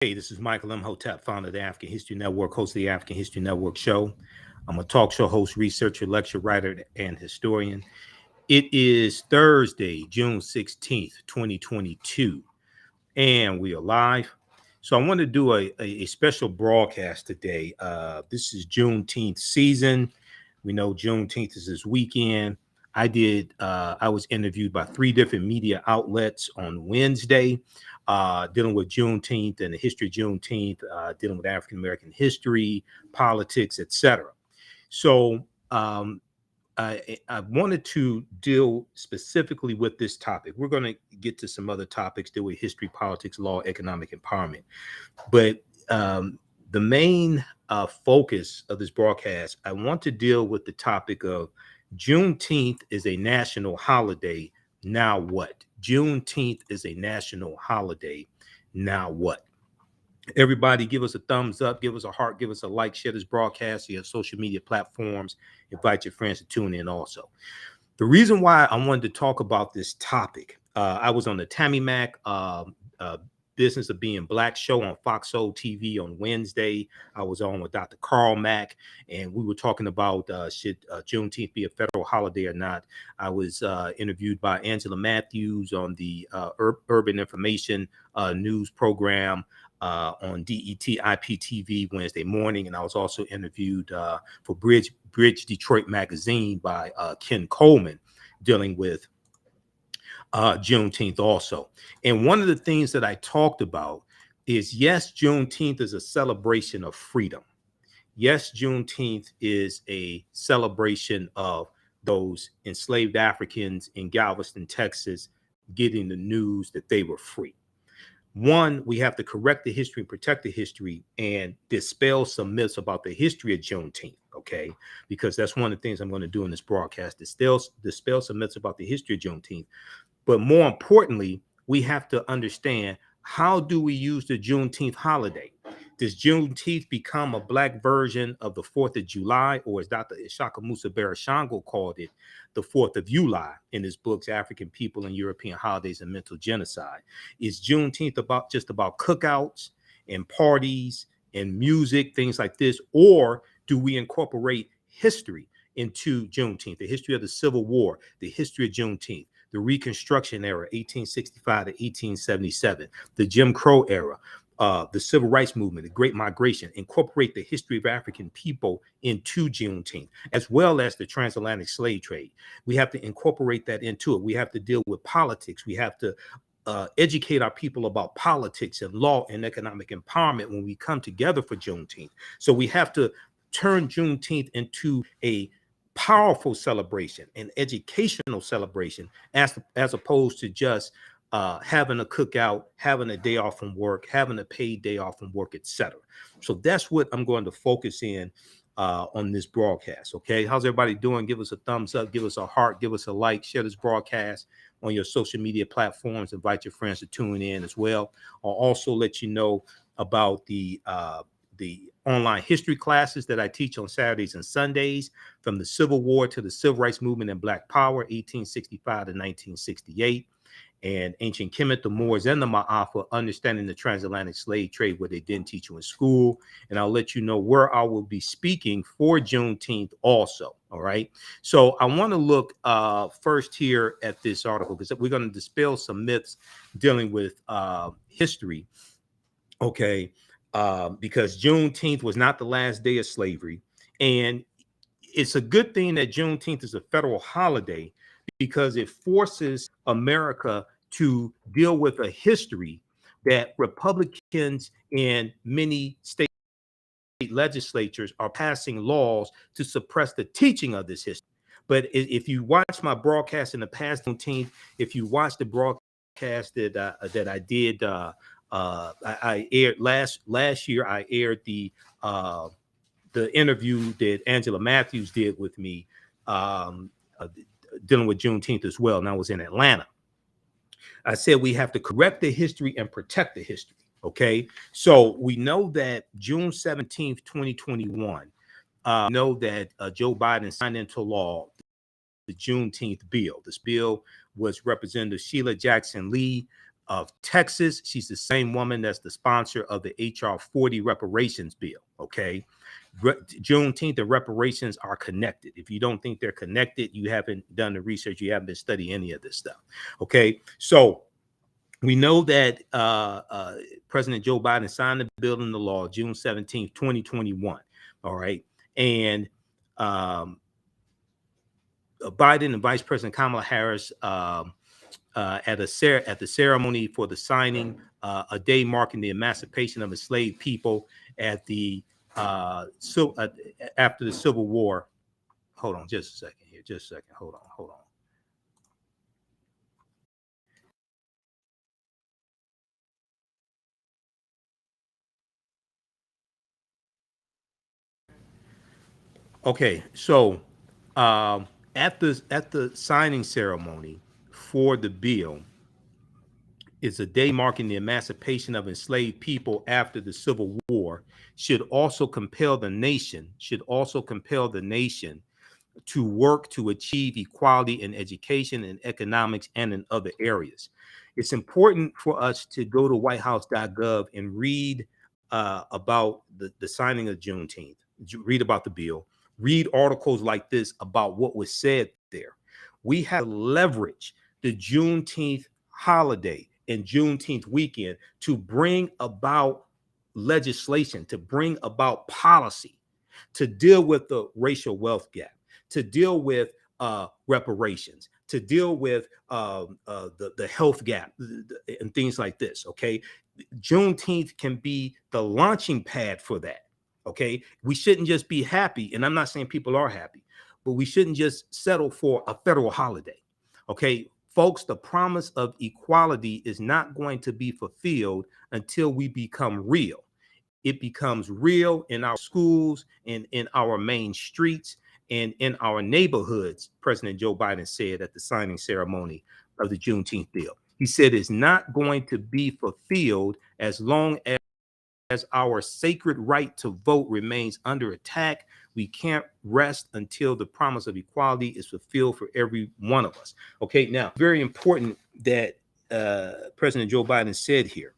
Hey, this is Michael Imhotep, founder of the African History Network, host of the African History Network show. I'm a talk show host, researcher, lecturer, writer, and historian. It is Thursday, June 16th, 2022, and we are live. So I want to do a special broadcast today. This is Juneteenth season. We know Juneteenth is this weekend. I was interviewed by three different media outlets on Wednesday, dealing with Juneteenth and the history of Juneteenth, dealing with African American history, politics, etc. So I wanted to deal specifically with this topic. We're going to get to some other topics, deal with history, politics, law, economic empowerment. But the main focus of this broadcast, I want to deal with the topic of Juneteenth is a national holiday. Now what? Juneteenth is a national holiday. Now what? Everybody give us a thumbs up, give us a heart, give us a like, share this broadcast to your social media platforms, invite your friends to tune in also. The reason why I wanted to talk about this topic, I was on the Tammy Mack Business of Being Black show on Fox Soul TV on Wednesday. I was on with Dr. Carl Mack, and we were talking about should Juneteenth be a federal holiday or not. I was interviewed by Angela Matthews on the Urban Information News program on DET IPTV Wednesday morning, and I was also interviewed for Bridge Detroit Magazine by Ken Coleman, dealing with Juneteenth also. And one of the things that I talked about is, yes, Juneteenth is a celebration of freedom. Yes, Juneteenth is a celebration of those enslaved Africans in Galveston, Texas, getting the news that they were free. One, we have to correct the history and protect the history and dispel some myths about the history of Juneteenth, okay? Because that's one of the things I'm going to do in this broadcast, dispel some myths about the history of Juneteenth. But more importantly, we have to understand, how do we use the Juneteenth holiday? Does Juneteenth become a Black version of the 4th of July, or as Dr. Ishaka Musa Barashango called it, the 4th of July in his books, African People and European Holidays and Mental Genocide? Is Juneteenth just about cookouts and parties and music, things like this? Or do we incorporate history into Juneteenth, the history of the Civil War, the history of Juneteenth, the Reconstruction Era, 1865 to 1877, the Jim Crow era, the Civil Rights Movement, the Great Migration, incorporate the history of African people into Juneteenth, as well as the transatlantic slave trade. We have to incorporate that into it. We have to deal with politics. We have to educate our people about politics and law and economic empowerment when we come together for Juneteenth. So we have to turn Juneteenth into a powerful celebration, an educational celebration, as opposed to just having a cookout, having a day off from work, having a paid day off from work, etc. So that's what I'm going to focus in on this broadcast. Okay, how's everybody doing? Give us a thumbs up, give us a heart, give us a like, share this broadcast on your social media platforms, invite your friends to tune in as well. I'll also let you know about the online history classes that I teach on Saturdays and Sundays, from the Civil War to the Civil Rights Movement and Black Power, 1865 to 1968, and Ancient Kemet, the Moors, and the Ma'afa, understanding the transatlantic slave trade, where they didn't teach you in school. And I'll let you know where I will be speaking for Juneteenth also. All right. So I want to look first here at this article, because we're going to dispel some myths dealing with history. Okay. Because Juneteenth was not the last day of slavery. And it's a good thing that Juneteenth is a federal holiday, because it forces America to deal with a history that Republicans in many state legislatures are passing laws to suppress the teaching of this history. But if you watch my broadcast in the past, Juneteenth, if you watch the broadcast that I did, I aired last year. I aired the interview that Angela Matthews did with me, dealing with Juneteenth as well. And I was in Atlanta. I said we have to correct the history and protect the history. Okay, so we know that June 17th, 2021, know that Joe Biden signed into law the Juneteenth bill. This bill was Representative Sheila Jackson Lee of Texas. She's the same woman that's the sponsor of the HR 40 reparations bill. Okay. Juneteenth and reparations are connected. If you don't think they're connected, you haven't done the research, you haven't been studying any of this stuff. Okay. So we know that President Joe Biden signed the bill into law June 17th, 2021. All right. And Biden and Vice President Kamala Harris at the ceremony for the signing, a day marking the emancipation of enslaved people at the after the Civil War. Hold on, just a second here. Just a second. Hold on. Okay, so at the signing ceremony for the bill, it's a day marking the emancipation of enslaved people after the Civil War, should also compel the nation to work to achieve equality in education and economics and in other areas. It's important for us to go to whitehouse.gov and read about the signing of Juneteenth, read about the bill, read articles like this about what was said there. We have to leverage the Juneteenth holiday and Juneteenth weekend to bring about legislation, to bring about policy, to deal with the racial wealth gap, to deal with reparations, to deal with the health gap and things like this. Okay. Juneteenth can be the launching pad for that. Okay. We shouldn't just be happy. And I'm not saying people are happy, but we shouldn't just settle for a federal holiday. Okay. Folks, the promise of equality is not going to be fulfilled until we become real. It becomes real in our schools and in our main streets and in our neighborhoods, President Joe Biden said at the signing ceremony of the Juneteenth bill. He said it's not going to be fulfilled as long as our sacred right to vote remains under attack. We can't rest until the promise of equality is fulfilled for every one of us. Okay, now, very important that President Joe Biden said here.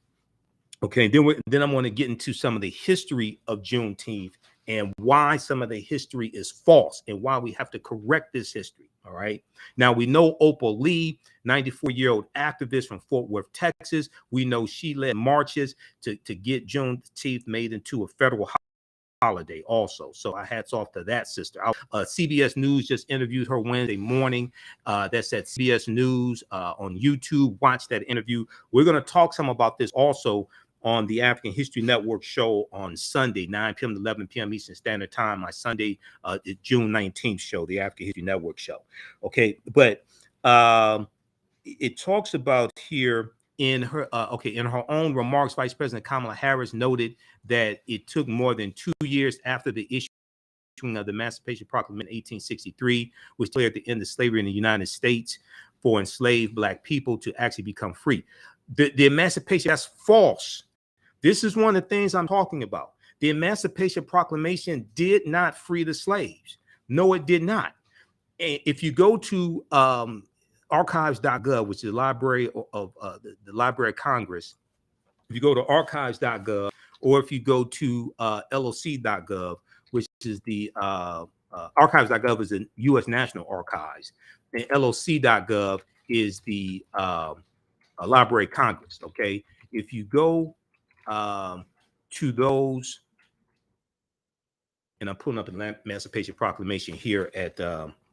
Okay, then I'm going to get into some of the history of Juneteenth and why some of the history is false and why we have to correct this history. All right. Now, we know Opal Lee, 94-year-old activist from Fort Worth, Texas. We know she led marches to get Juneteenth made into a federal holiday also. So hats off to that sister. CBS News just interviewed her Wednesday morning. That's at CBS News on YouTube. Watch that interview. We're going to talk some about this also on the African History Network show on Sunday, 9 p.m. to 11 p.m. Eastern Standard Time, my Sunday, June 19th show, the African History Network show. Okay, but it talks about here in her, in her own remarks, Vice President Kamala Harris noted that it took more than 2 years after the issuing of the Emancipation Proclamation in 1863, which declared the end of slavery in the United States, for enslaved Black people to actually become free. The emancipation, that's false. This is one of the things I'm talking about. The Emancipation Proclamation did not free the slaves. No, it did not. If you go to archives.gov, which is the Library of the Library of Congress, if you go to archives.gov, or if you go to loc.gov, which is the archives.gov is the U.S. National Archives, and loc.gov is the Library of Congress. Okay, if you go to those, and I'm pulling up the Emancipation Proclamation here at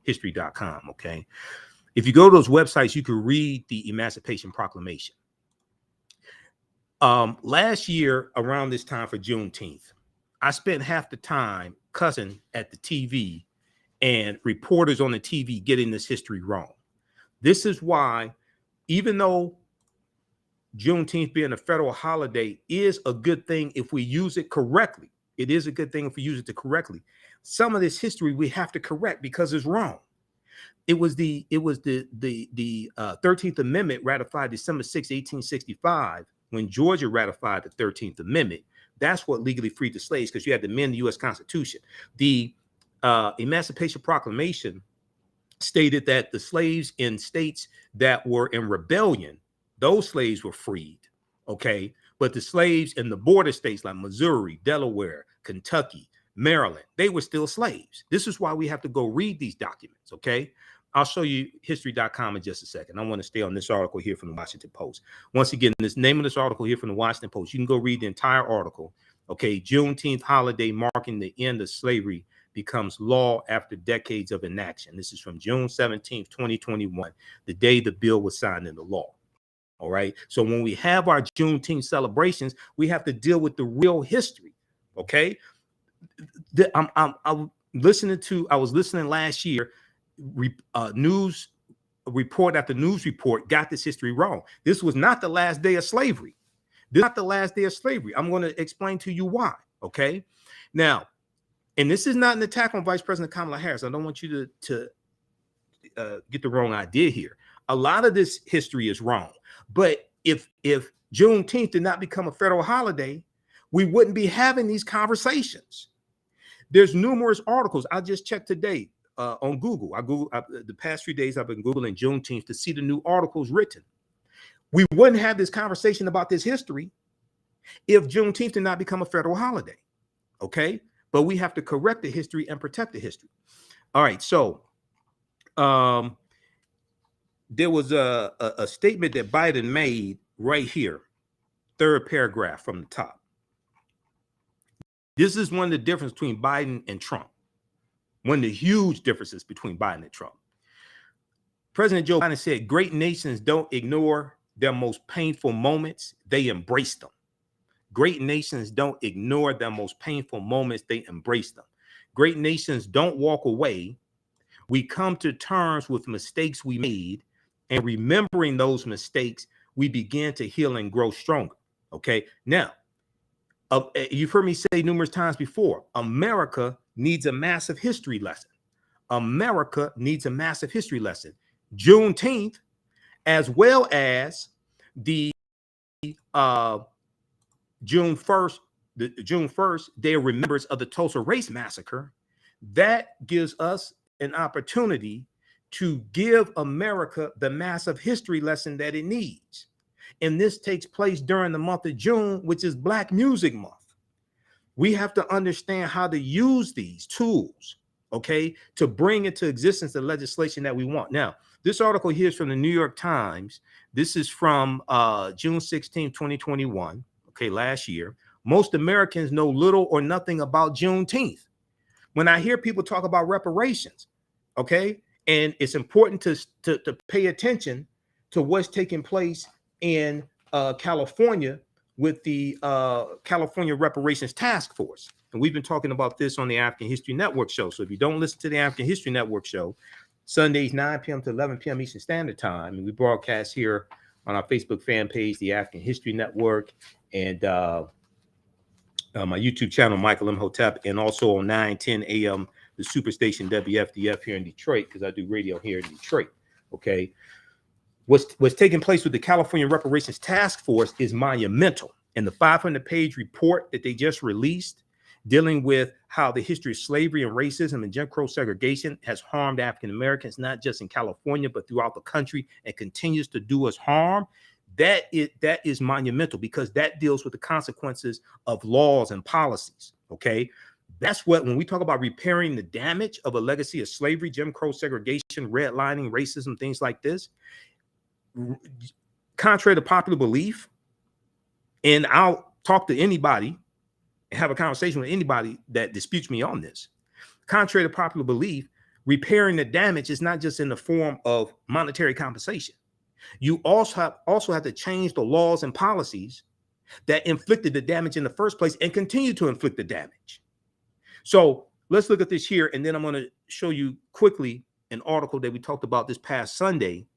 history.com. Okay, if you go to those websites, you can read the Emancipation Proclamation. Last year around this time for Juneteenth, I spent half the time cussing at the TV and reporters on the TV getting this history wrong. This is why, even though Juneteenth being a federal holiday is a good thing if we use it correctly, it is a good thing if we use it correctly. Some of this history we have to correct because it's wrong. It was the 13th Amendment ratified December 6, 1865. When Georgia ratified the 13th Amendment, that's what legally freed the slaves, because you had to amend the U.S. Constitution. The Emancipation Proclamation stated that the slaves in states that were in rebellion Those slaves were freed, okay? But the slaves in the border states like Missouri, Delaware, Kentucky, Maryland, they were still slaves. This is why we have to go read these documents, okay? I'll show you history.com in just a second. I want to stay on this article here from the Washington Post. Once again, this name of this article here from the Washington Post, you can go read the entire article, okay? Juneteenth holiday marking the end of slavery becomes law after decades of inaction. This is from June 17th, 2021, the day the bill was signed into law. All right. So when we have our Juneteenth celebrations, we have to deal with the real history. Okay. I'm listening to, I was listening last year, news report after news report got this history wrong. This was not the last day of slavery. This is not the last day of slavery. I'm going to explain to you why. Okay. Now, and this is not an attack on Vice President Kamala Harris. I don't want you to get the wrong idea here. A lot of this history is wrong. But if Juneteenth did not become a federal holiday, we wouldn't be having these conversations. There's numerous articles. I just checked today on Google. The past few days, I've been Googling Juneteenth to see the new articles written. We wouldn't have this conversation about this history if Juneteenth did not become a federal holiday. Okay? But we have to correct the history and protect the history. All right. So there was a statement that Biden made right here, third paragraph from the top. This is one of the differences between Biden and Trump. One of the huge differences between Biden and Trump. President Joe Biden said, great nations don't ignore their most painful moments, they embrace them. Great nations don't ignore their most painful moments, they embrace them. Great nations don't walk away. We come to terms with mistakes we made, and remembering those mistakes, we begin to heal and grow stronger. Okay. Now, you've heard me say numerous times before, America needs a massive history lesson. America needs a massive history lesson. Juneteenth, as well as the June 1st, Day of Remembrance of the Tulsa Race Massacre, that gives us an opportunity to give America the massive history lesson that it needs. And this takes place during the month of June, which is Black Music Month. We have to understand how to use these tools, okay, to bring into existence the legislation that we want. Now, this article here is from the New York Times. This is from June 16, 2021, okay, last year. Most Americans know little or nothing about Juneteenth. When I hear people talk about reparations, okay, and it's important to pay attention to what's taking place in California with the California Reparations Task Force. And we've been talking about this on the African History Network show. So if you don't listen to the African History Network show, Sundays, 9 p.m. to 11 p.m. Eastern Standard Time, and we broadcast here on our Facebook fan page, the African History Network, and my YouTube channel, Michael Imhotep, and also on 9:10 a.m. the Superstation WFDF here in Detroit, because I do radio here in Detroit. Okay. What's taking place with the California Reparations Task Force is monumental. And the 500-page report that they just released, dealing with how the history of slavery and racism and Jim Crow segregation has harmed African Americans, not just in California, but throughout the country, and continues to do us harm. That is monumental, because that deals with the consequences of laws and policies. Okay. That's what, when we talk about repairing the damage of a legacy of slavery, Jim Crow segregation, redlining, racism, things like this, contrary to popular belief, and I'll talk to anybody and have a conversation with anybody that disputes me on this. Contrary to popular belief, repairing the damage is not just in the form of monetary compensation. You also have to change the laws and policies that inflicted the damage in the first place and continue to inflict the damage. So let's look at this here, and then I'm going to show you quickly an article that we talked about this past Sunday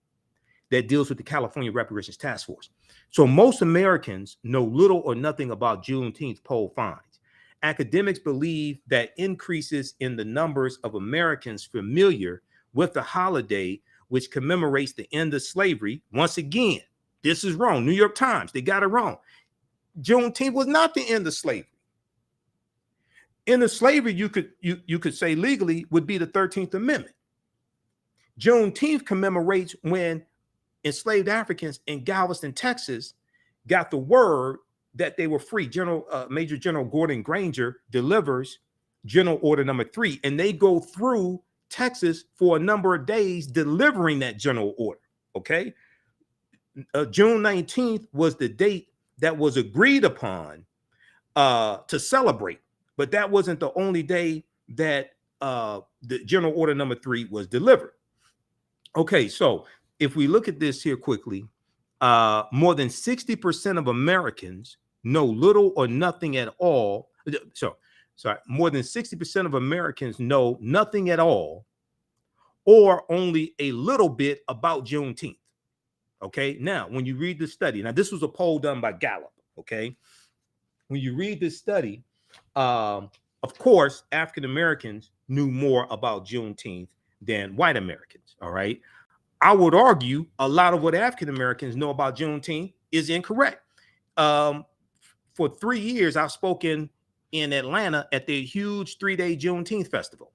that deals with the California Reparations Task Force. So most Americans know little or nothing about Juneteenth, poll finds. Academics believe that increases in the numbers of Americans familiar with the holiday, which commemorates the end of slavery. Once again, this is wrong. New York Times, they got it wrong. Juneteenth was not the end of slavery. End of slavery, you could say legally, would be the 13th Amendment. Juneteenth commemorates when enslaved Africans in Galveston, Texas, got the word that they were free. Major General Gordon Granger delivers General Order Number 3, and they go through Texas for a number of days delivering that general order. Okay, June 19th was the date that was agreed upon to celebrate, but that wasn't the only day that the General Order Number 3 was delivered. Okay, so if we look at this here quickly, more than 60% of Americans know little or nothing at all. More than 60% of Americans know nothing at all or only a little bit about Juneteenth. Okay, now when you read the study, now this was a poll done by Gallup. Okay, when you read this study, of course, African Americans knew more about Juneteenth than white Americans. All right, I would argue a lot of what African Americans know about Juneteenth is incorrect. For 3 years, I've spoken in Atlanta at the huge 3-day Juneteenth festival,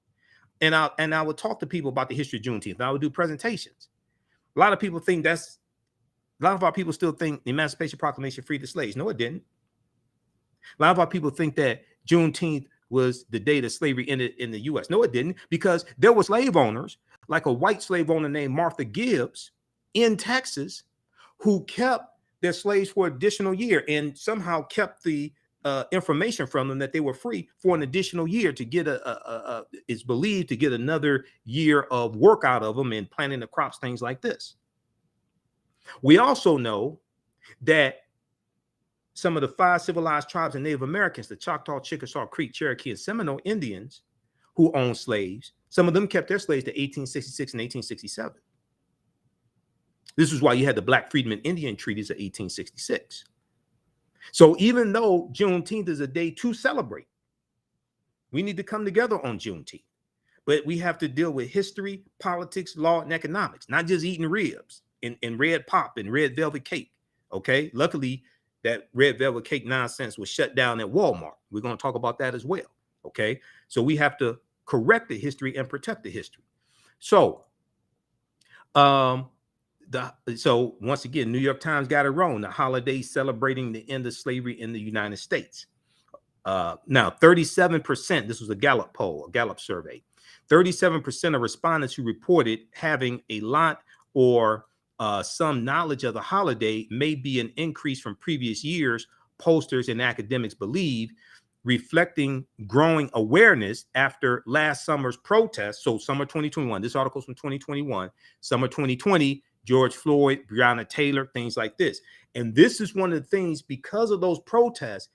and I would talk to people about the history of Juneteenth. I would do presentations. A lot of people think a lot of our people still think the Emancipation Proclamation freed the slaves. No, it didn't. A lot of our people think that Juneteenth was the day that slavery ended in the U.S. No, it didn't, because there were slave owners, like a white slave owner named Martha Gibbs in Texas, who kept their slaves for an additional year and somehow kept the information from them that they were free for an additional year to get it's believed to get another year of work out of them and planting the crops, things like this. We also know that some of the 5 civilized tribes of Native Americans, the Choctaw, Chickasaw, Creek, Cherokee, and Seminole Indians who owned slaves, some of them kept their slaves to 1866 and 1867. This is why you had the Black Freedmen Indian treaties of 1866. So even though Juneteenth is a day to celebrate, we need to come together on Juneteenth. But we have to deal with history, politics, law, and economics, not just eating ribs and red pop and red velvet cake. Okay, luckily that red velvet cake nonsense was shut down at Walmart. We're going to talk about that as well. Okay, so we have to correct the history and protect the history. So so once again, New York Times got it wrong. The holiday celebrating the end of slavery in the United States. Now, 37%, this was a Gallup poll, a Gallup survey. 37% of respondents who reported having a lot or some knowledge of the holiday may be an increase from previous years, pollsters and academics believe, reflecting growing awareness after last summer's protests. So summer 2021, this article's from 2021, summer 2020, George Floyd, Breonna Taylor, things like this. And this is one of the things, because of those protests,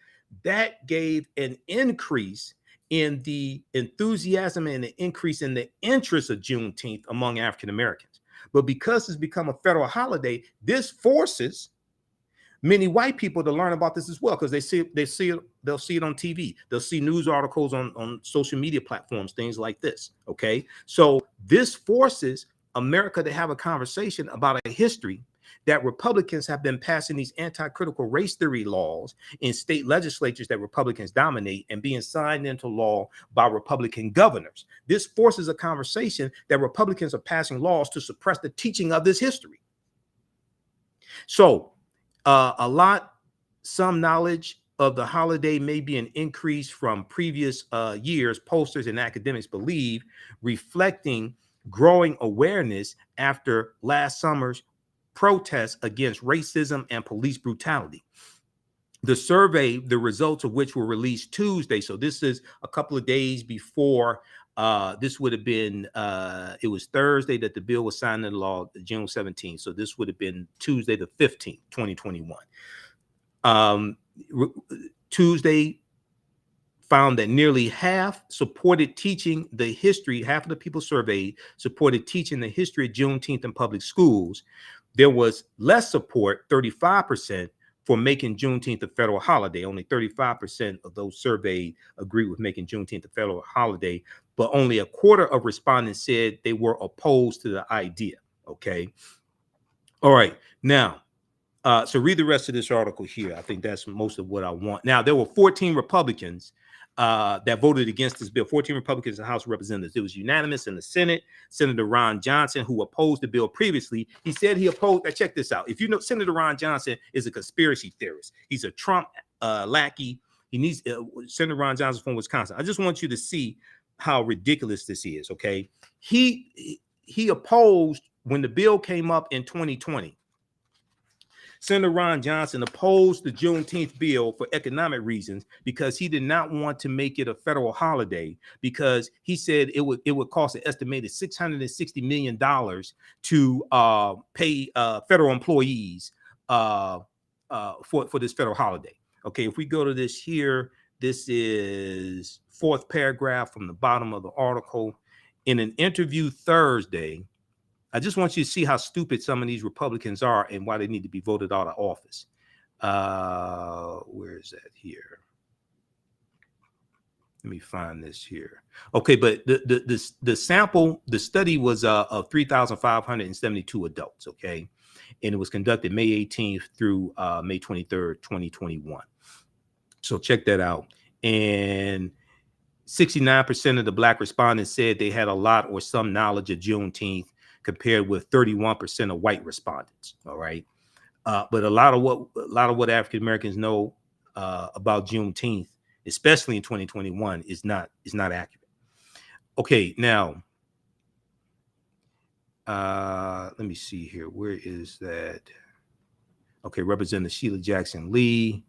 that gave an increase in the enthusiasm and the increase in the interest of Juneteenth among African Americans. But because it's become a federal holiday, this forces many white people to learn about this as well, because they'll see it on TV. They'll see news articles on social media platforms, things like this. Okay, so this forces America to have a conversation about a history that Republicans have been passing these anti-critical race theory laws in state legislatures that Republicans dominate and being signed into law by Republican governors. This forces a conversation that Republicans are passing laws to suppress the teaching of this history. So some knowledge of the holiday may be an increase from previous years, pollsters and academics believe, reflecting growing awareness after last summer's protests against racism and police brutality. The survey, the results of which were released Tuesday, so this is a couple of days before, this would have been, it was Thursday that the bill was signed into law, June 17th. So this would have been Tuesday the 15th, 2021. Tuesday found that nearly half supported teaching the history, half of the people surveyed supported teaching the history of Juneteenth in public schools. There was less support, 35%, for making Juneteenth a federal holiday. Only 35% of those surveyed agreed with making Juneteenth a federal holiday, but only a quarter of respondents said they were opposed to the idea. Okay. All right. Now, so read the rest of this article here. I think that's most of what I want. Now, there were 14 Republicans that voted against this bill. 14 Republicans in the House of Representatives. It was unanimous in the Senate. Senator Ron Johnson, who opposed the bill previously, he said he opposed. Now check this out. If you know, Senator Ron Johnson is a conspiracy theorist. He's a Trump lackey. He needs Senator Ron Johnson from Wisconsin. I just want you to see how ridiculous this is. Okay, he opposed when the bill came up in 2020. Senator Ron Johnson opposed the Juneteenth bill for economic reasons because he did not want to make it a federal holiday, because he said it would cost an estimated $660 million to pay federal employees for this federal holiday. Okay, if we go to this here, this is fourth paragraph from the bottom of the article. In an interview Thursday, I just want you to see how stupid some of these Republicans are and why they need to be voted out of office. Where is that here? Let me find this here. Okay, but the sample, the study was of 3,572 adults, okay? And it was conducted May 18th through May 23rd, 2021. So check that out. And 69% of the Black respondents said they had a lot or some knowledge of Juneteenth, compared with 31% of white respondents. All right. But a lot of what African Americans know about Juneteenth, especially in 2021, is not accurate. Okay, now let me see here. Where is that? Okay, Representative Sheila Jackson Lee.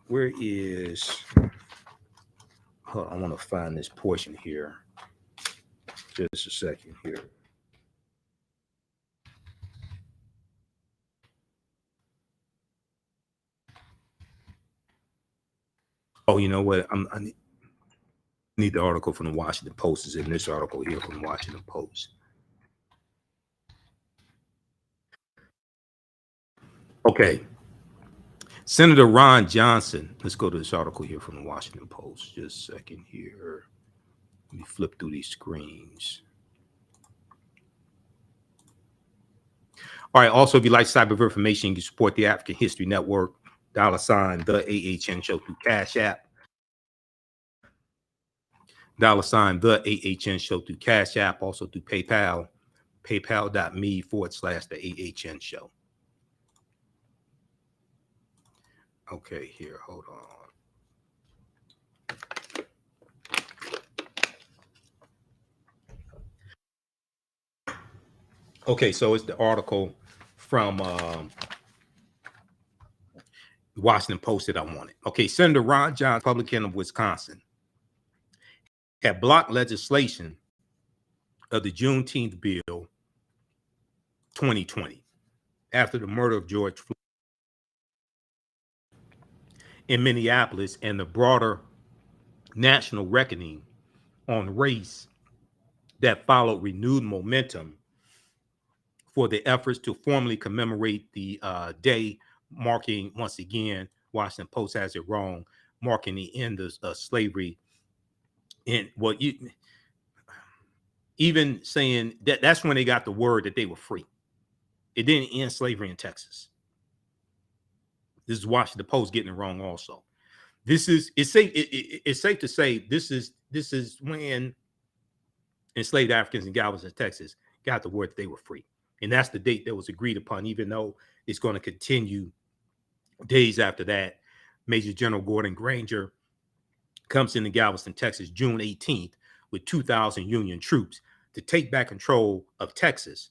Where is? Hold on, I want to find this portion here. Just a second here. Oh, you know what? I need the article from the Washington Post. Is in this article here from the Washington Post. Okay. Senator Ron Johnson. Let's go to this article here from the Washington Post. Just a second here. Let me flip through these screens. All right. Also, if you like cyber information, you can support the African History Network, $ TheAHNShow through Cash App. $TheAHNShow through Cash App, also through PayPal, paypal.me/TheAHNShow. Okay, here, hold on. Okay, so it's the article from the Washington Post that I wanted. Okay, Senator Ron Johnson, Republican of Wisconsin, had blocked legislation of the Juneteenth bill 2020 after the murder of George Floyd in Minneapolis and the broader national reckoning on race that followed renewed momentum for the efforts to formally commemorate the day, marking, once again, Washington Post has it wrong, marking the end of slavery. And what you even saying that's when they got the word that they were free. It didn't end slavery in Texas. This is Washington Post getting it wrong also. It's safe to say this is when enslaved Africans in Galveston, Texas, got the word that they were free. And that's the date that was agreed upon, even though it's going to continue days after that. Major General Gordon Granger comes into Galveston, Texas, June 18th, with 2,000 Union troops to take back control of Texas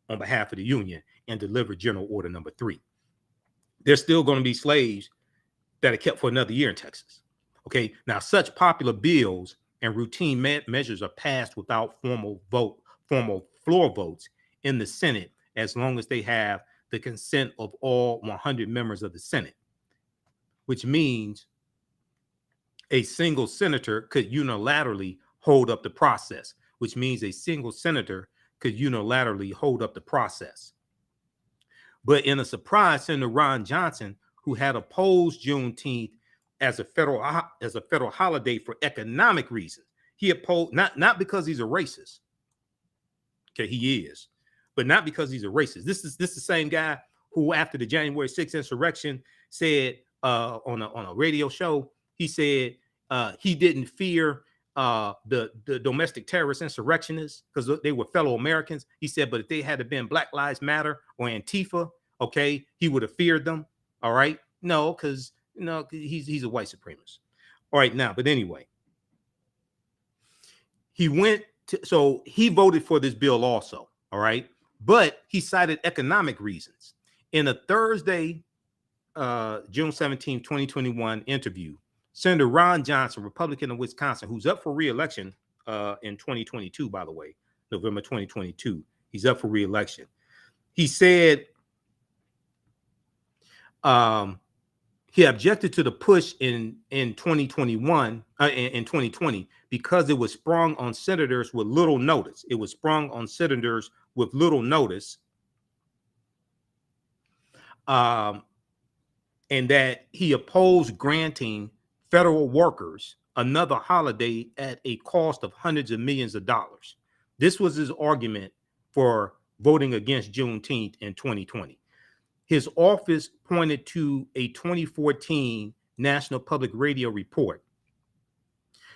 on behalf of the Union and deliver General Order Number 3. There's still going to be slaves that are kept for another year in Texas. Okay, now such popular bills and routine measures are passed without formal floor votes in the Senate, as long as they have the consent of all 100 members of the Senate, which means a single senator could unilaterally hold up the process, which means a single senator could unilaterally hold up the process. But in a surprise, Senator Ron Johnson, who had opposed Juneteenth as a federal holiday for economic reasons, he opposed not because he's a racist. Okay, he is, but not because he's a racist. This is the same guy who after the January 6th insurrection said on a radio show, he said he didn't fear the domestic terrorist insurrectionists because they were fellow Americans. He said, but if they had been Black Lives Matter or Antifa, okay, he would have feared them. All right. No, because he's a white supremacist. All right, now, but anyway, he voted for this bill also. All right, but he cited economic reasons. In a Thursday, June 17, 2021 interview, Senator Ron Johnson, Republican of Wisconsin, who's up for re-election in 2022, by the way, November 2022, he's up for re-election. He said he objected to the push in 2021, in 2020, because it was sprung on senators with little notice. It was sprung on senators with little notice. And that he opposed granting federal workers another holiday at a cost of hundreds of millions of dollars. This was his argument for voting against Juneteenth in 2020. His office pointed to a 2014 National Public Radio report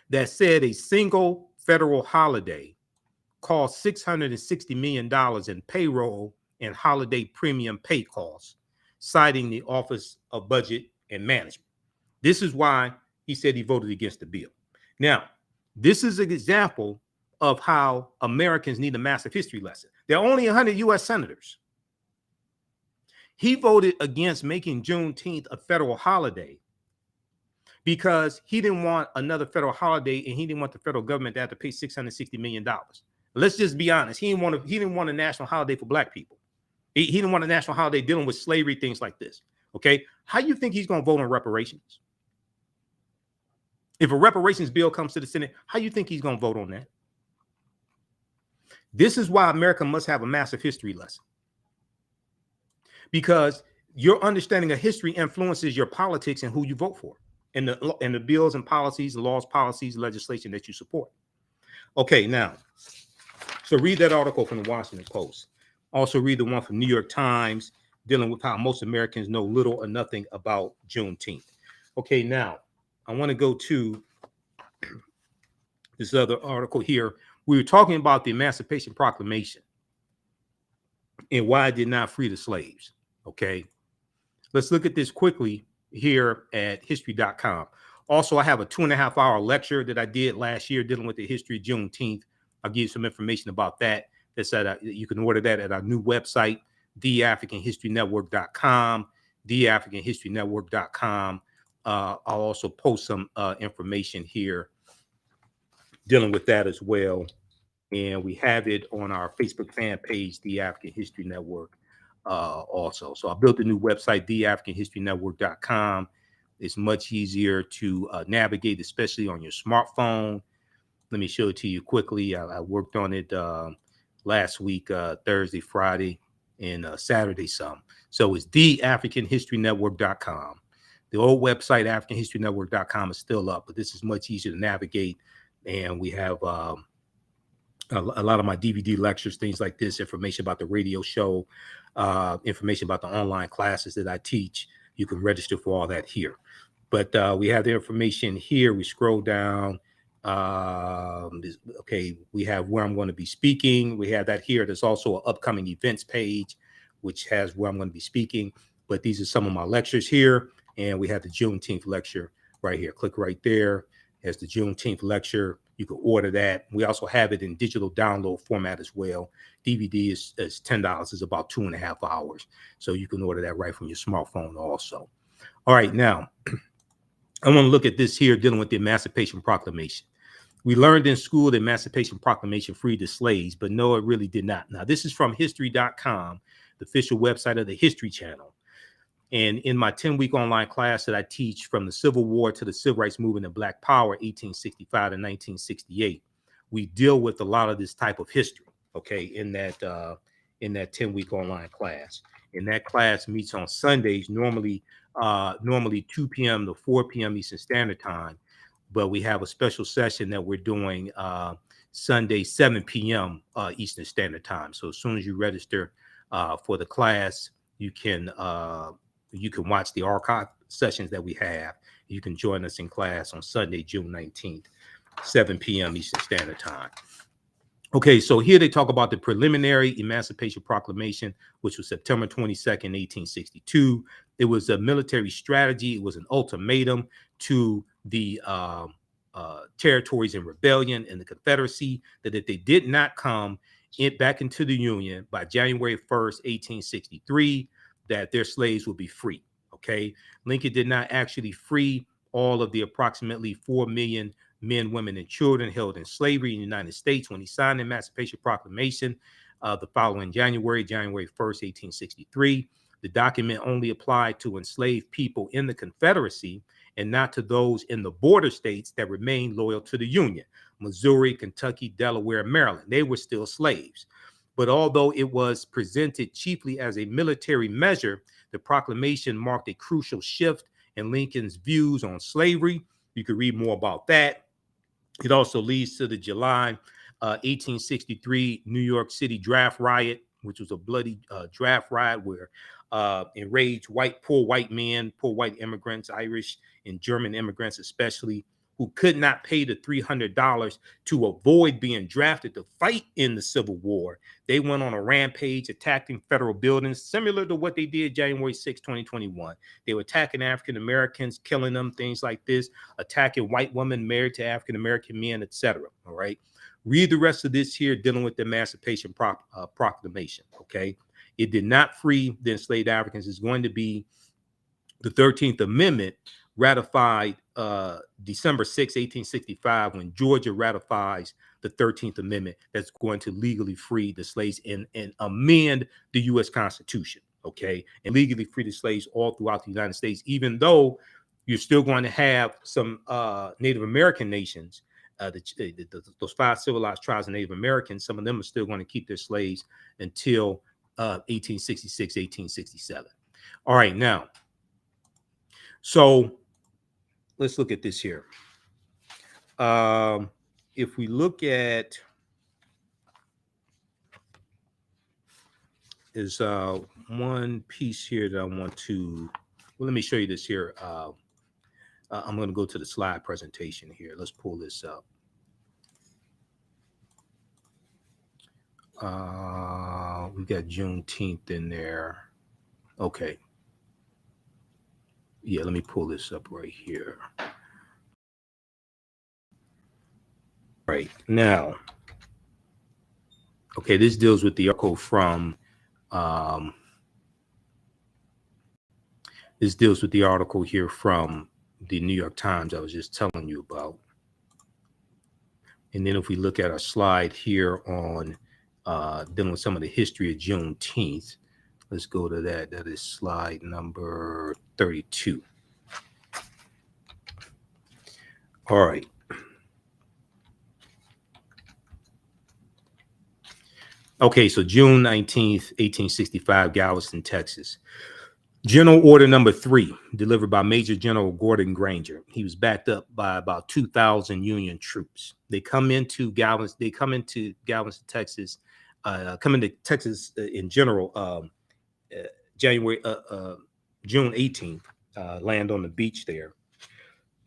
that said a single federal holiday cost $660 million in payroll and holiday premium pay costs, citing the Office of Budget and Management. This is why he said he voted against the bill. Now, this is an example of how Americans need a massive history lesson. There are only 100 U.S. senators. He voted against making Juneteenth a federal holiday because he didn't want another federal holiday, and he didn't want the federal government to have to pay $660 million. Let's just be honest. He didn't want a national holiday for Black people. He didn't want a national holiday dealing with slavery, things like this. Okay. How do you think he's going to vote on reparations? If a reparations bill comes to the Senate, how do you think he's going to vote on that? This is why America must have a massive history lesson. Because your understanding of history influences your politics and who you vote for, and the bills and policies, the laws, policies, legislation that you support. Okay, now, so read that article from the Washington Post. Also read the one from New York Times dealing with how most Americans know little or nothing about Juneteenth. Okay, now I want to go to this other article here. We were talking about the Emancipation Proclamation and why it did not free the slaves. Okay, let's look at this quickly here at history.com. Also, I have a 2.5-hour lecture that I did last year dealing with the history of Juneteenth. I'll give you some information about that. That's you can order that at our new website, TheAHNHistoryNetwork.com, TheAHNHistoryNetwork.com. I'll also post some information here dealing with that as well. And we have it on our Facebook fan page, The African History Network, also. So I built a new website, TheAHNHistoryNetwork.com. It's much easier to navigate, especially on your smartphone. Let me show it to you quickly. I worked on it last week, Thursday, Friday, and Saturday some. So it's TheAfricanHistoryNetwork.com. The old website, AfricanHistoryNetwork.com, is still up, but this is much easier to navigate. And we have a lot of my DVD lectures, things like this, information about the radio show, information about the online classes that I teach. You can register for all that here. But we have the information here. We scroll down. Okay, we have where I'm going to be speaking. We have that here. There's also an upcoming events page, which has where I'm going to be speaking. But these are some of my lectures here. And we have the Juneteenth lecture right here. Click right there. There's the Juneteenth lecture. You can order that. We also have it in digital download format as well. DVD is $10. It's about 2.5 hours. So you can order that right from your smartphone also. All right, now, I want to look at this here dealing with the Emancipation Proclamation. We learned in school the Emancipation Proclamation freed the slaves, but no, it really did not. Now, this is from history.com, the official website of the History Channel. And in my 10-week online class that I teach from the Civil War to the Civil Rights Movement and Black Power, 1865 to 1968, we deal with a lot of this type of history, okay, in that 10-week online class. And that class meets on Sundays, normally 2 p.m. to 4 p.m. Eastern Standard Time. But we have a special session that we're doing Sunday, 7 p.m. Eastern Standard Time. So as soon as you register for the class, you can watch the archive sessions that we have. You can join us in class on Sunday, June 19th, 7 p.m. Eastern Standard Time. Okay, so here they talk about the preliminary Emancipation Proclamation, which was September 22nd, 1862. It was a military strategy. It was an ultimatum to the territories in rebellion and the Confederacy that if they did not come back into the Union by January 1st, 1863, that their slaves would be free. Okay, Lincoln did not actually free all of the approximately 4 million men, women, and children held in slavery in the United States when he signed the Emancipation Proclamation the following January 1st, 1863. The document only applied to enslaved people in the Confederacy and not to those in the border states that remained loyal to the Union: Missouri, Kentucky, Delaware, Maryland. They were still slaves. But although it was presented chiefly as a military measure, the proclamation marked a crucial shift in Lincoln's views on slavery. You could read more about that. It also leads to the July 1863 New York City draft riot, which was a bloody draft riot where enraged poor white men, poor white immigrants, Irish and German immigrants especially, who could not pay the $300 to avoid being drafted to fight in the Civil War. They went on a rampage attacking federal buildings, similar to what they did January 6, 2021. They were attacking African Americans, killing them, things like this, attacking white women married to African American men, etc. All right. Read the rest of this here dealing with the Emancipation Proclamation. Okay. It did not free the enslaved Africans. It's going to be the 13th Amendment, ratified December 6, 1865, when Georgia ratifies the 13th Amendment, that's going to legally free the slaves and amend the U.S. Constitution, okay? And legally free the slaves all throughout the United States, even though you're still going to have some Native American nations, those 5 civilized tribes of Native Americans, some of them are still going to keep their slaves until 1866, 1867. All right, now, so let's look at this here. If we look at, is one piece here that I want to, well, let me show you this here. I'm going to go to the slide presentation here. Let's pull this up. We got Juneteenth in there. Okay. Yeah, let me pull this up right here. Right now, okay, this deals with the article from this deals with the article here from the New York Times I was just telling you about. And then if we look at our slide here on dealing with some of the history of Juneteenth, let's go to that. That is slide number 32. All right. Okay, so June 19th, 1865, Galveston, Texas. General Order Number 3, delivered by Major General Gordon Granger. He was backed up by about 2,000 Union troops. They come into Galveston, Texas, come into Texas in general, June 18th, land on the beach there.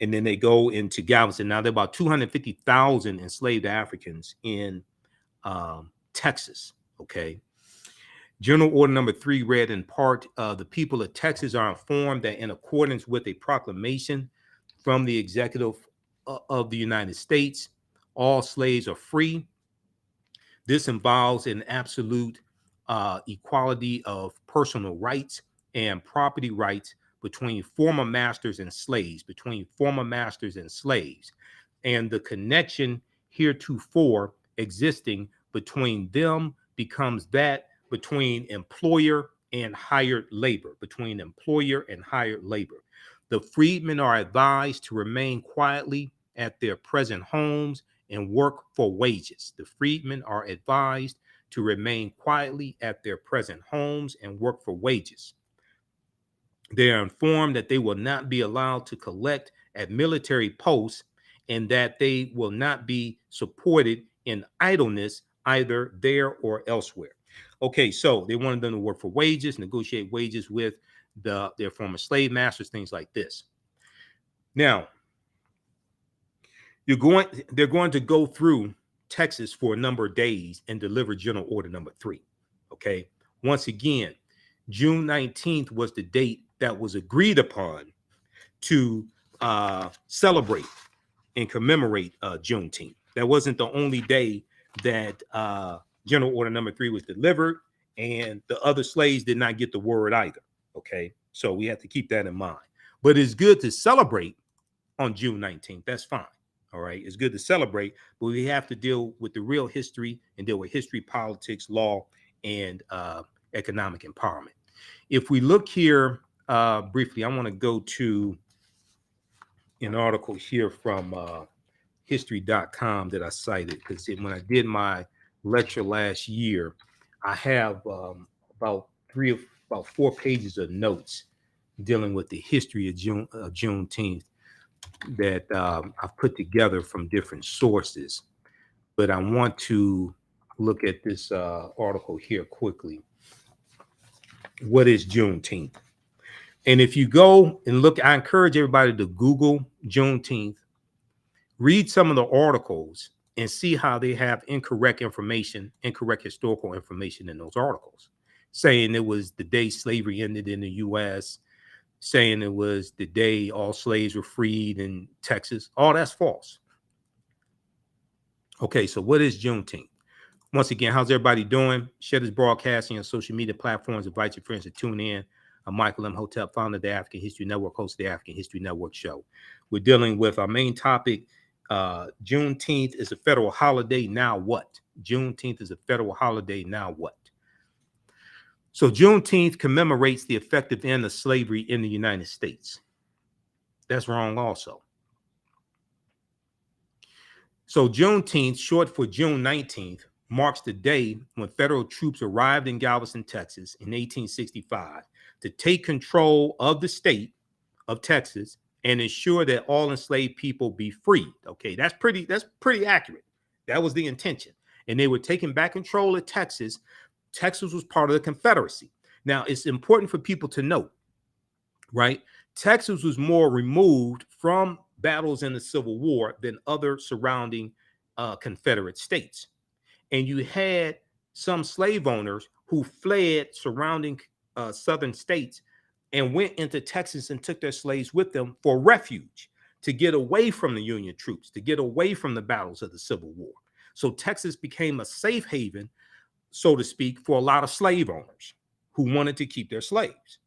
And then they go into Galveston. Now there are about 250,000 enslaved Africans in Texas, okay? General Order Number 3 read in part, the people of Texas are informed that in accordance with a proclamation from the executive of the United States, all slaves are free. This involves an absolute equality of personal rights and property rights between former masters and slaves, and the connection heretofore existing between them becomes that between employer and hired labor, The freedmen are advised to remain quietly at their present homes and work for wages. They are informed that they will not be allowed to collect at military posts and that they will not be supported in idleness either there or elsewhere. Okay, so they wanted them to work for wages, negotiate wages with their former slave masters, things like this. Now, they're going to go through Texas for a number of days and deliver General Order number 3. Okay, once again, June 19th was the date that was agreed upon to celebrate and commemorate Juneteenth. That wasn't the only day that General Order number 3 was delivered, and the other slaves did not get the word either. Okay, so we have to keep that in mind. But it's good to celebrate on June 19th. That's fine. All right, it's good to celebrate, but we have to deal with the real history and deal with history, politics, law, and economic empowerment. If we look here briefly, I want to go to an article here from history.com that I cited, because when I did my lecture last year, I have about 4 pages of notes dealing with the history of Juneteenth that I've put together from different sources. But I want to look at this article here quickly. What is Juneteenth? And if you go and look, I encourage everybody to Google Juneteenth, read some of the articles, and see how they have incorrect information, incorrect historical information in those articles, saying it was the day slavery ended in the U.S., saying it was the day all slaves were freed in Texas. All that's false. Okay, so what is Juneteenth? Once again, how's everybody doing? Share this broadcasting on social media platforms. Invite your friends to tune in. I'm Michael Imhotep, founder of the African History Network, host of the African History Network show. We're dealing with our main topic. Juneteenth is a federal holiday. Now what? Juneteenth is a federal holiday. Now what? So Juneteenth commemorates the effective end of slavery in the United States. That's wrong also. So Juneteenth, short for June 19th, marks the day when federal troops arrived in Galveston, Texas in 1865 to take control of the state of Texas and ensure that all enslaved people be freed. Okay, that's pretty accurate. That was the intention. And they were taking back control of Texas. Texas was part of the Confederacy. Now, it's important for people to note, right? Texas was more removed from battles in the Civil War than other surrounding Confederate states. And you had some slave owners who fled surrounding southern states and went into Texas and took their slaves with them for refuge, to get away from the Union troops, to get away from the battles of the Civil War. So Texas became a safe haven, so to speak, for a lot of slave owners who wanted to keep their slaves.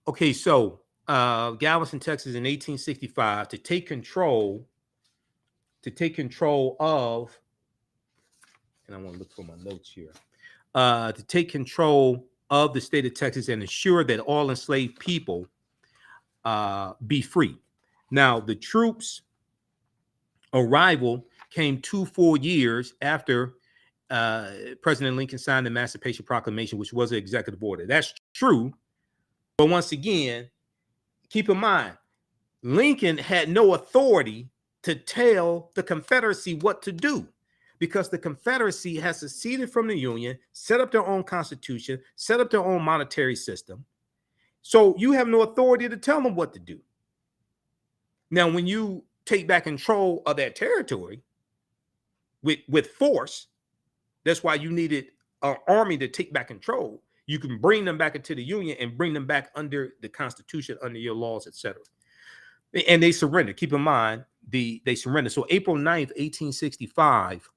Okay, so Galveston, Texas in 1865 to take control of, and I want to look for my notes here, to take control of the state of Texas and ensure that all enslaved people be free. Now, the troops' arrival came 2 full years after President Lincoln signed the Emancipation Proclamation, which was an executive order. That's true. But once again, keep in mind, Lincoln had no authority to tell the Confederacy what to do, because the Confederacy has seceded from the Union, set up their own constitution, set up their own monetary system. So you have no authority to tell them what to do. Now, when you take back control of that territory with force, that's why you needed an army to take back control. You can bring them back into the Union and bring them back under the Constitution, under your laws, etc. And they surrendered. Keep in mind, they surrendered. So April 9th, 1865,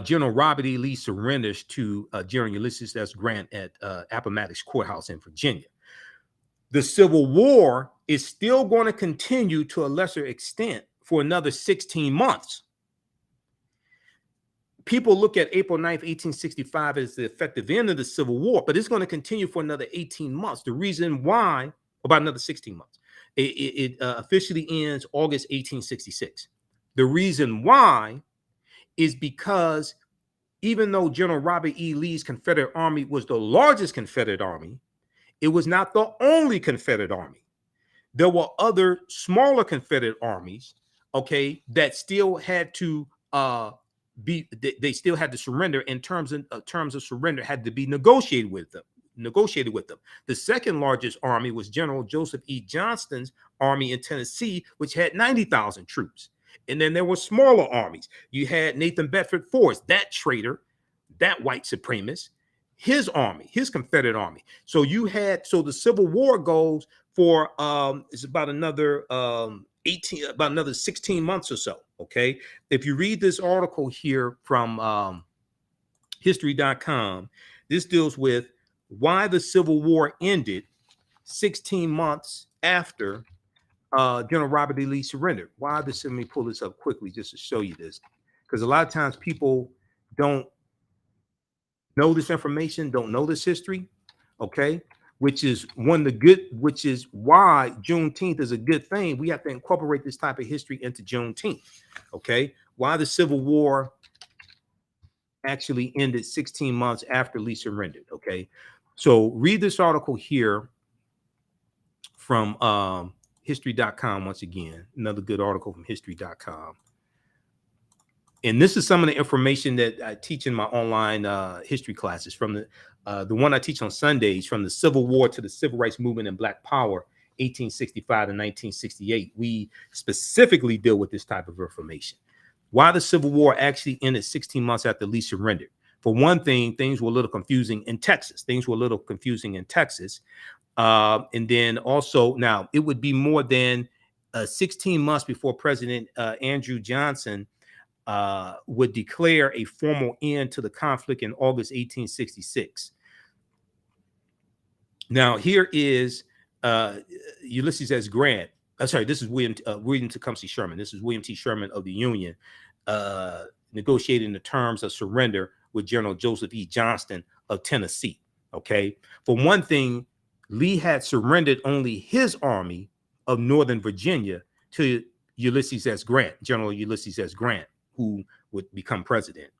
General Robert E. Lee surrenders to General Ulysses S. Grant at Appomattox Courthouse in Virginia. The Civil War is still going to continue to a lesser extent for another 16 months. People look at April 9th, 1865 as the effective end of the Civil War, but it's going to continue for another 18 months. The reason why, about another 16 months, it officially ends August 1866. The reason why is because even though General Robert E. Lee's Confederate Army was the largest Confederate army, it was not the only Confederate army. There were other smaller Confederate armies, okay, that still had to they still had to surrender, in terms of surrender had to be negotiated with them. The second largest army was General Joseph E. Johnston's army in Tennessee, which had 90,000 troops. And then there were smaller armies. You had Nathan Bedford Forrest, that traitor, that white supremacist, his army, his Confederate army. So the Civil War goes for it's about another 16 months or so. Okay. If you read this article here from history.com, this deals with why the Civil War ended 16 months after General Robert E. Lee surrendered. Why this? Let me pull this up quickly just to show you this, because a lot of times people don't know this information, don't know this history. Okay, which is which is why Juneteenth is a good thing. We have to incorporate this type of history into Juneteenth. Okay, why the Civil War actually ended 16 months after Lee surrendered. Okay, so read this article here from history.com. Once again, another good article from history.com. And this is some of the information that I teach in my online history classes, from the one I teach on Sundays, from the Civil War to the Civil Rights Movement and Black Power, 1865 to 1968. We specifically deal with this type of information. Why the Civil War actually ended 16 months after Lee surrendered. For one thing, things were a little confusing in Texas. And then also, now it would be more than 16 months before President Andrew Johnson would declare a formal end to the conflict in August 1866. Now, here is Ulysses S. Grant. Sorry, this is William Tecumseh Sherman. This is William T. Sherman of the Union negotiating the terms of surrender with General Joseph E. Johnston of Tennessee. Okay, for one thing, Lee had surrendered only his army of Northern Virginia to Ulysses S. Grant, General Ulysses S. Grant, who would become president.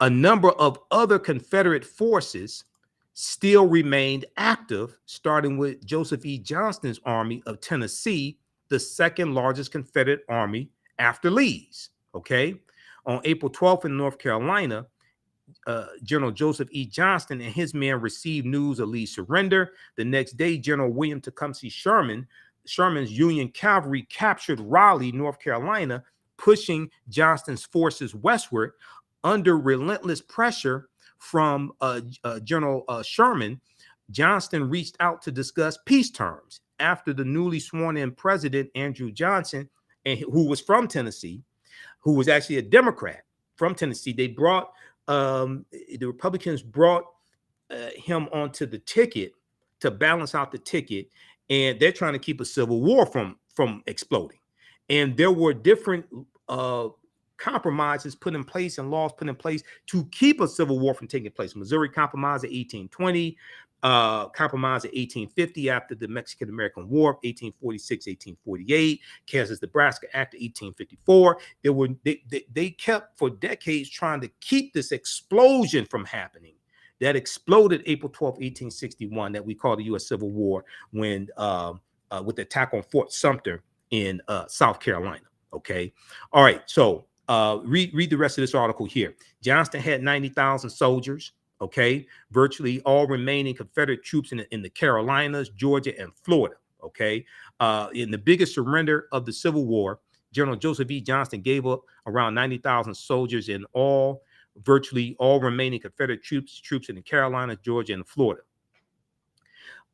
A number of other Confederate forces still remained active, starting with Joseph E. Johnston's army of Tennessee, the second largest Confederate army after Lee's. Okay, on April 12th in North Carolina, General Joseph E. Johnston and his men received news of Lee's surrender. The next day, General William Tecumseh Sherman's Union cavalry captured Raleigh, North Carolina, pushing Johnston's forces westward. Under relentless pressure from General Sherman, Johnston reached out to discuss peace terms. After the newly sworn-in president, Andrew Johnson, who was from Tennessee, who was actually a Democrat from Tennessee, the Republicans brought him onto the ticket to balance out the ticket, and they're trying to keep a civil war from exploding. And there were different compromises put in place and laws put in place to keep a civil war from taking place. Missouri Compromise of 1820, Compromise of 1850 after the Mexican-American War of 1846, 1848, Kansas-Nebraska Act of 1854. They kept for decades trying to keep this explosion from happening. That exploded April 12, 1861, that we call the U.S. Civil War, when with the attack on Fort Sumter in South Carolina. Okay. All right. So read the rest of this article here. Johnston had 90,000 soldiers. Okay. Virtually all remaining Confederate troops in the Carolinas, Georgia, and Florida. Okay. In the biggest surrender of the Civil War, General Joseph E. Johnston gave up around 90,000 soldiers in all, virtually all remaining Confederate troops in the Carolinas, Georgia, and Florida.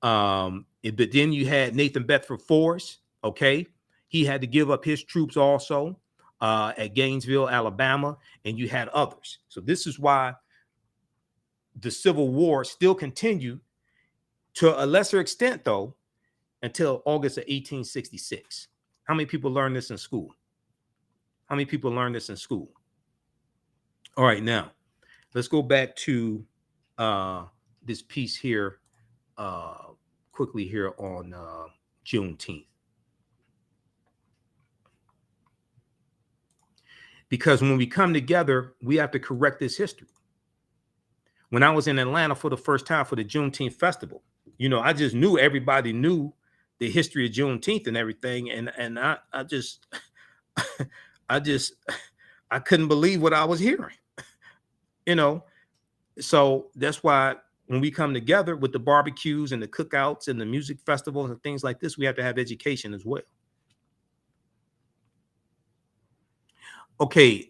But then you had Nathan Bedford Forrest. Okay. He had to give up his troops also at Gainesville, Alabama, and you had others. So this is why the Civil War still continued to a lesser extent, though, until August of 1866. How many people learned this in school? How many people learned this in school? All right, now let's go back to this piece here quickly here on Juneteenth. Because when we come together, we have to correct this history. When I was in Atlanta for the first time for the Juneteenth festival, you know, I just knew everybody knew the history of Juneteenth and everything. And I just I couldn't believe what I was hearing, you know. So that's why when we come together with the barbecues and the cookouts and the music festivals and things like this, we have to have education as well. Okay.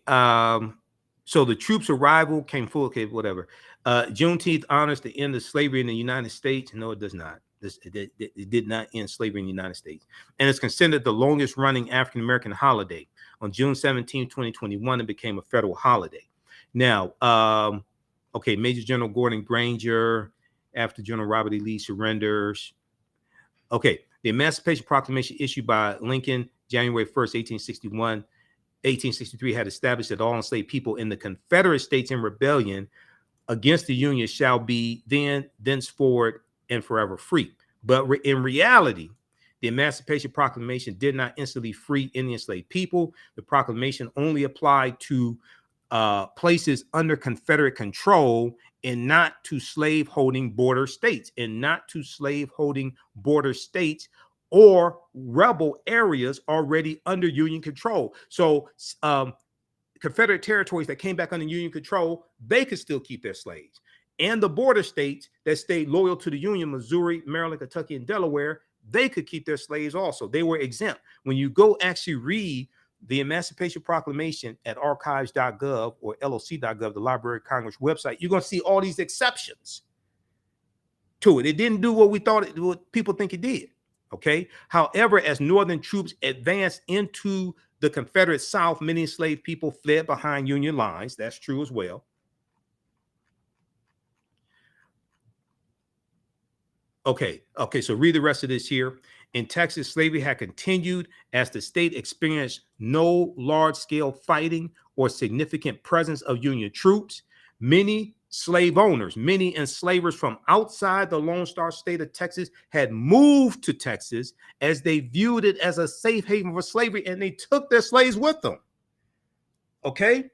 So the troops' arrival came full. Okay, whatever. Juneteenth honors the end of slavery in the United States. No, it does not. It did not end slavery in the United States. And it's considered the longest running African American holiday. On June 17, 2021, it became a federal holiday. Now, okay, Major General Gordon Granger, after General Robert E. Lee surrenders. Okay, the Emancipation Proclamation issued by Lincoln January 1st, 1863 had established that all enslaved people in the Confederate States in rebellion against the Union shall be thenceforward and forever free. But in reality, the Emancipation Proclamation did not instantly free any enslaved people. The proclamation only applied to places under Confederate control and not to slave-holding border states, or rebel areas already under Union control. So Confederate territories that came back under Union control, they could still keep their slaves. And the border states that stayed loyal to the Union, Missouri, Maryland, Kentucky, and Delaware, they could keep their slaves also. They were exempt. When you go actually read the Emancipation Proclamation at archives.gov or loc.gov, the Library of Congress website, you're going to see all these exceptions to it. It didn't do what we thought what people think it did. Okay. However, as Northern troops advanced into the Confederate South, many enslaved people fled behind Union lines. That's true as well. Okay. So read the rest of this here. In Texas, slavery had continued as the state experienced no large-scale fighting or significant presence of Union troops. Many slave owners, many enslavers from outside the Lone Star State of Texas had moved to Texas as they viewed it as a safe haven for slavery, and they took their slaves with them. Okay.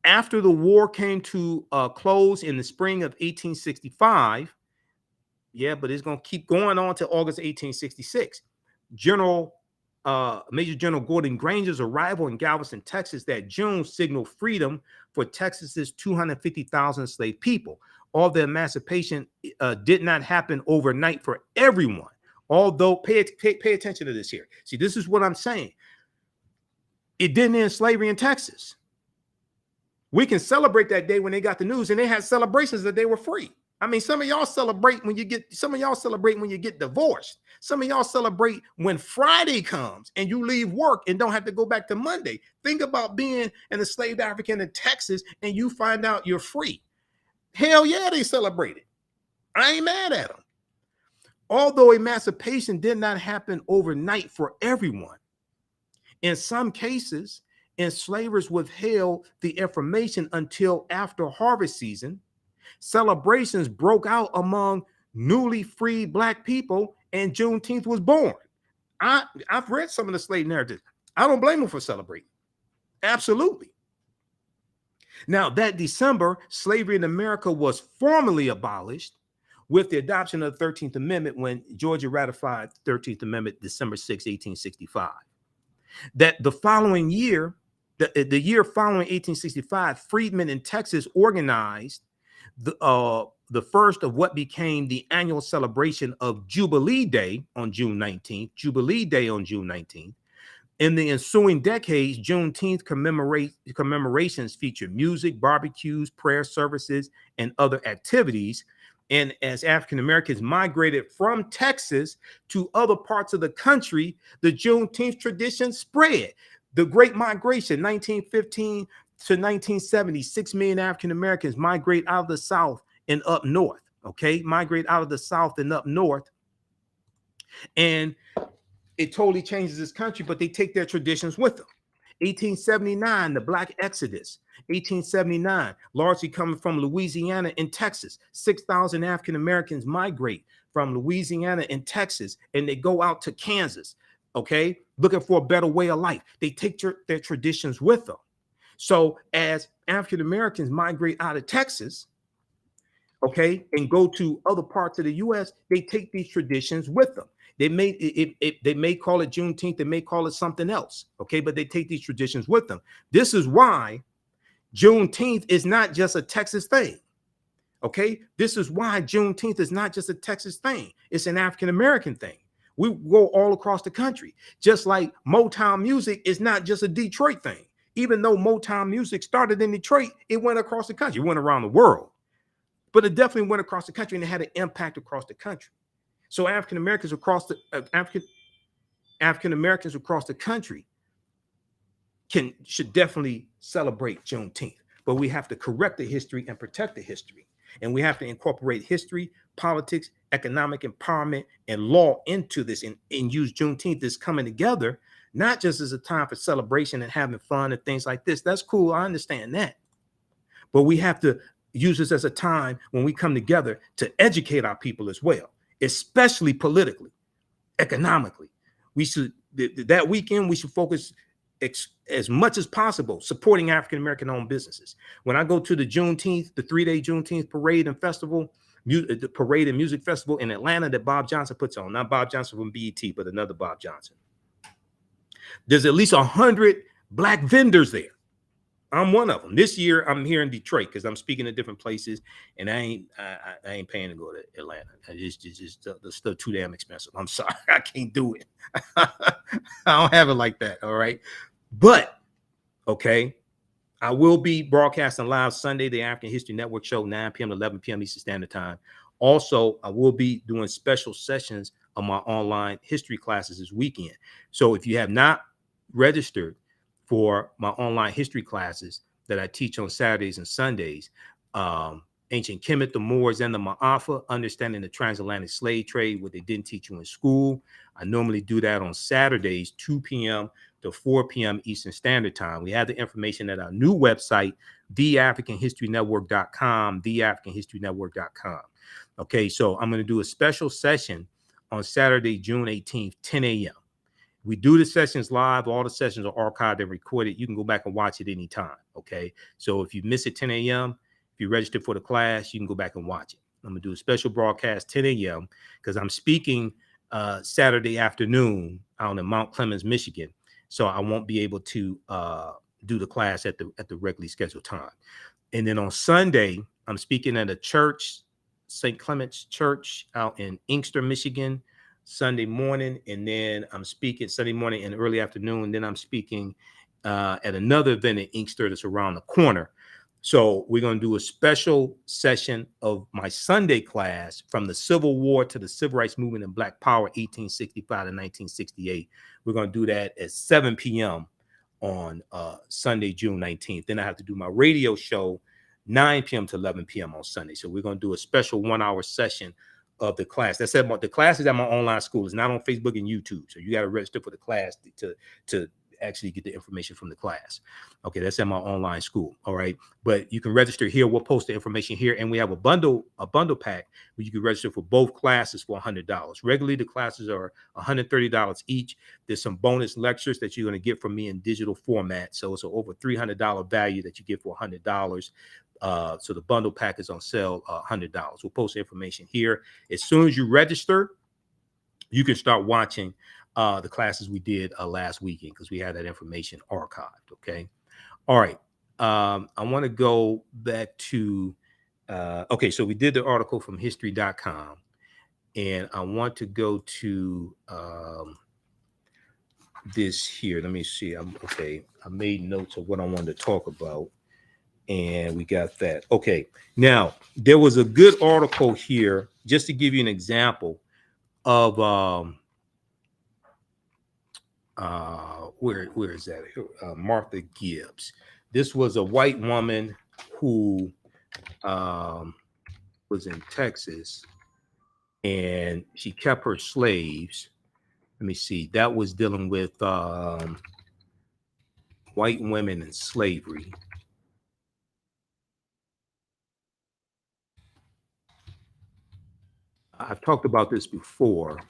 After the war came to a close in the spring of 1865, yeah, but it's going to keep going on to August 1866. Major General Gordon Granger's arrival in Galveston, Texas that June signaled freedom for Texas's 250,000 enslaved people. All the emancipation did not happen overnight for everyone. Although, pay attention to this here. See, this is what I'm saying. It didn't end slavery in Texas. We can celebrate that day when they got the news, and they had celebrations that they were free. I mean, some of y'all celebrate when you get divorced. Some of y'all celebrate when Friday comes and you leave work and don't have to go back to Monday. Think about being an enslaved African in Texas and you find out you're free. Hell yeah, they celebrated. I ain't mad at them. Although emancipation did not happen overnight for everyone, in some cases, enslavers withheld the information until after harvest season. Celebrations broke out among newly freed Black people, and Juneteenth was born. I've read some of the slave narratives. I don't blame them for celebrating. Absolutely. Now, that December, slavery in America was formally abolished with the adoption of the 13th Amendment when Georgia ratified the 13th Amendment December 6, 1865. That the following year, the year following 1865, freedmen in Texas organized the first of what became the annual celebration of Jubilee Day on June 19th. In the ensuing decades, Juneteenth commemorations featured music, barbecues, prayer services, and other activities. And as African Americans migrated from Texas to other parts of the country, the Juneteenth tradition spread. The Great Migration, 1915 to 1970, 6 million African Americans migrate out of the South and up north. Okay, migrate out of the South and up north. And it totally changes this country, but they take their traditions with them. 1879, the Black Exodus. 1879, largely coming from Louisiana and Texas. 6,000 African Americans migrate from Louisiana and Texas, and they go out to Kansas, okay, looking for a better way of life. They take their traditions with them. So as African Americans migrate out of Texas, okay, and go to other parts of the U.S., they take these traditions with them. They may they may call it Juneteenth, they may call it something else, okay, but they take these traditions with them. This is why Juneteenth is not just a Texas thing. Okay, this is why Juneteenth is not just a Texas thing, it's an African American thing. We go all across the country, just like Motown music is not just a Detroit thing. Even though Motown music started in Detroit, it went across the country, it went around the world, but it definitely went across the country and it had an impact across the country. So African Americans across the African Americans across the country should definitely celebrate Juneteenth, but we have to correct the history and protect the history. And we have to incorporate history, politics, economic empowerment, and law into this and use Juneteenth as coming together, not just as a time for celebration and having fun and things like this. That's cool. I understand that. But we have to use this as a time when we come together to educate our people as well, especially politically, economically. We should, that weekend, we should focus as much as possible supporting African-American owned businesses. When I go to the Juneteenth, the 3-day Juneteenth parade and festival, the parade and music festival in Atlanta that Bob Johnson puts on, not Bob Johnson from BET, but another Bob Johnson. There's at least 100 Black vendors there. I'm one of them. This year, I'm here in Detroit because I'm speaking at different places, and I ain't paying to go to Atlanta. It's still too damn expensive. I'm sorry, I can't do it. I don't have it like that. All right, but okay, I will be broadcasting live Sunday, the African History Network show, 9 p.m. to 11 p.m. Eastern Standard Time. Also, I will be doing special sessions of my online history classes this weekend. So if you have not registered for my online history classes that I teach on Saturdays and Sundays, Ancient Kemet, the Moors, and the Ma'afa, Understanding the Transatlantic Slave Trade, what they didn't teach you in school. I normally do that on Saturdays, 2 p.m. to 4 p.m. Eastern Standard Time. We have the information at our new website, TheAFricanHistoryNetwork.com, TheAfricanHistoryNetwork.com. Okay, so I'm going to do a special session on Saturday, June 18th, 10 a.m. We do the sessions live. All the sessions are archived and recorded. You can go back and watch it anytime. Okay. So if you miss it 10 a.m., if you register for the class, you can go back and watch it. I'm going to do a special broadcast 10 a.m. because I'm speaking Saturday afternoon out in Mount Clemens, Michigan. So I won't be able to do the class at the regularly scheduled time. And then on Sunday, I'm speaking at a church, St. Clement's Church out in Inkster, Michigan, Sunday morning, and then I'm speaking Sunday morning and early afternoon. And then I'm speaking at another event in Inkster that's around the corner. So we're going to do a special session of my Sunday class from the Civil War to the Civil Rights Movement and Black Power, 1865 to 1968. We're going to do that at 7 p.m. on Sunday, June 19th. Then I have to do my radio show 9 p.m. to 11 p.m. on Sunday. So we're going to do a special 1-hour session of the class. That's at the class is at my online school. It's not on Facebook and YouTube. So you got to register for the class to actually get the information from the class. Okay, that's at my online school. All right, but you can register here. We'll post the information here, and we have a bundle pack where you can register for both classes for $100. Regularly, the classes are $130 each. There's some bonus lectures that you're going to get from me in digital format. So it's an over $300 value that you get for $100. So the bundle pack is on sale, $100. We'll post the information here. As soon as you register, you can start watching the classes we did last weekend because we had that information archived. Okay. All right. I want to go back to, okay. So we did the article from history.com and I want to go to this here. Let me see. Okay. I made notes of what I wanted to talk about and we got that. Okay. Now there was a good article here just to give you an example of, where is that? Martha Gibbs. This was a white woman who was in Texas and she kept her slaves. Let me see. That was dealing with white women and slavery. I've talked about this before.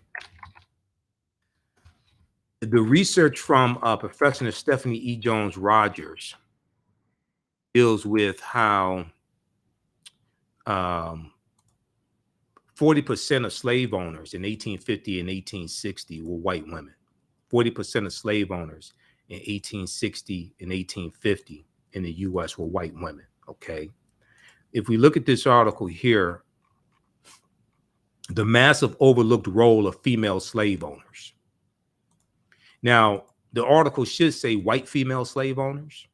The research from Professor Stephanie E. Jones Rogers deals with how 40% of slave owners in 1850 and 1860 were white women. 40% of slave owners in 1860 and 1850 in the U.S. were white women, okay? If we look at this article here, the massive overlooked role of female slave owners. Now, the article should say white female slave owners,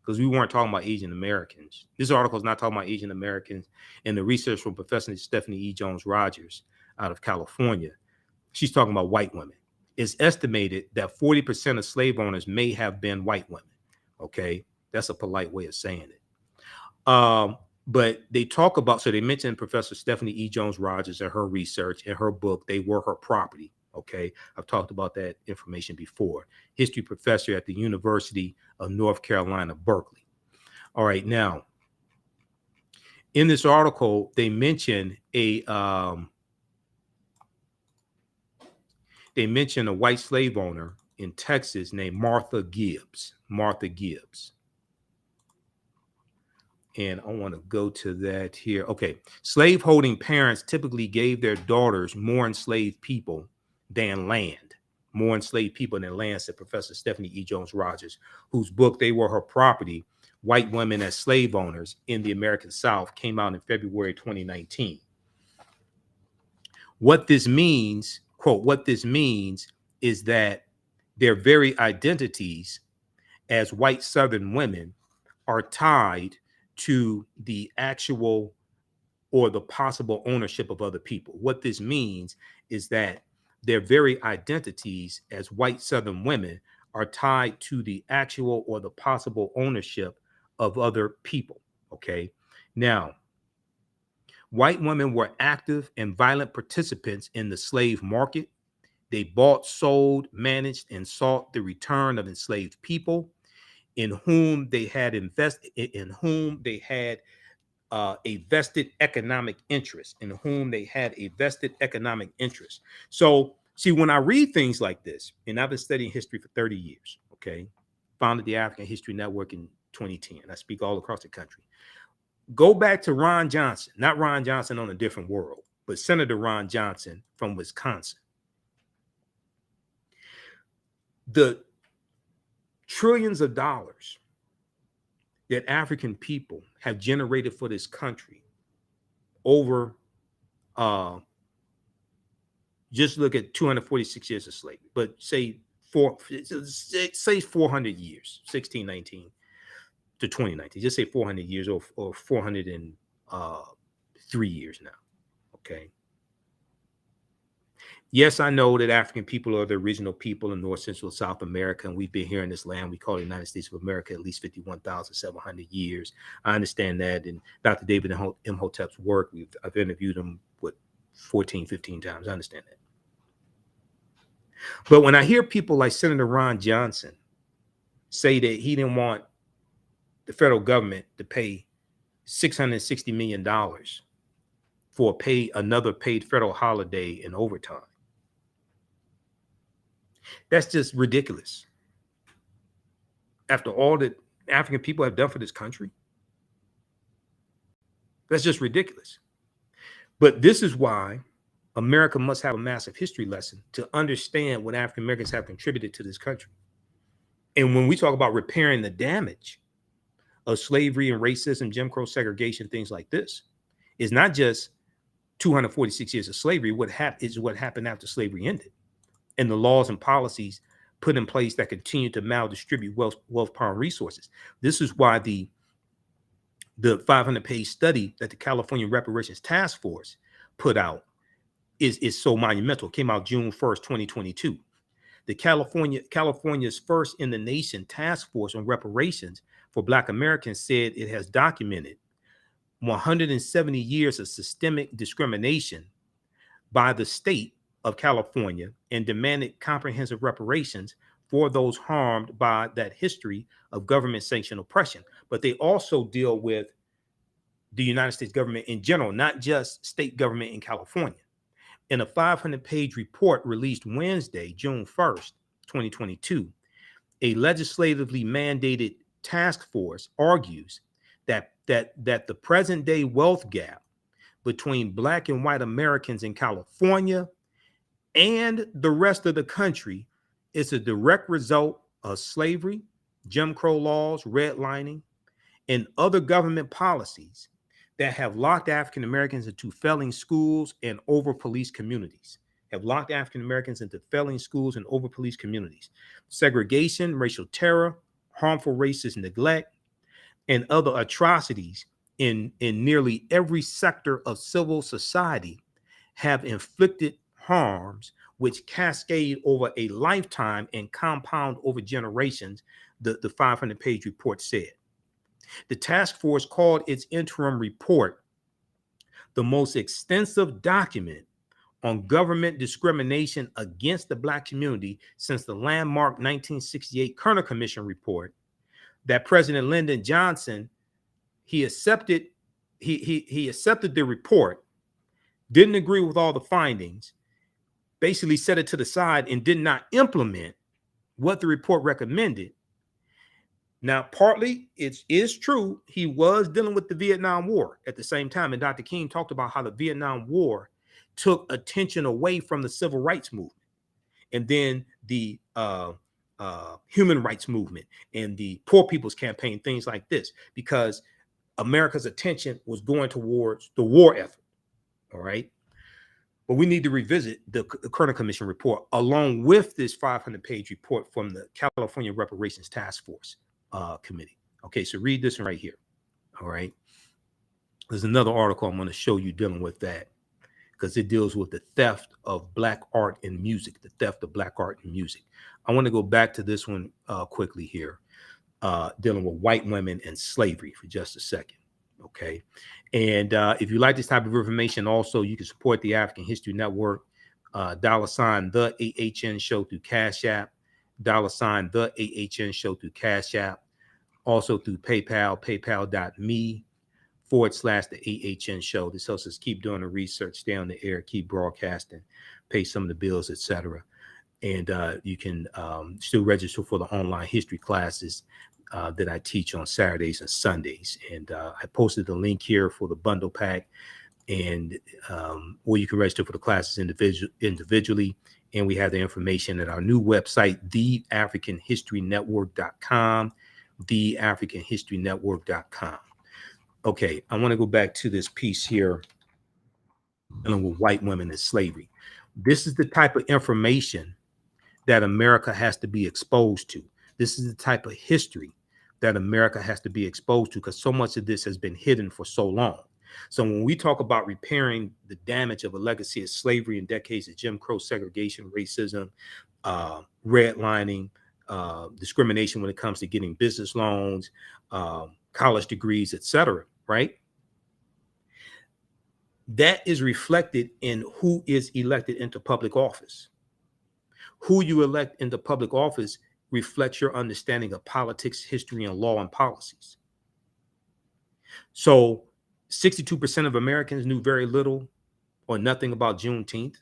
because we weren't talking about Asian Americans. This article is not talking about Asian Americans. And the research from Professor Stephanie E. Jones-Rogers out of California, she's talking about white women. It's estimated that 40% of slave owners may have been white women. Okay, that's a polite way of saying it. But they talk about, so they mentioned Professor Stephanie E. Jones-Rogers and her research and her book, They Were Her Property. Okay, I've talked about that information before. History professor at the University of North Carolina, Berkeley. All right, now, in this article, they mention a white slave owner in Texas named Martha Gibbs. Martha Gibbs. And I want to go to that here. Okay. Slaveholding parents typically gave their daughters more enslaved people than land. More enslaved people than land, said Professor Stephanie E. Jones-Rogers, whose book, They Were Her Property, White Women as Slave Owners in the American South, came out in February 2019. What this means, quote, what this means is that their very identities as white Southern women are tied to the actual or the possible ownership of other people. What this means is that their very identities as white Southern women are tied to the actual or the possible ownership of other people. Okay. Now, white women were active and violent participants in the slave market. They bought, sold, managed, and sought the return of enslaved people in whom they had invested, in whom they had a vested economic interest, So, see, when I read things like this, and I've been studying history for 30 years, okay, founded the African History Network in 2010. I speak all across the country. Go back to Ron Johnson, not Ron Johnson on a different world, but Senator Ron Johnson from Wisconsin. The trillions of dollars that African people have generated for this country over, just look at 246 years of slavery, but say 400 years, 1619 to 2019, just say 400 years or 403 years now, okay? Yes, I know that African people are the original people in North, Central, South America, and we've been here in this land. We call it the United States of America at least 51,700 years. I understand that. And Dr. David Imhotep's work, I've interviewed him, 14, 15 times. I understand that. But when I hear people like Senator Ron Johnson say that he didn't want the federal government to pay $660 million for another paid federal holiday in overtime, that's just ridiculous. After all that African people have done for this country, that's just ridiculous. But this is why America must have a massive history lesson to understand what African Americans have contributed to this country. And when we talk about repairing the damage of slavery and racism, Jim Crow, segregation, things like this, it's not just 246 years of slavery. What happened after slavery ended, and the laws and policies put in place that continue to maldistribute wealth, power, and resources. This is why the 500-page study that the California Reparations Task Force put out is so monumental. It came out June 1st, 2022. The California's first in the nation task force on reparations for Black Americans said it has documented 170 years of systemic discrimination by the state of California and demanded comprehensive reparations for those harmed by that history of government-sanctioned oppression. But they also deal with the United States government in general, not just state government in California. In a 500-page report released Wednesday, June 1st, 2022, a legislatively mandated task force argues that the present-day wealth gap between Black and white Americans in California and the rest of the country is a direct result of slavery, Jim Crow laws, redlining, and other government policies that have locked African Americans into failing schools and over-policed communities. Have locked African Americans into failing schools and over-policed communities. Segregation, racial terror, harmful racist neglect, and other atrocities in nearly every sector of civil society have inflicted harms which cascade over a lifetime and compound over generations, the 500-page report said. The task force called its interim report the most extensive document on government discrimination against the Black community since the landmark 1968 Kerner Commission report that President Lyndon Johnson, he accepted the report, didn't agree with all the findings, basically set it to the side and did not implement what the report recommended. Now, partly it is true he was dealing with the Vietnam War at the same time, and Dr. King talked about how the Vietnam War took attention away from the civil rights movement, and then the human rights movement and the Poor People's Campaign, things like this, because America's attention was going towards the war effort. All right. But we need to revisit the Kerner Commission report along with this 500-page report from the California Reparations Task Force Committee. Okay, so read this one right here. All right. There's another article I'm going to show you dealing with that because it deals with the theft of Black art and music, the theft of Black art and music. I want to go back to this one quickly here, dealing with white women and slavery for just a second. Okay. And if you like this type of information, also, you can support the African History Network, $, the AHN show through Cash App, $, the AHN show through Cash App, also through PayPal, paypal.me / the AHN show. This helps us keep doing the research, stay on the air, keep broadcasting, pay some of the bills, etc. And you can still register for the online history classes that I teach on Saturdays and Sundays. And I posted the link here for the bundle pack, and where you can register for the classes individually. And we have the information at our new website, TheAfricanHistoryNetwork.com, TheAfricanHistoryNetwork.com. Okay, I want to go back to this piece here dealing with white women and slavery. This is the type of information that America has to be exposed to. This is the type of history that America has to be exposed to, because so much of this has been hidden for so long. So when we talk about repairing the damage of a legacy of slavery and decades of Jim Crow, segregation, racism, redlining, discrimination when it comes to getting business loans, college degrees, etc., right? That is reflected in who is elected into public office. Who you elect into public office reflects your understanding of politics, history, and law and policies. So 62% of Americans knew very little or nothing about Juneteenth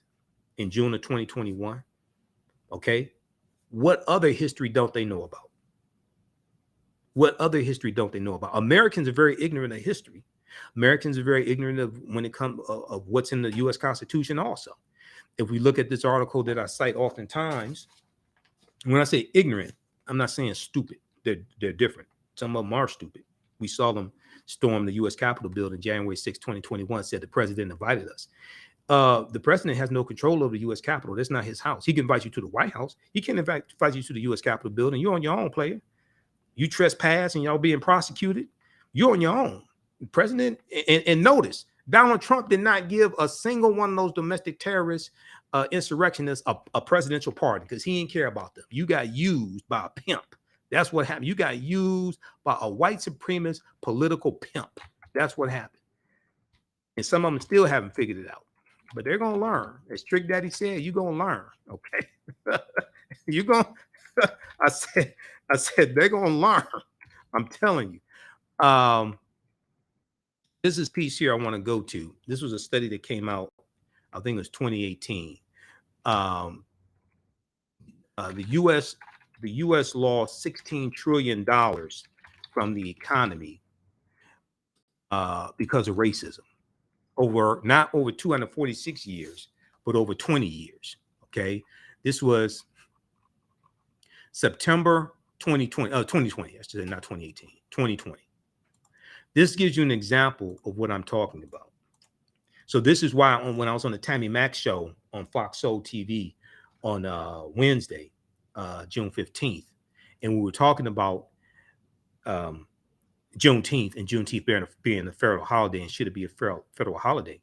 in June of 2021. Okay. What other history don't they know about? What other history don't they know about? Americans are very ignorant of history. Americans are very ignorant of when it comes of what's in the U.S. Constitution also. If we look at this article that I cite oftentimes, when I say ignorant, I'm not saying stupid. They're different. Some of them are stupid. We saw them storm the U.S. Capitol building January 6, 2021, said the president invited us. The president has no control over the U.S. Capitol. That's not his house. He can invite you to the White House. He can't invite you to the U.S. Capitol building. You're on your own, player. You trespass and y'all being prosecuted. You're on your own. The president, and notice, Donald Trump did not give a single one of those domestic terrorists, insurrectionists, a presidential pardon because he didn't care about them. You got used by a pimp. That's what happened. You got used by a white supremacist political pimp. That's what happened. And some of them still haven't figured it out, but they're going to learn. As Trick Daddy said, you're going to learn. Okay. You're going to, I said, they're going to learn. I'm telling you. This is piece here I want to go to. This was a study that came out, I think it was 2018. The U.S. lost $16 trillion from the economy because of racism. over not over 246 years, but over 20 years. Okay. This was September 2020, 2020, I should say, not 2018, 2020. This gives you an example of what I'm talking about. So this is why when I was on the Tammy Mack show on Fox Soul TV on Wednesday, June 15th, and we were talking about Juneteenth and Juneteenth being a federal holiday and should it be a federal holiday,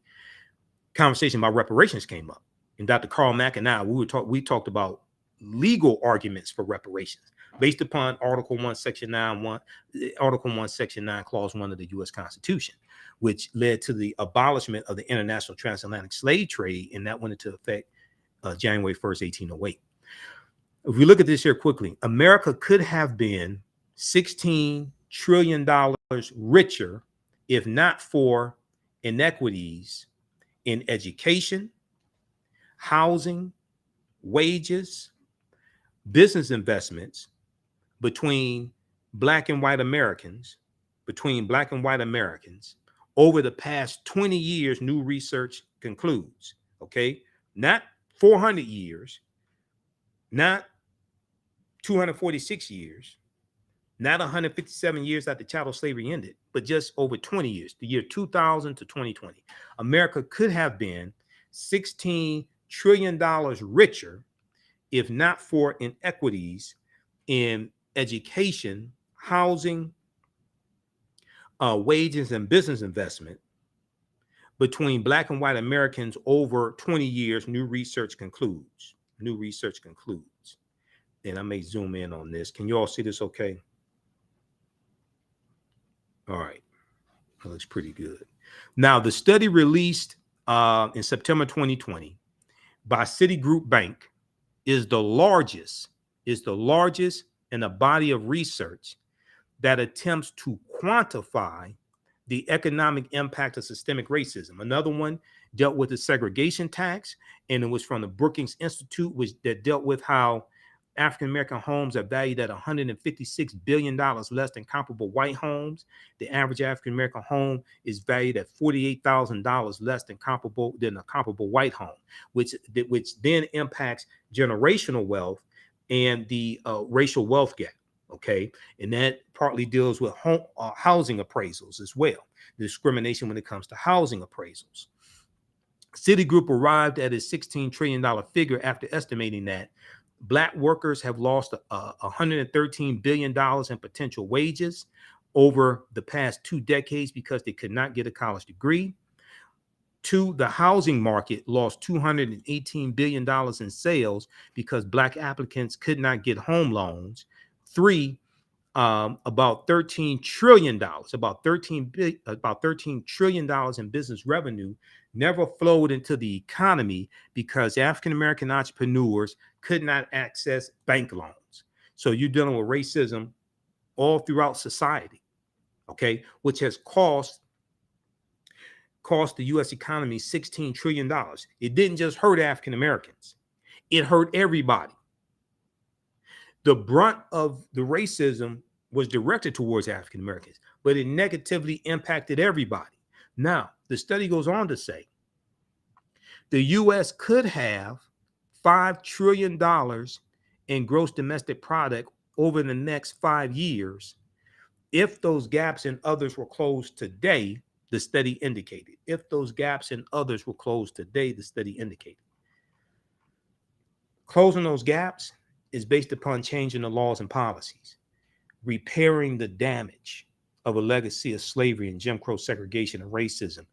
conversation about reparations came up. And Dr. Carl Mack and I, we talked about legal arguments for reparations based upon Article 1, Section 9, Article 1, Section 9, Clause 1 of the U.S. Constitution, which led to the abolishment of the international transatlantic slave trade, and that went into effect January 1st, 1808. If we look at this here quickly, America could have been $16 trillion richer if not for inequities in education, housing, wages, business investments between Black and white Americans, over the past 20 years, new research concludes, okay? Not 400 years, not 246 years, not 157 years after chattel slavery ended, but just over 20 years, the year 2000 to 2020. America could have been $16 trillion richer if not for inequities in education, housing, wages, and business investment between Black and white Americans over 20 years, new research concludes. And I may zoom in on this. Can you all see this okay? All right. That looks pretty good. Now, the study released in September 2020 by Citigroup Bank is the largest in a body of research that attempts to quantify the economic impact of systemic racism. Another one dealt with the segregation tax, and it was from the Brookings Institute, that dealt with how African-American homes are valued at $156 billion less than comparable white homes. The average African-American home is valued at $48,000 less than a comparable white home, which then impacts generational wealth and the racial wealth gap. Okay, and that partly deals with housing appraisals as well, the discrimination when it comes to housing appraisals. Citigroup arrived at a $16 trillion figure after estimating that Black workers have lost $113 billion in potential wages over the past 2 decades because they could not get a college degree. 2, the housing market lost $218 billion in sales because Black applicants could not get home loans. 3, about $13 trillion in business revenue never flowed into the economy because African-American entrepreneurs could not access bank loans. So you're dealing with racism all throughout society, okay, which has cost the U.S. economy $16 trillion. It didn't just hurt African-Americans. It hurt everybody. The brunt of the racism was directed towards African-Americans, but it negatively impacted everybody. Now, the study goes on to say the U.S. could have $5 trillion in gross domestic product over the next 5 years if those gaps and others were closed today, the study indicated. If those gaps and others were closed today, the study indicated. Closing those gaps is based upon changing the laws and policies, repairing the damage of a legacy of slavery and Jim Crow segregation and racism,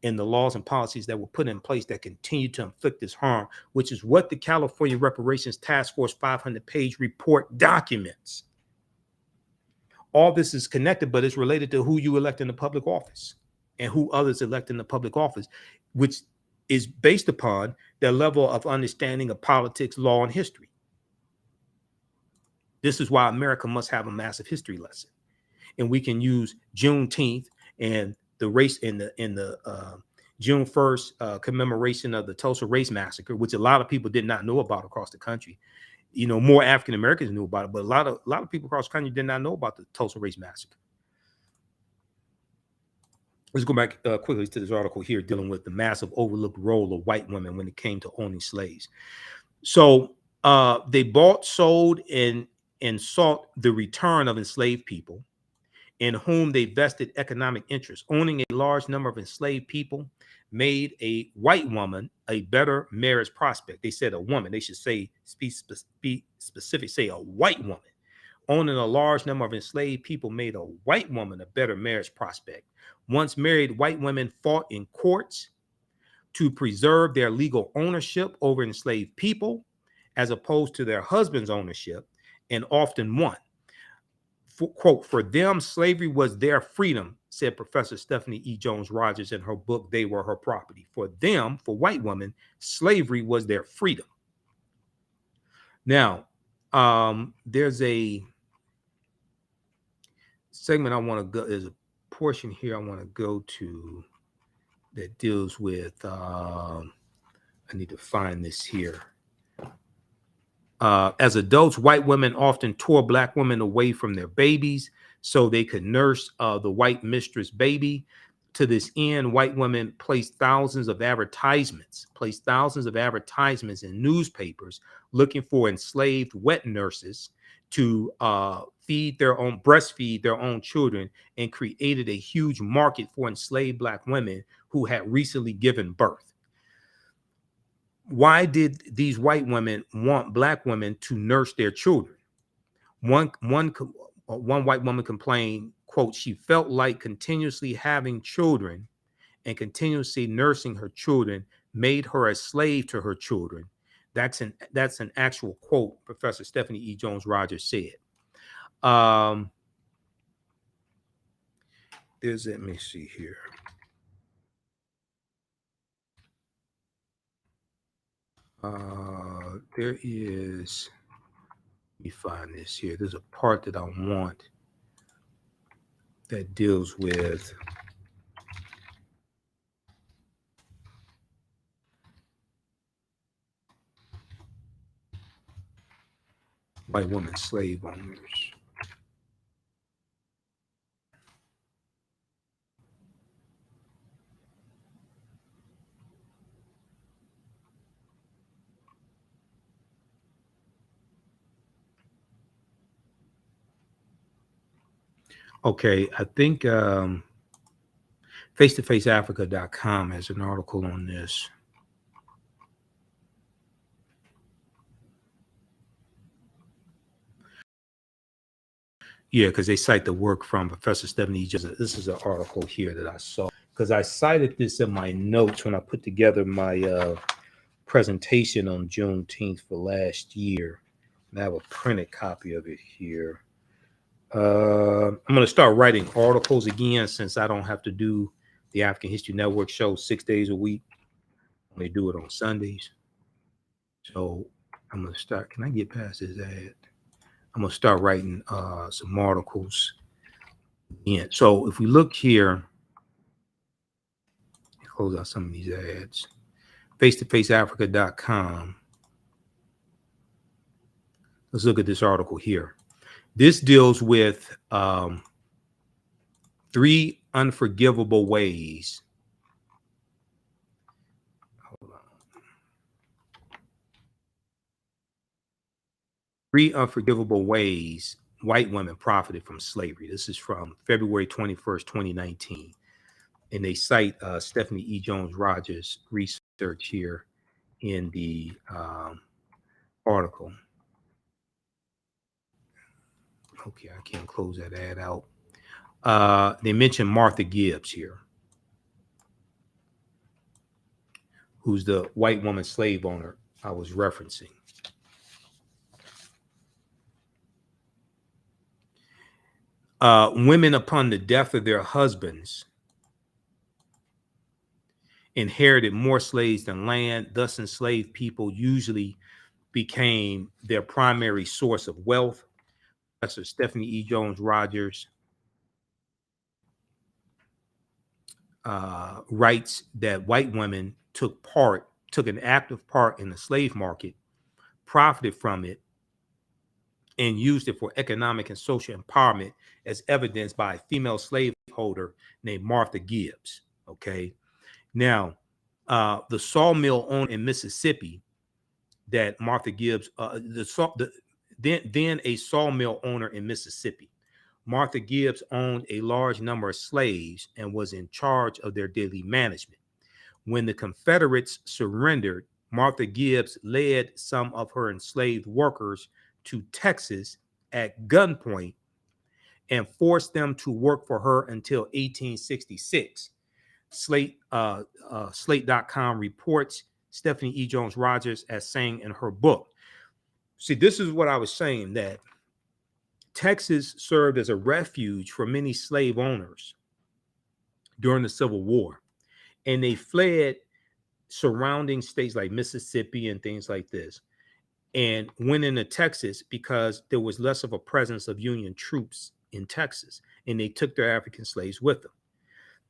and the laws and policies that were put in place that continue to inflict this harm, which is what the California Reparations Task Force 500-page report documents. All this is connected, but it's related to who you elect in the public office and who others elect in the public office, which is based upon their level of understanding of politics, law, and history. This is why America must have a massive history lesson. And we can use Juneteenth and the race in the June 1st commemoration of the Tulsa Race Massacre, which a lot of people did not know about across the country. You know, more African Americans knew about it, but a lot of people across the country did not know about the Tulsa Race Massacre. let's go back quickly to this article here dealing with the massive overlooked role of white women when it came to owning slaves. So they bought, sold, and sought the return of enslaved people in whom they vested economic interest. Owning a large number of enslaved people made a white woman a better marriage prospect. They said a woman. They should say, be specific, say a white woman. Owning a large number of enslaved people made a white woman a better marriage prospect. Once married, white women fought in courts to preserve their legal ownership over enslaved people as opposed to their husband's ownership, and often won. Quote, for them, slavery was their freedom, said Professor Stephanie E. Jones Rogers in her book, They Were Her Property. For them, for white women, slavery was their freedom. Now, there's a segment I want to go, there's a portion here I want to go to that deals with, I need to find this here. As adults, white women often tore black women away from their babies so they could nurse the white mistress baby. To this end, white women placed thousands of advertisements in newspapers looking for enslaved wet nurses to breastfeed their own children, and created a huge market for enslaved black women who had recently given birth. Why did these white women want black women to nurse their children? One white woman complained, quote, she felt like continuously having children and continuously nursing her children made her a slave to her children. That's an actual quote Professor Stephanie E. Jones Rogers said. Let me see here. There is, let me find this here. There's a part that I want that deals with white women slave owners. Okay, I think face-to-faceafrica.com has an article on this. Yeah, because they cite the work from Professor Stephanie. This is an article here that I saw, because I cited this in my notes when I put together my presentation on Juneteenth for last year. And I have a printed copy of it here. I'm going to start writing articles again, since I don't have to do the African History Network show 6 days a week. They do it on Sundays. So I'm going to start. Can I get past this ad? I'm going to start writing some articles. Yeah. So if we look here, close out some of these ads. Face-to-faceafrica.com. Let's look at this article here. This deals with 3 unforgivable ways. Hold on. 3 unforgivable ways white women profited from slavery. This is from February 21st, 2019. And they cite Stephanie E. Jones Rogers' research here in the article. Okay, I can't close that ad out. They mention Martha Gibbs here, who's the white woman slave owner I was referencing. Women, upon the death of their husbands, inherited more slaves than land. Thus, enslaved people usually became their primary source of wealth. Professor Stephanie E. Jones Rogers writes that white women took an active part in the slave market, profited from it, and used it for economic and social empowerment, as evidenced by female slave holder named Martha Gibbs. Okay. Now, the sawmill owner in Mississippi that Martha Gibbs, then a sawmill owner in Mississippi, Martha Gibbs owned a large number of slaves and was in charge of their daily management. When the Confederates surrendered, Martha Gibbs led some of her enslaved workers to Texas at gunpoint and forced them to work for her until 1866. Slate.com reports Stephanie E. Jones Rogers as saying in her book. See, this is what I was saying, that Texas served as a refuge for many slave owners during the Civil War, and they fled surrounding states like Mississippi and things like this, and went into Texas because there was less of a presence of Union troops in Texas, and they took their African slaves with them.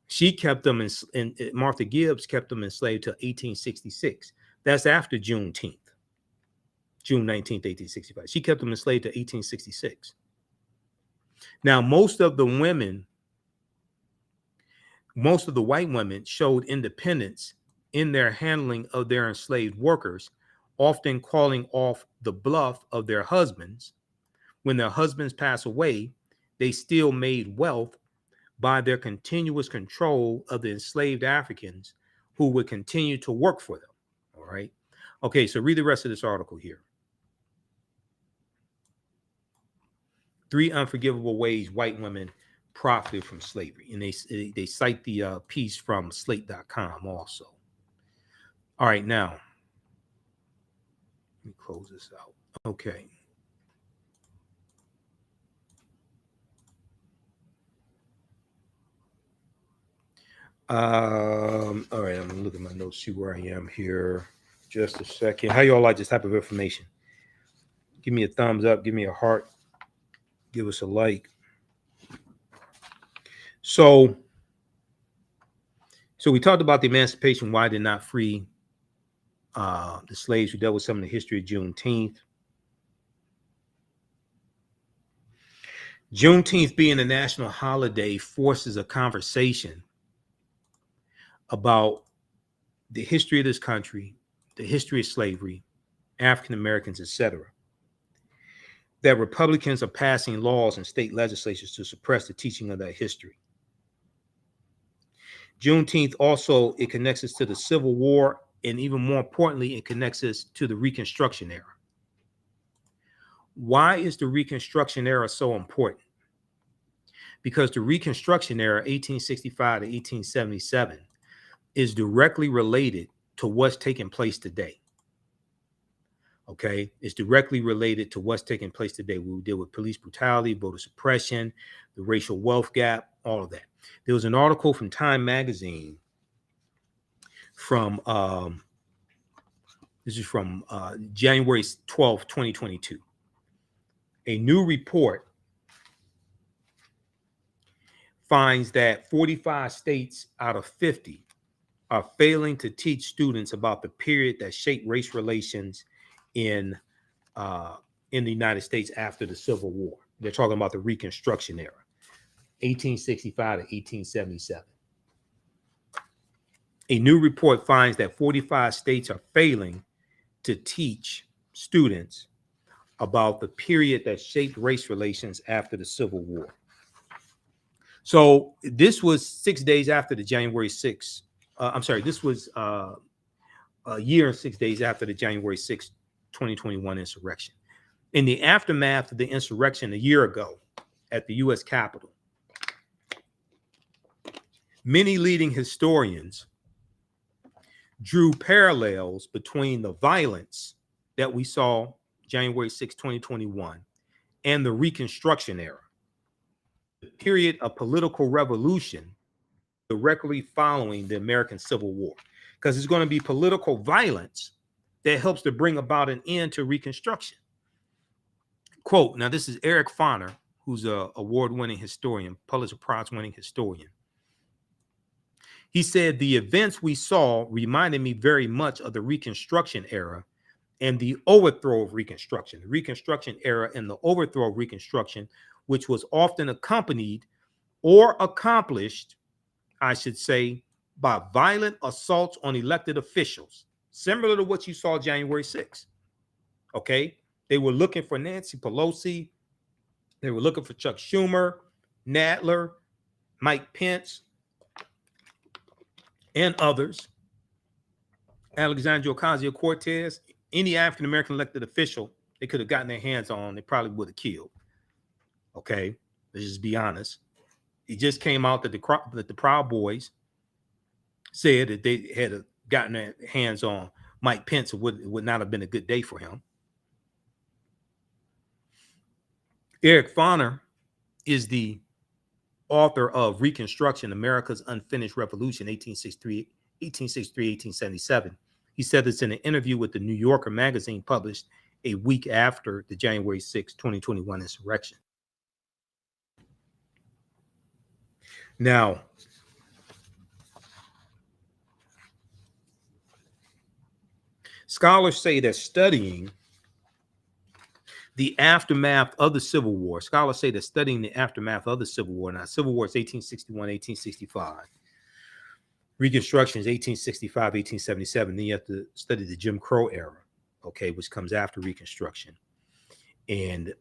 She kept them and Martha Gibbs kept them enslaved till 1866. That's after Juneteenth, June 19th, 1865. She kept them enslaved to 1866. Now, most of the white women showed independence in their handling of their enslaved workers, often calling off the bluff of their husbands. When their husbands passed away, they still made wealth by their continuous control of the enslaved Africans who would continue to work for them. All right. Okay, so read the rest of this article here. 3 unforgivable ways white women profited from slavery. And they cite the piece from slate.com also. All right, now, let me close this out. Okay. All right, I'm gonna look at my notes, see where I am here. Just a second. How y'all like this type of information? Give me a thumbs up, give me a heart, give us a like. So we talked about the emancipation, why did not free the slaves. We dealt with some of the history of Juneteenth. Juneteenth being a national holiday forces a conversation about the history of this country, the history of slavery, African Americans, etc. That Republicans are passing laws in state legislatures to suppress the teaching of that history. Juneteenth also, it connects us to the Civil War, and even more importantly, it connects us to the Reconstruction Era. Why is the Reconstruction Era so important? Because the Reconstruction Era, 1865 to 1877, is directly related to what's taking place today. Okay, it's directly related to what's taking place today. We deal with police brutality, voter suppression, the racial wealth gap, all of that. There was an article from Time Magazine from this is from January 12, 2022. A new report finds that 45 states out of 50 are failing to teach students about the period that shaped race relations in the United States after the Civil War. They're talking about the Reconstruction Era, 1865 to 1877. A new report finds that 45 states are failing to teach students about the period that shaped race relations after the Civil War. So this was 6 days after the January 6th. This was a year and 6 days after the January 6th, 2021 insurrection. In the aftermath of the insurrection a year ago at the U.S. Capitol, many leading historians drew parallels between the violence that we saw January 6, 2021, and the Reconstruction Era, the period of political revolution directly following the American Civil War, because it's going to be political violence that helps to bring about an end to Reconstruction. Quote, now this is Eric Foner, who's an award-winning historian, Pulitzer Prize-winning historian. He said, the events we saw reminded me very much of the Reconstruction Era and the overthrow of Reconstruction. The Reconstruction Era and the overthrow of Reconstruction, which was often accompanied or accomplished, I should say, by violent assaults on elected officials, similar to what you saw January 6th. Okay. They were looking for Nancy Pelosi. They were looking for Chuck Schumer, Nadler, Mike Pence, and others. Alexandria Ocasio-Cortez, any African-American elected official they could have gotten their hands on, they probably would have killed. Okay. Let's just be honest. It just came out that the Proud Boys said that they had gotten their hands on Mike Pence. It would not have been a good day for him. Eric Foner is the author of Reconstruction, America's Unfinished Revolution, 1877. He said this in an interview with the New Yorker magazine published a week after the January 6, 2021 insurrection. Now, scholars say that studying the aftermath of the Civil War, scholars say that studying the aftermath of the Civil War, now Civil War is 1861, 1865. Reconstruction is 1865, 1877. Then you have to study the Jim Crow era, okay, which comes after Reconstruction and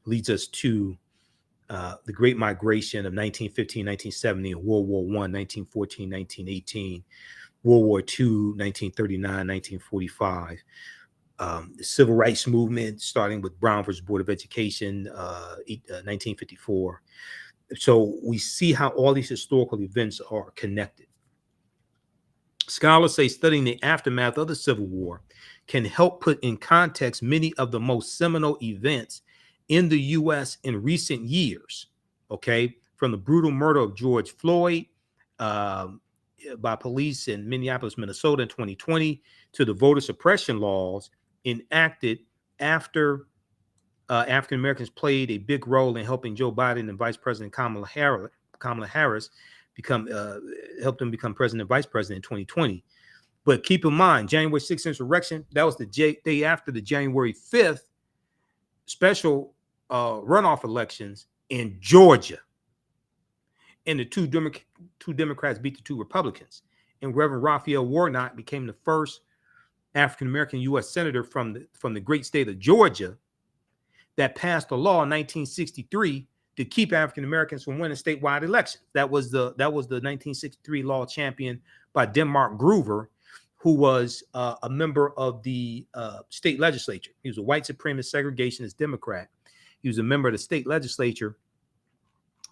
leads us to the Great Migration of 1915, 1970, and World War I, 1914, 1918, World War II, 1939, 1945. The Civil Rights Movement, starting with Brown versus Board of Education, 1954. So we see how all these historical events are connected. Scholars say studying the aftermath of the Civil War can help put in context many of the most seminal events in the U.S. in recent years, okay? From the brutal murder of George Floyd by police in Minneapolis, Minnesota in 2020, to the voter suppression laws enacted after African Americans played a big role in helping Joe Biden and Vice President Kamala Harris helped them become president and vice president in 2020. But keep in mind, January 6th insurrection, that was the day after the January 5th special runoff elections in Georgia. And the two Democrats beat the two Republicans. And Reverend Raphael Warnock became the first African-American U.S. senator from the great state of Georgia that passed a law in 1963 to keep African-Americans from winning statewide elections. That was the 1963 law championed by Denmark Groover, who was a member of the state legislature. He was a white supremacist segregationist Democrat. He was a member of the state legislature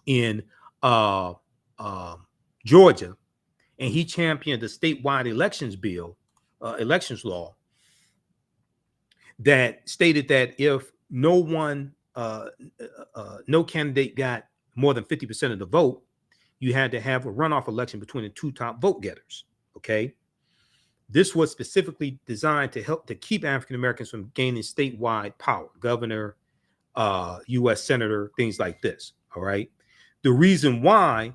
in Georgia, and he championed the statewide elections law that stated that if no candidate got more than 50% of the vote, you had to have a runoff election between the two top vote getters. Okay. This was specifically designed to help to keep African Americans from gaining statewide power, governor, U.S. senator, things like this. All right. The reason why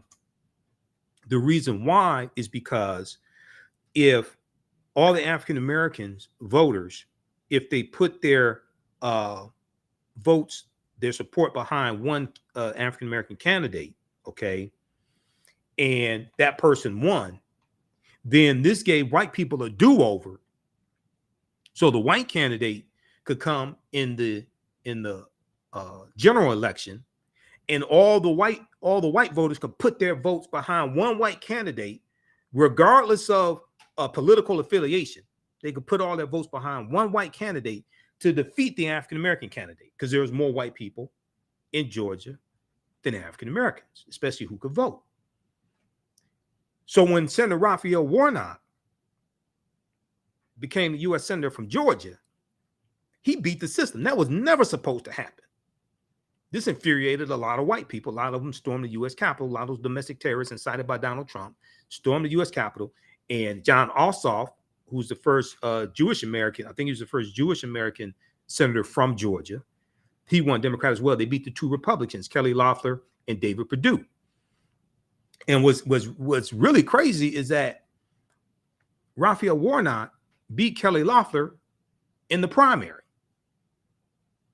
is because if all the African Americans voters, if they put their votes, their support behind one African American candidate, okay, and that person won, then this gave white people a do-over. So the white candidate could come in the general election, and all the white voters could put their votes behind one white candidate, regardless of political affiliation. They could put all their votes behind one white candidate to defeat the African American candidate, because there was more white people in Georgia than African Americans, especially who could vote. So when Senator Raphael Warnock became the U.S. Senator from Georgia, he beat the system. That was never supposed to happen. This infuriated a lot of white people. A lot of them stormed the U.S. Capitol. A lot of those domestic terrorists incited by Donald Trump stormed the U.S. Capitol. And John Ossoff, who's the first Jewish American, I think he was the first Jewish American senator from Georgia. He won Democrat as well. They beat the two Republicans, Kelly Loeffler and David Perdue. And what's really crazy is that Raphael Warnock beat Kelly Loeffler in the primary.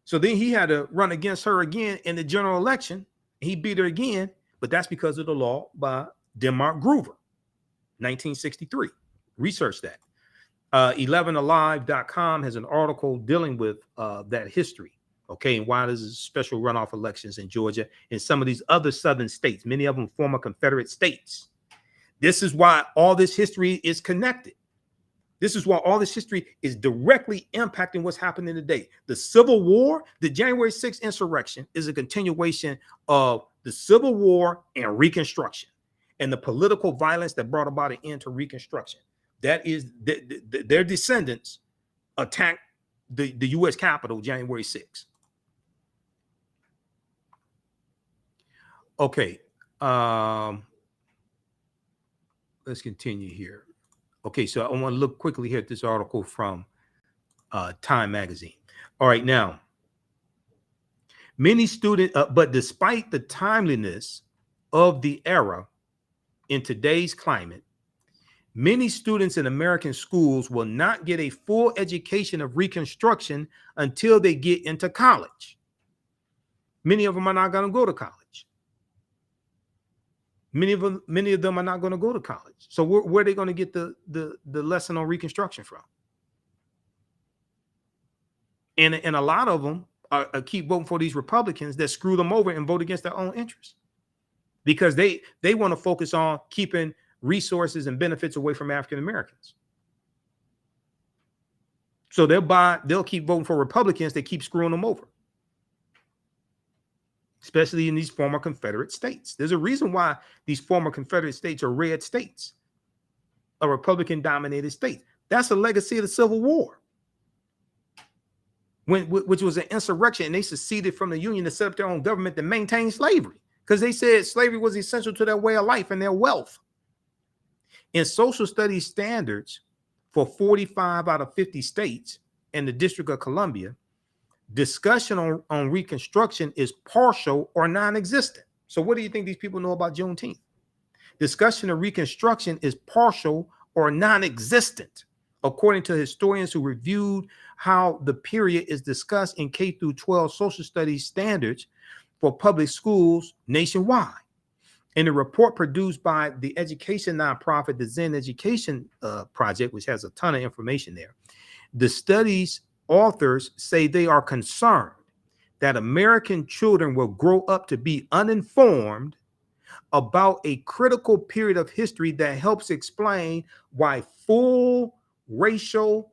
So then he had to run against her again in the general election. He beat her again, but that's because of the law by Denmark Groover, 1963. Research that. 11alive.com has an article dealing with that history. Okay, and why there's special runoff elections in Georgia and some of these other southern states, many of them former Confederate states. This is why all this history is connected. This is why all this history is directly impacting what's happening today. The Civil War, the January 6th insurrection, is a continuation of the Civil War and Reconstruction and the political violence that brought about an end to Reconstruction. That is, their descendants attacked the U.S. Capitol January 6th. Okay. Let's continue here. Okay, so I want to look quickly here at this article from Time Magazine. All right, now, many students, but despite the timeliness of the era in today's climate, many students in American schools will not get a full education of Reconstruction until they get into college. Many of them are not going to go to college. Many of them are not going to go to college. So where are they going to get the lesson on Reconstruction from? And a lot of them keep voting for these Republicans that screw them over and vote against their own interests, because they want to focus on keeping resources and benefits away from African Americans. So they'll keep voting for Republicans that keep screwing them over, especially in these former Confederate states. There's a reason why these former Confederate states are red states, a Republican-dominated state. That's a legacy of the Civil War, which was an insurrection, and they seceded from the Union to set up their own government to maintain slavery, because they said slavery was essential to their way of life and their wealth. In social studies standards for 45 out of 50 states and the District of Columbia, discussion on Reconstruction is partial or non-existent. So what do you think these people know about Juneteenth? Discussion of Reconstruction is partial or non-existent, according to historians who reviewed how the period is discussed in K through 12 social studies standards for public schools nationwide. In a report produced by the education nonprofit, the Zen Education Project, which has a ton of information there, the study's authors say they are concerned that American children will grow up to be uninformed about a critical period of history that helps explain why full racial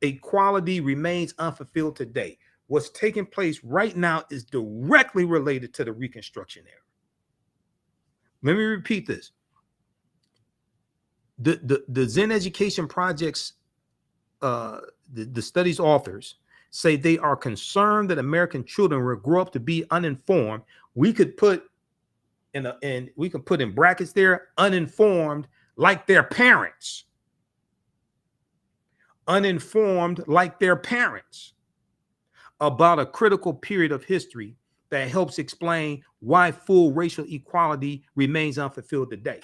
equality remains unfulfilled today. What's taking place right now is directly related to the Reconstruction era. Let me repeat this. The Zen Education Project's the study's authors say they are concerned that American children will grow up to be uninformed. We could put in brackets there, uninformed like their parents. Uninformed like their parents about a critical period of history that helps explain why full racial equality remains unfulfilled today.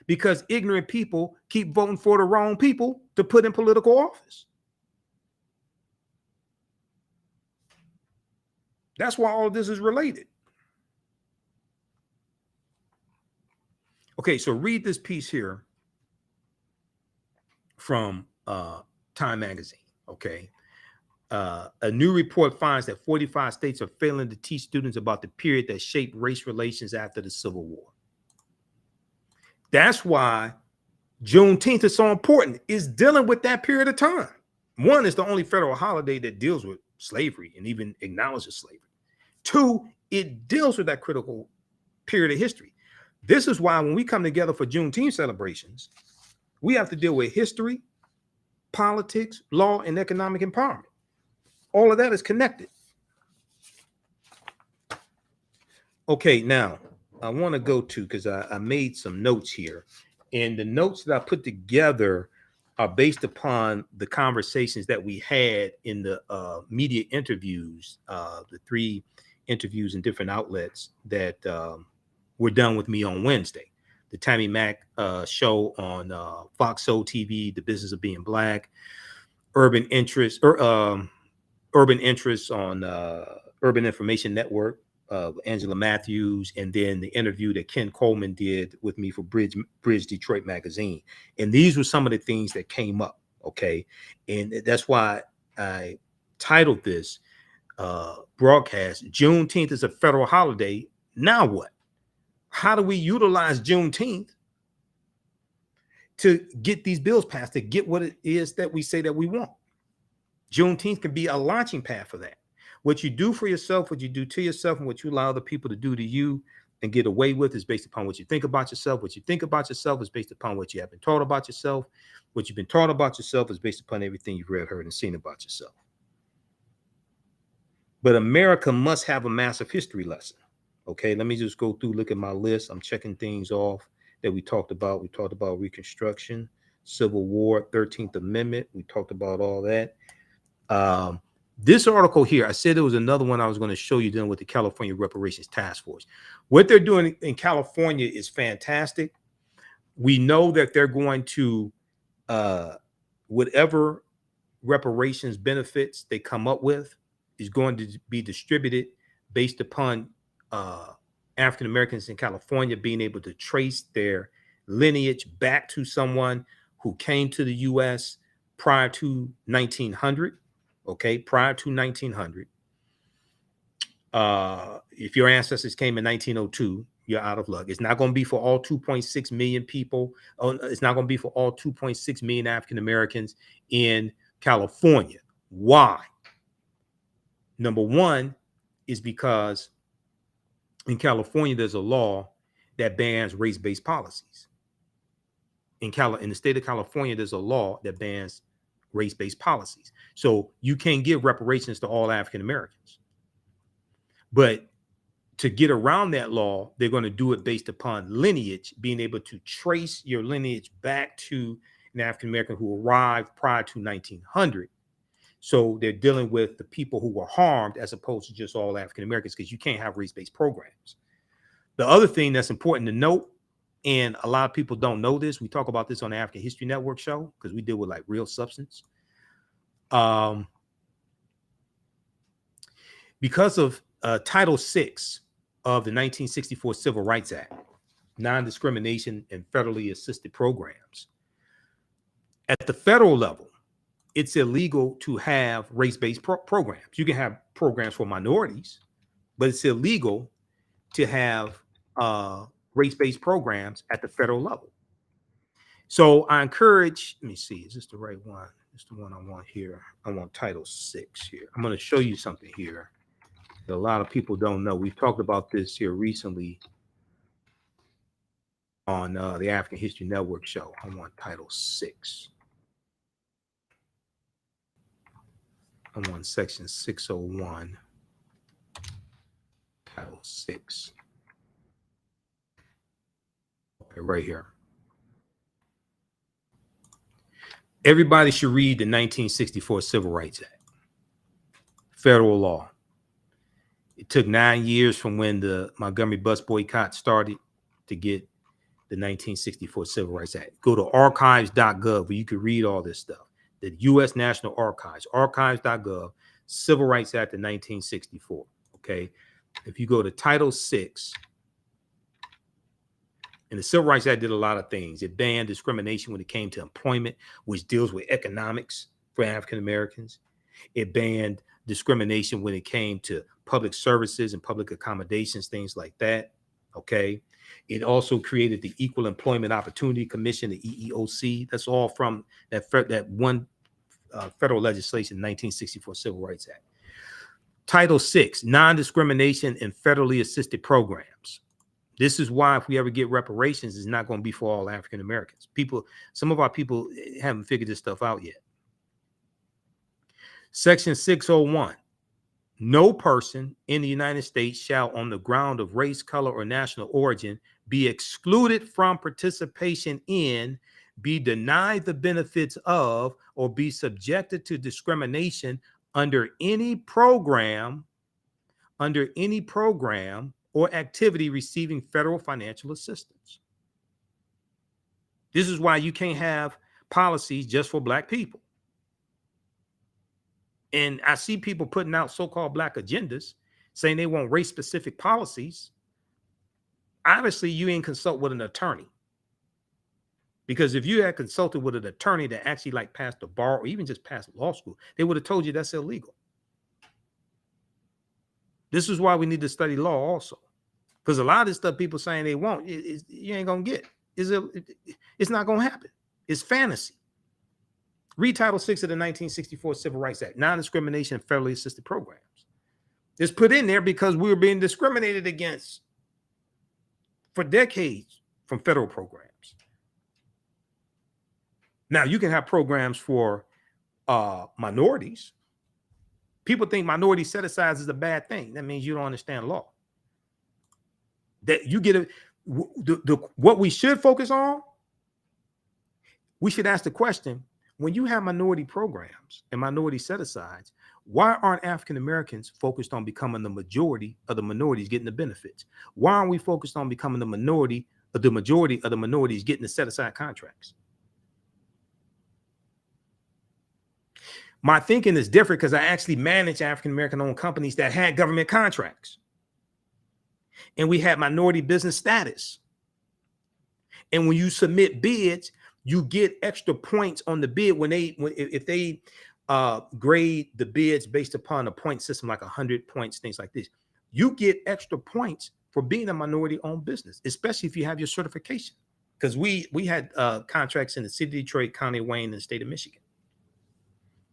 Because ignorant people keep voting for the wrong people to put in political office. That's why all of this is related. Okay, so read this piece here from Time Magazine, okay? A new report finds that 45 states are failing to teach students about the period that shaped race relations after the Civil War. That's why Juneteenth is so important. It's dealing with that period of time. One, it's the only federal holiday that deals with slavery and even acknowledges slavery. Two, it deals with that critical period of history. This is why when we come together for Juneteenth celebrations, we have to deal with history, politics, law, and economic empowerment. All of that is connected. Okay, now I want to go to, because I made some notes here, and the notes that I put together are based upon the conversations that we had in the media interviews, the 3 interviews in different outlets that were done with me on Wednesday. The Tammy Mack show on Fox Soul TV, The Business of Being Black, Urban Interests on Urban Information Network, Angela Matthews, and then the interview that Ken Coleman did with me for Bridge Detroit magazine. And these were some of the things that came up. Okay. And that's why I titled this broadcast, Juneteenth is a federal holiday. Now what? How do we utilize Juneteenth to get these bills passed, to get what it is that we say that we want? Juneteenth can be a launching pad for that. What you do for yourself, what you do to yourself, and what you allow other people to do to you and get away with is based upon what you think about yourself. What you think about yourself is based upon what you have been taught about yourself. What you've been taught about yourself is based upon everything you've read, heard, and seen about yourself. But America must have a massive history lesson. Okay, let me just go through, look at my list. I'm checking things off that we talked about. We talked about Reconstruction, Civil War, 13th Amendment. We talked about all that. This article here, I said there was another one I was going to show you dealing with the California Reparations Task Force. What they're doing in California is fantastic. We know that they're going to, whatever reparations benefits they come up with is going to be distributed based upon African Americans in California being able to trace their lineage back to someone who came to the U.S. prior to 1900. Okay, prior to 1900. If your ancestors came in 1902, you're out of luck. It's not going to be for all 2.6 million people. It's not going to be for all 2.6 million African Americans in California. Why? Number one is because in California, there's a law that bans race-based policies. In the state of California, there's a law that bans race-based policies. So you can't give reparations to all African Americans. But to get around that law, they're going to do it based upon lineage, being able to trace your lineage back to an African American who arrived prior to 1900. So they're dealing with the people who were harmed as opposed to just all African Americans, because you can't have race-based programs. The other thing that's important to note, and a lot of people don't know this, we talk about this on the African History Network show because we deal with like real substance. Because of Title VI of the 1964 Civil Rights Act, non-discrimination and federally assisted programs, at the federal level, it's illegal to have race-based programs. You can have programs for minorities, but it's illegal to have race-based programs at the federal level. So I encourage, let me see, is this the right one? It's the one I want here. I want Title VI here. I'm going to show you something here that a lot of people don't know. We've talked about this here recently on the African History Network show. I want Title VI. I'm on section 601, Title VI. Okay, right here. Everybody should read the 1964 Civil Rights Act, federal law. It took 9 years from when the Montgomery bus boycott started to get the 1964 Civil Rights Act. Go to archives.gov where you can read all this stuff. The U.S. National Archives, archives.gov, Civil Rights Act of 1964. Okay. If you go to Title VI, and the Civil Rights Act did a lot of things. It banned discrimination when it came to employment, which deals with economics for African Americans. It banned discrimination when it came to public services and public accommodations, things like that. Okay. It also created the Equal Employment Opportunity Commission, the EEOC. That's all from that one federal legislation, 1964 Civil Rights Act. Title VI, non-discrimination and federally assisted programs. This is why if we ever get reparations, it's not going to be for all African Americans. Some of our people haven't figured this stuff out yet. Section 601, no person in the United States shall, on the ground of race, color, or national origin, be excluded from participation in, be denied the benefits of, or be subjected to discrimination under any program or activity receiving federal financial assistance. This is why you can't have policies just for Black people. And I see people putting out so-called Black agendas saying they want race-specific policies, obviously you ain't consult with an attorney. Because if you had consulted with an attorney that actually like passed the bar or even just passed law school, they would have told you that's illegal. This is why we need to study law also. Because a lot of this stuff people saying they want, you ain't going to get. It's not going to happen. It's fantasy. Read Title VI of the 1964 Civil Rights Act, non-discrimination and federally assisted programs. It's put in there because we were being discriminated against for decades from federal programs. Now, you can have programs for minorities. People think minority set-asides is a bad thing. That means you don't understand law. That you get what we should focus on, we should ask the question, when you have minority programs and minority set-asides, why aren't African Americans focused on becoming the majority of the minorities getting the benefits? Why aren't we focused on becoming the majority of the minorities getting the set-aside contracts? My thinking is different because I actually managed African American owned companies that had government contracts. And we had minority business status. And when you submit bids, you get extra points on the bid if they grade the bids based upon a point system, like 100 points, things like this. You get extra points for being a minority owned business, especially if you have your certification. Because we had contracts in the city of Detroit, County of Wayne, and the state of Michigan.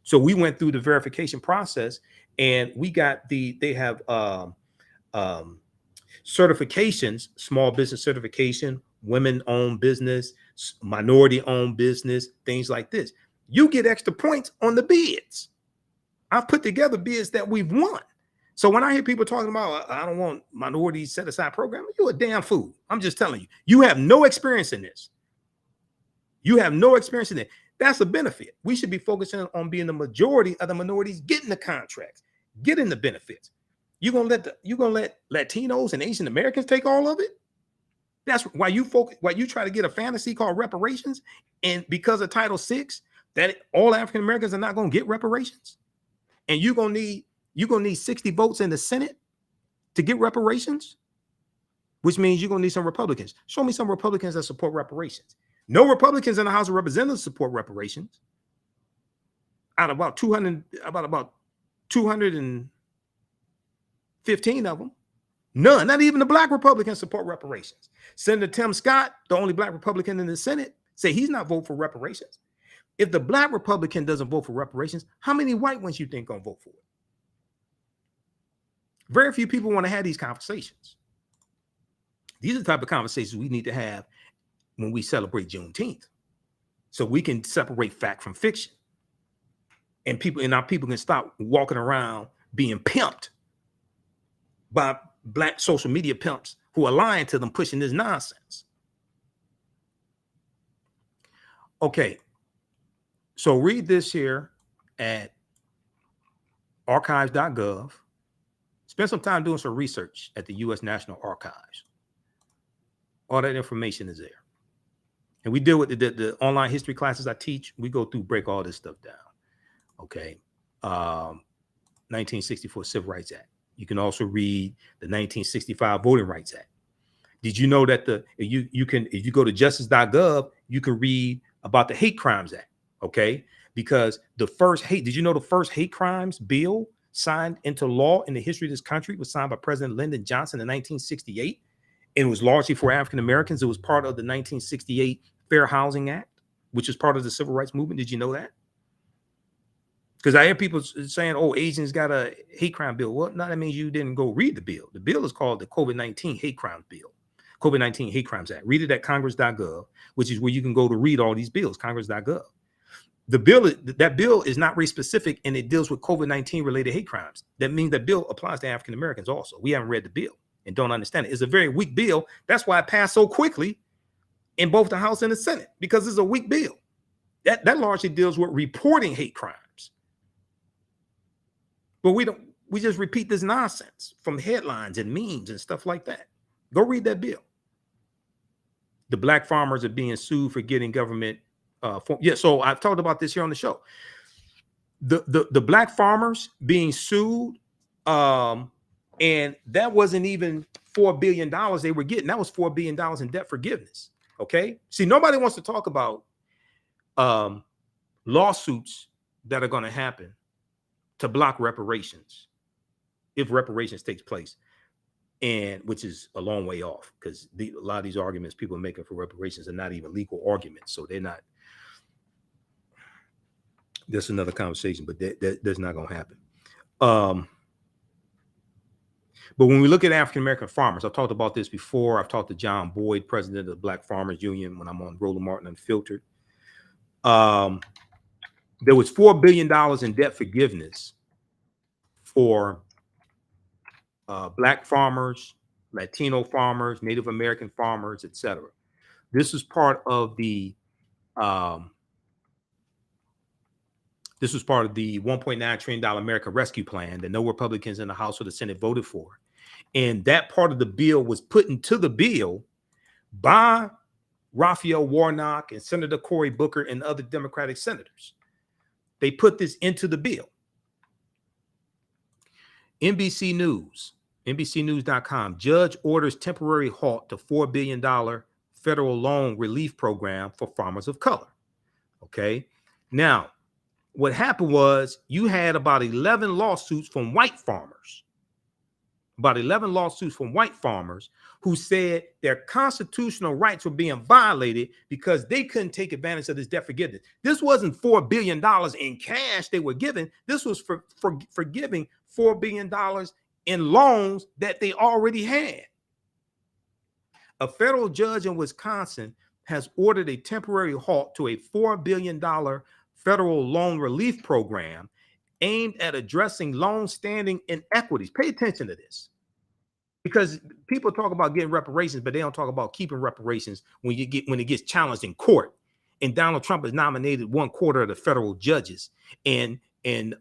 So we went through the verification process, and we got they have certifications, small business certification, women-owned business, minority-owned business, things like this. You get extra points on the bids. I've put together bids that we've won. So when I hear people talking about, I don't want minority set-aside program, you're a damn fool. I'm just telling you, you have no experience in this. You have no experience in it. That's a benefit. We should be focusing on being the majority of the minorities getting the contracts, getting the benefits. You're gonna let Latinos and Asian Americans take all of it? That's why you try to get a fantasy called reparations, and because of Title VI, that all African Americans are not gonna get reparations, and you're gonna need 60 votes in the Senate to get reparations, which means you're gonna need some Republicans. Show me some Republicans that support reparations. No Republicans in the House of Representatives support reparations. Out of about 215 of them, none, not even the Black Republicans support reparations. Senator Tim Scott, the only Black Republican in the Senate, say he's not voting for reparations. If the Black Republican doesn't vote for reparations, how many white ones you think gonna vote for it? Very few people want to have these conversations. These are the type of conversations we need to have when we celebrate Juneteenth, so we can separate fact from fiction, and our people can stop walking around being pimped by Black social media pimps who are lying to them, pushing this nonsense. Okay, so read this here at archives.gov. Spend some time doing some research at the U.S. National Archives. All that information is there. And we deal with the online history classes I teach. We go through, break all this stuff down. Okay. 1964 Civil Rights Act. You can also read the 1965 Voting Rights Act. Did you know that if you go to justice.gov, you can read about the Hate Crimes Act? Okay. Because did you know the first hate crimes bill signed into law in the history of this country was signed by President Lyndon Johnson in 1968? And it was largely for African Americans. It was part of the 1968 Fair Housing Act, which is part of the Civil Rights Movement. Did you know that? Because I hear people saying, oh, Asians got a hate crime bill. Well, no, that means you didn't go read the bill. The bill is called the COVID-19 Hate Crimes Bill, COVID-19 Hate Crimes Act. Read it at congress.gov, which is where you can go to read all these bills, congress.gov. That bill is not race specific, and it deals with COVID-19 related hate crimes. That means that bill applies to African Americans also. We haven't read the bill and don't understand it. It's a very weak bill. That's why it passed so quickly in both the House and the Senate, because it's a weak bill. That largely deals with reporting hate crimes. But we just repeat this nonsense from headlines and memes and stuff like that. Go read that bill. The Black farmers are being sued for getting government. So I've talked about this here on the show. The Black farmers being sued And that wasn't even $4 billion they were getting. That was $4 billion in debt forgiveness. Okay. See, nobody wants to talk about lawsuits that are going to happen to block reparations if reparations takes place, and which is a long way off, because a lot of these arguments people are making for reparations are not even legal arguments. So they're not. That's another conversation, but that's not going to happen. But when we look at African-American farmers, I've talked about this before. I've talked to John Boyd, president of the Black Farmers Union, when I'm on Roland Martin Unfiltered. There was $4 billion in debt forgiveness for Black farmers, Latino farmers, Native American farmers, etc. This was part of the $1.9 trillion American Rescue Plan that no Republicans in the House or the Senate voted for. And that part of the bill was put into the bill by Raphael Warnock and Senator Cory Booker and other Democratic senators. They put this into the bill. NBC News, NBCnews.com, judge orders temporary halt to $4 billion federal loan relief program for farmers of color. Okay. Now, what happened was you had about 11 lawsuits from white farmers. About 11 lawsuits from white farmers who said their constitutional rights were being violated because they couldn't take advantage of this debt forgiveness. This wasn't $4 billion in cash they were given. This was for giving $4 billion in loans that they already had. A federal judge in Wisconsin has ordered a temporary halt to a $4 billion federal loan relief program aimed at addressing long-standing inequities. Pay attention to this, because people talk about getting reparations, but they don't talk about keeping reparations when it gets challenged in court. And Donald Trump has nominated 1/4 of the federal judges, and you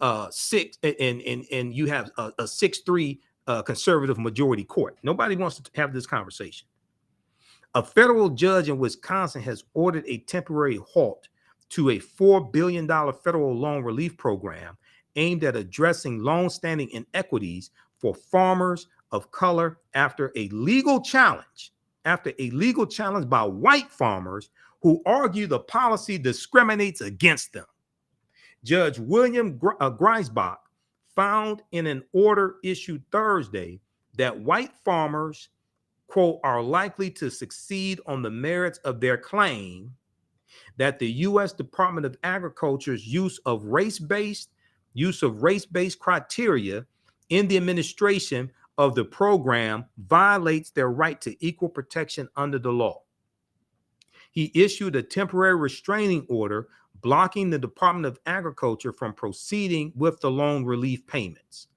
have a 6-3 conservative majority court. Nobody wants to have this conversation. A federal judge in Wisconsin has ordered a temporary halt to a $4 billion federal loan relief program aimed at addressing long-standing inequities for farmers of color after a legal challenge by white farmers who argue the policy discriminates against them. Judge William Greisbach found in an order issued Thursday that white farmers, quote, are likely to succeed on the merits of their claim that the U.S. Department of Agriculture's use of race-based criteria in the administration of the program violates their right to equal protection under the law. He issued a temporary restraining order blocking the Department of Agriculture from proceeding with the loan relief payments.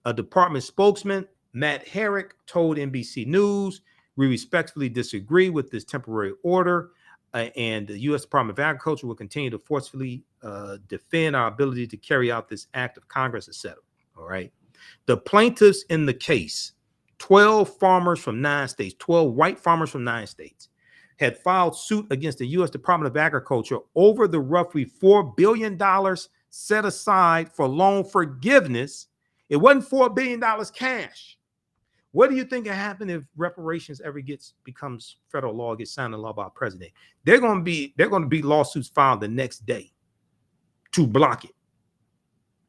A department spokesman, Matt Herrick, told NBC News, "We respectfully disagree with this temporary order, and the U.S. Department of Agriculture will continue to forcefully defend our ability to carry out this act of Congress," etc. All right. The plaintiffs in the case, 12 farmers from 9 states, 12 white farmers from 9 states, had filed suit against the U.S. Department of Agriculture over the roughly $4 billion set aside for loan forgiveness. It wasn't $4 billion cash. What do you think will happen if reparations ever becomes federal law, gets signed into law by a president? They're going to be lawsuits filed the next day to block it.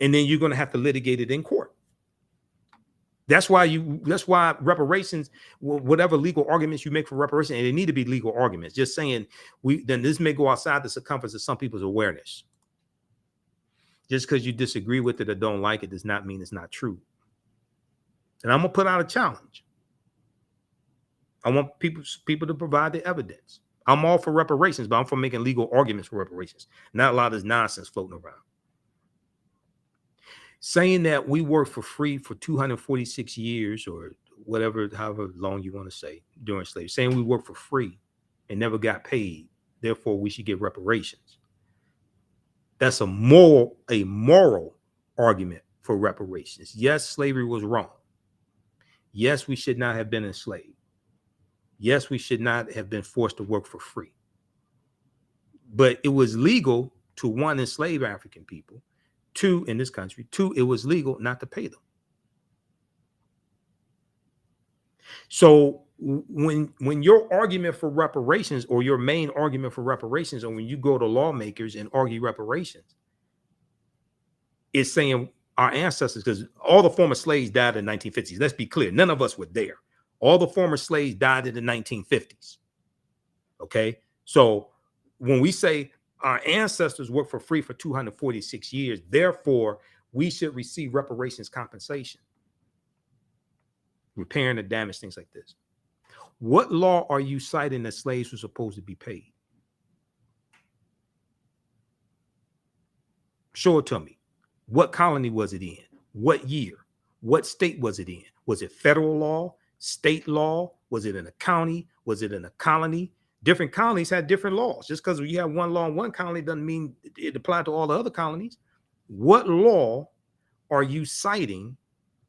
And then you're going to have to litigate it in court. That's why reparations, whatever legal arguments you make for reparations, and they need to be legal arguments. Just saying then this may go outside the circumference of some people's awareness. Just because you disagree with it or don't like it does not mean it's not true. And I'm gonna put out a challenge. I want people to provide the evidence. I'm all for reparations, but I'm for making legal arguments for reparations. Not a lot of this nonsense floating around. Saying that we worked for free for 246 years or whatever, however long you want to say, during slavery, saying we worked for free and never got paid, therefore we should get reparations. That's a moral argument for reparations. Yes, slavery was wrong. Yes, we should not have been enslaved. Yes, we should not have been forced to work for free. But it was legal to, one, enslave African people. Two, in this country, it was legal not to pay them. So when your argument for reparations, or your main argument for reparations, or when you go to lawmakers and argue reparations, is saying our ancestors, because all the former slaves died in the 1950s. Let's be clear, none of us were there. All the former slaves died in the 1950s. Okay, so when we say our ancestors worked for free for 246 years, therefore we should receive reparations compensation, repairing the damage, things like this. What law are you citing that slaves were supposed to be paid? Show it to me. What colony was it in? What year? What state was it in? Was it federal law, state law? Was it in a county? Was it in a colony? Different colonies had different laws. Just because you have one law in one colony doesn't mean it applied to all the other colonies. What law are you citing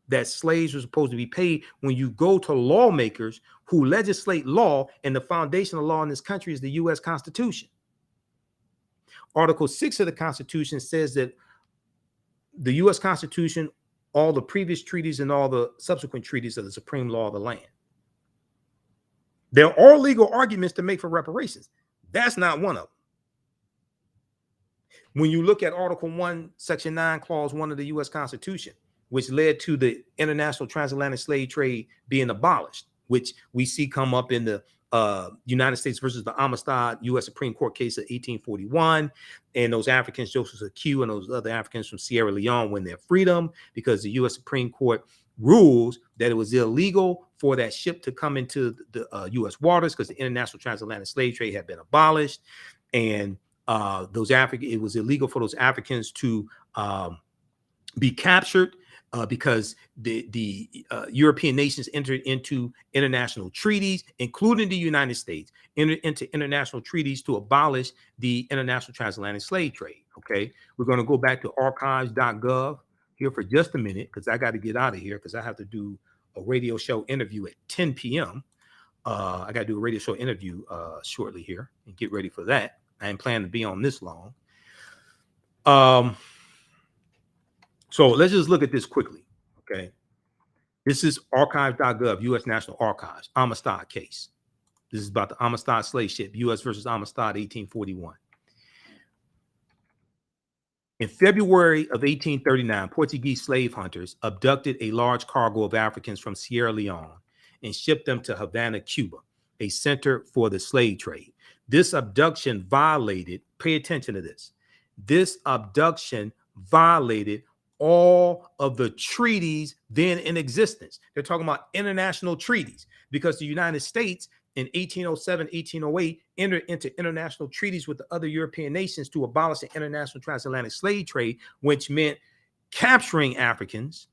that slaves were supposed to be paid when you go to lawmakers who legislate law, and the foundation of law in this country is the U.S. Constitution? Article 6 of the Constitution says that the U.S. Constitution, all the previous treaties and all the subsequent treaties are the supreme law of the land. There are legal arguments to make for reparations. That's not one of them. When you look at Article 1, Section 9, Clause 1 of the U.S. Constitution, which led to the international transatlantic slave trade being abolished, which we see come up in the United States versus the Amistad U.S. Supreme Court case of 1841, and those Africans, Joseph Q, and those other Africans from Sierra Leone win their freedom because the U.S. Supreme Court rules that it was illegal for that ship to come into the U.S. waters because the international transatlantic slave trade had been abolished, and it was illegal for those Africans to be captured. Because the European nations entered into international treaties, including the United States, entered into international treaties to abolish the international transatlantic slave trade. Okay, we're going to go back to archives.gov here for just a minute because I got to get out of here because I have to do a radio show interview at 10 p.m. I got to do a radio show interview shortly here and get ready for that. I ain't planning to be on this long. So let's just look at this quickly, okay? This is archives.gov, U.S. National Archives, Amistad case. This is about the Amistad slave ship, U.S. versus Amistad, 1841. In February of 1839, Portuguese slave hunters abducted a large cargo of Africans from Sierra Leone and shipped them to Havana, Cuba, a center for the slave trade. This abduction violated, pay attention to this, this abduction violated all of the treaties then in existence. They're talking about international treaties because the United States in 1807, 1808 entered into international treaties with the other European nations to abolish the international transatlantic slave trade, which meant capturing Africans,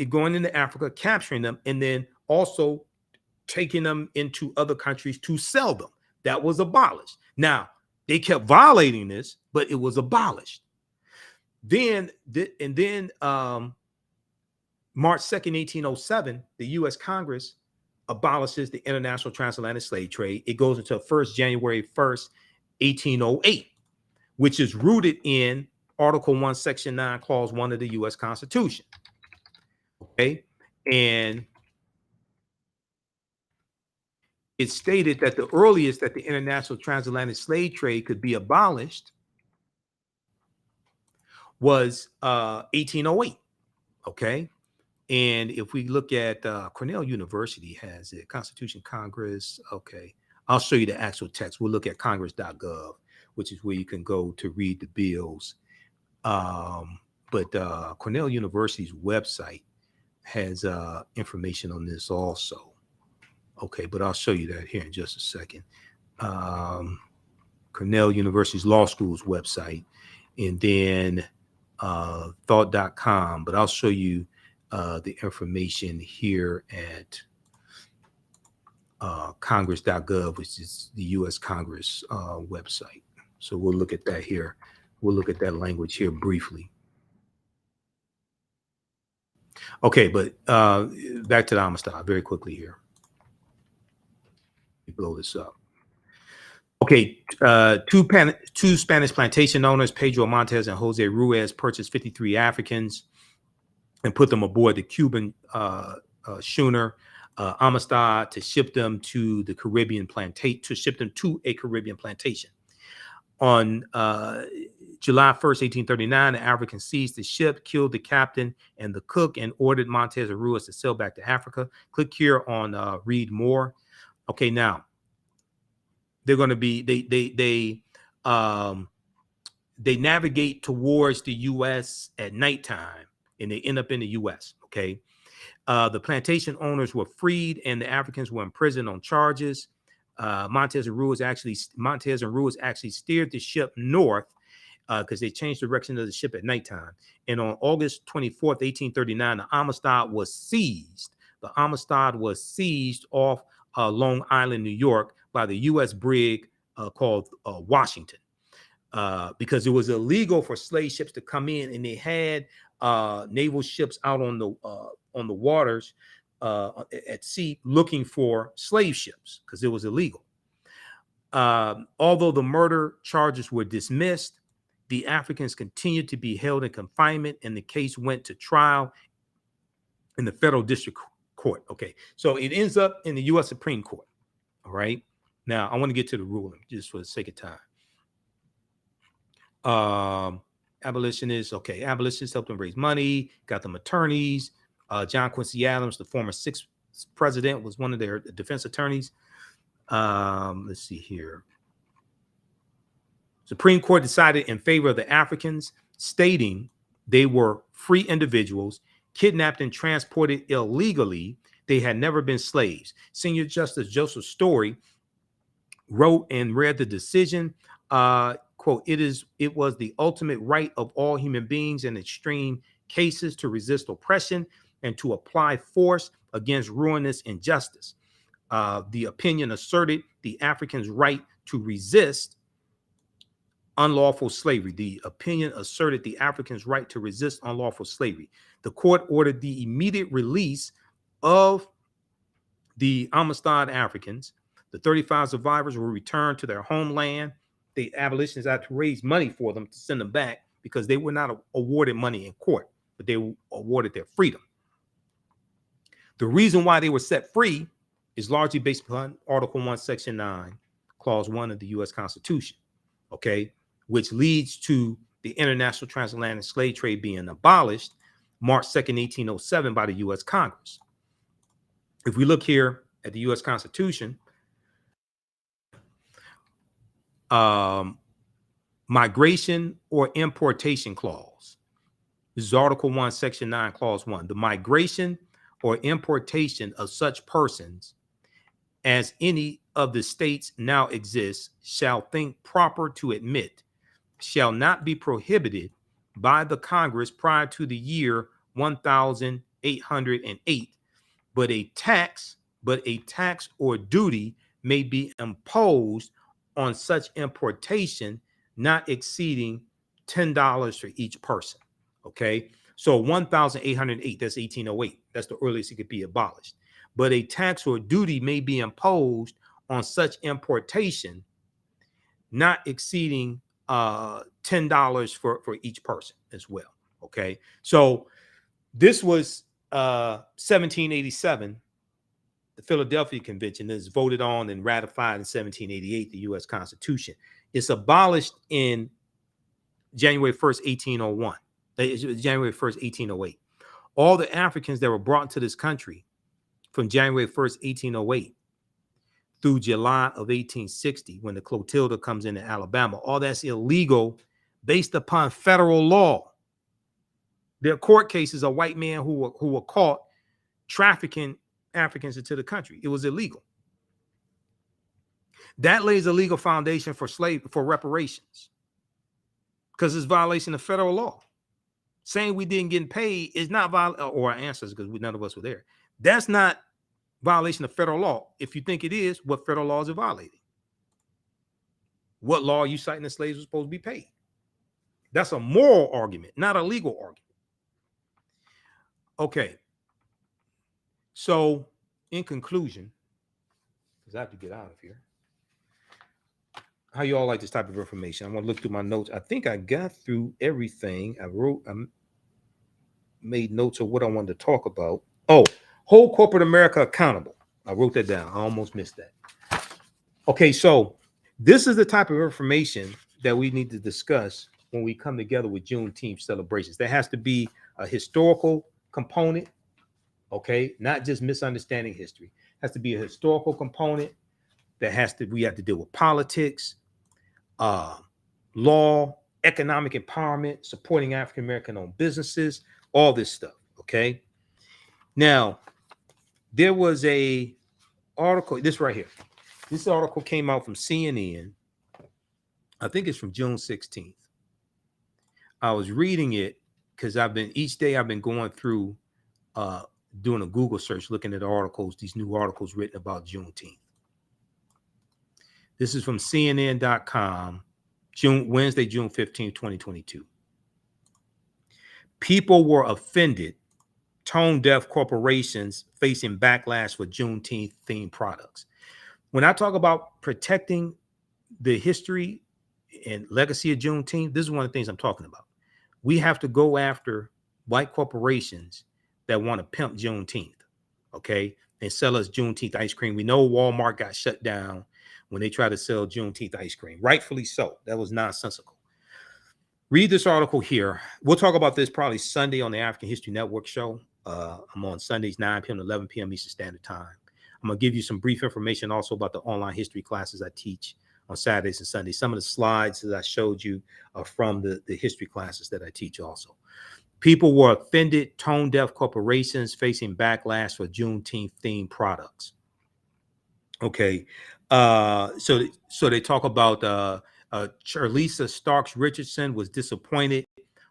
going into Africa, capturing them, and then also taking them into other countries to sell them. That was abolished. Now, they kept violating this, but it was abolished. Then March 2nd, 1807, the U.S. Congress abolishes the international transatlantic slave trade. It goes until January 1st, 1808, which is rooted in Article 1, Section 9, Clause 1 of the U.S. Constitution. Okay, and it stated that the earliest that the international transatlantic slave trade could be abolished was 1808. Okay, and if we look at Cornell University has it, Constitution Congress. Okay, I'll show you the actual text. We'll look at congress.gov, which is where you can go to read the bills. But Cornell University's website has information on this also. Okay, but I'll show you that here in just a second. Cornell University's law school's website, and then thought.com, but I'll show you the information here at congress.gov, which is the U.S. Congress website. So we'll look at that here. We'll look at that language here briefly. Okay, but back to the Amistad very quickly here. Let me blow this up. Okay, two Spanish plantation owners, Pedro Montes and Jose Ruiz, purchased 53 Africans and put them aboard the Cuban schooner Amistad to ship them to the Caribbean plantation, to ship them to a Caribbean plantation. On July 1st, 1839, the Africans seized the ship, killed the captain and the cook, and ordered Montez and Ruiz to sail back to Africa. Click here on read more. Okay, now they're going to be they navigate towards the U.S. at nighttime, and they end up in the U.S. Okay, the plantation owners were freed, and the Africans were imprisoned on charges. Montez and Ruiz actually steered the ship north because they changed the direction of the ship at nighttime. And on August 24th, 1839, the Amistad was seized. The Amistad was seized off Long Island, New York, by the U.S. brig called Washington, because it was illegal for slave ships to come in, and they had naval ships out on the waters at sea looking for slave ships because it was illegal. Although the murder charges were dismissed, the Africans continued to be held in confinement, and the case went to trial in the federal district court. Okay, so it ends up in the U.S. Supreme Court. All right, now I want to get to the ruling just for the sake of time. Abolitionists, okay, abolitionists helped them raise money, got them attorneys. John Quincy Adams, the former sixth president, was one of their defense attorneys. Let's see here. Supreme Court decided in favor of the Africans, stating they were free individuals kidnapped and transported illegally. They had never been slaves. Senior Justice Joseph Story wrote and read the decision. Quote, it was the ultimate right of all human beings in extreme cases to resist oppression and to apply force against ruinous injustice. The opinion asserted the Africans' right to resist unlawful slavery. The opinion asserted the Africans' right to resist unlawful slavery. The court ordered the immediate release of the Amistad Africans. The 35 survivors were returned to their homeland. The abolitionists had to raise money for them to send them back because they were not awarded money in court, but they were awarded their freedom. The reason why they were set free is largely based upon Article 1, Section 9, Clause 1 of the U.S. Constitution, okay, which leads to the international transatlantic slave trade being abolished March 2nd, 1807 by the U.S. Congress. If we look here at the U.S. Constitution, migration or importation clause. This is Article 1, Section 9, Clause 1. The migration or importation of such persons as any of the states now exists shall think proper to admit shall not be prohibited by the Congress prior to the year 1808, but a tax or duty may be imposed on such importation not exceeding $10 for each person. Okay, so 1808, that's 1808. That's the earliest it could be abolished. But a tax or duty may be imposed on such importation not exceeding $10 for each person as well. Okay, so this was 1787. The Philadelphia Convention is voted on and ratified in 1788, the U.S. Constitution. It's abolished in January 1st, 1801. January 1st, 1808. All the Africans that were brought into this country from January 1st, 1808 through July of 1860, when the Clotilda comes into Alabama, all that's illegal based upon federal law. There are court cases of white men who were caught trafficking Africans into the country. It was illegal. That lays a legal foundation for reparations, because it's violation of federal law. Saying we didn't get paid is not or our ancestors, because none of us were there. That's not violation of federal law. If you think it is, what federal laws are violating? What law are you citing the slaves were supposed to be paid? That's a moral argument, not a legal argument. Okay. So, in conclusion, because I have to get out of here. How you all like this type of information? I want to look through my notes. I think I got through everything I wrote. I made notes of what I wanted to talk about. Oh, Hold corporate America accountable. I wrote that down. I almost missed that. Okay, so this is the type of information that we need to discuss when we come together with Juneteenth celebrations. There has to be a historical component, okay, not just misunderstanding history. It has to be a historical component. We have to deal with politics, law, economic empowerment, supporting African American owned businesses, all this stuff. Okay. Now, there was a article, this right here. This article came out from CNN. I think it's from June 16th. I was reading it because each day I've been going through doing a Google search, looking at articles, these new articles written about Juneteenth. This is from CNN.com, Wednesday, June 15, 2022. People were offended. Tone deaf corporations facing backlash for Juneteenth themed products. When I talk about protecting the history and legacy of Juneteenth, this is one of the things I'm talking about. We have to go after white corporations that want to pimp Juneteenth, okay, and sell us Juneteenth ice cream. We know Walmart got shut down when they tried to sell Juneteenth ice cream, rightfully so. That was nonsensical. Read this article here. We'll talk about this probably Sunday on the African History Network show. I'm on Sundays, 9 p.m. to 11 p.m. Eastern Standard Time. I'm going to give you some brief information also about the online history classes I teach on Saturdays and Sundays. Some of the slides that I showed you are from the history classes that I teach also. People were offended. Tone deaf corporations facing backlash for Juneteenth themed products. Okay. So they talk about Charlisa Starks Richardson was disappointed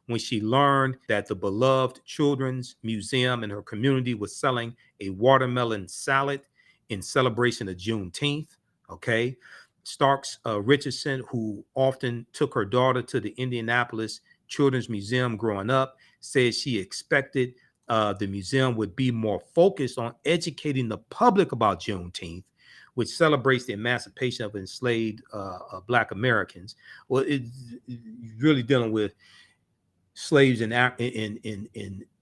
when she learned that the beloved Children's Museum in her community was selling a watermelon salad in celebration of Juneteenth. Okay. Starks Richardson, who often took her daughter to the Indianapolis Children's Museum growing up, said she expected the museum would be more focused on educating the public about Juneteenth, which celebrates the emancipation of enslaved Black Americans. Well, it's really dealing with slaves in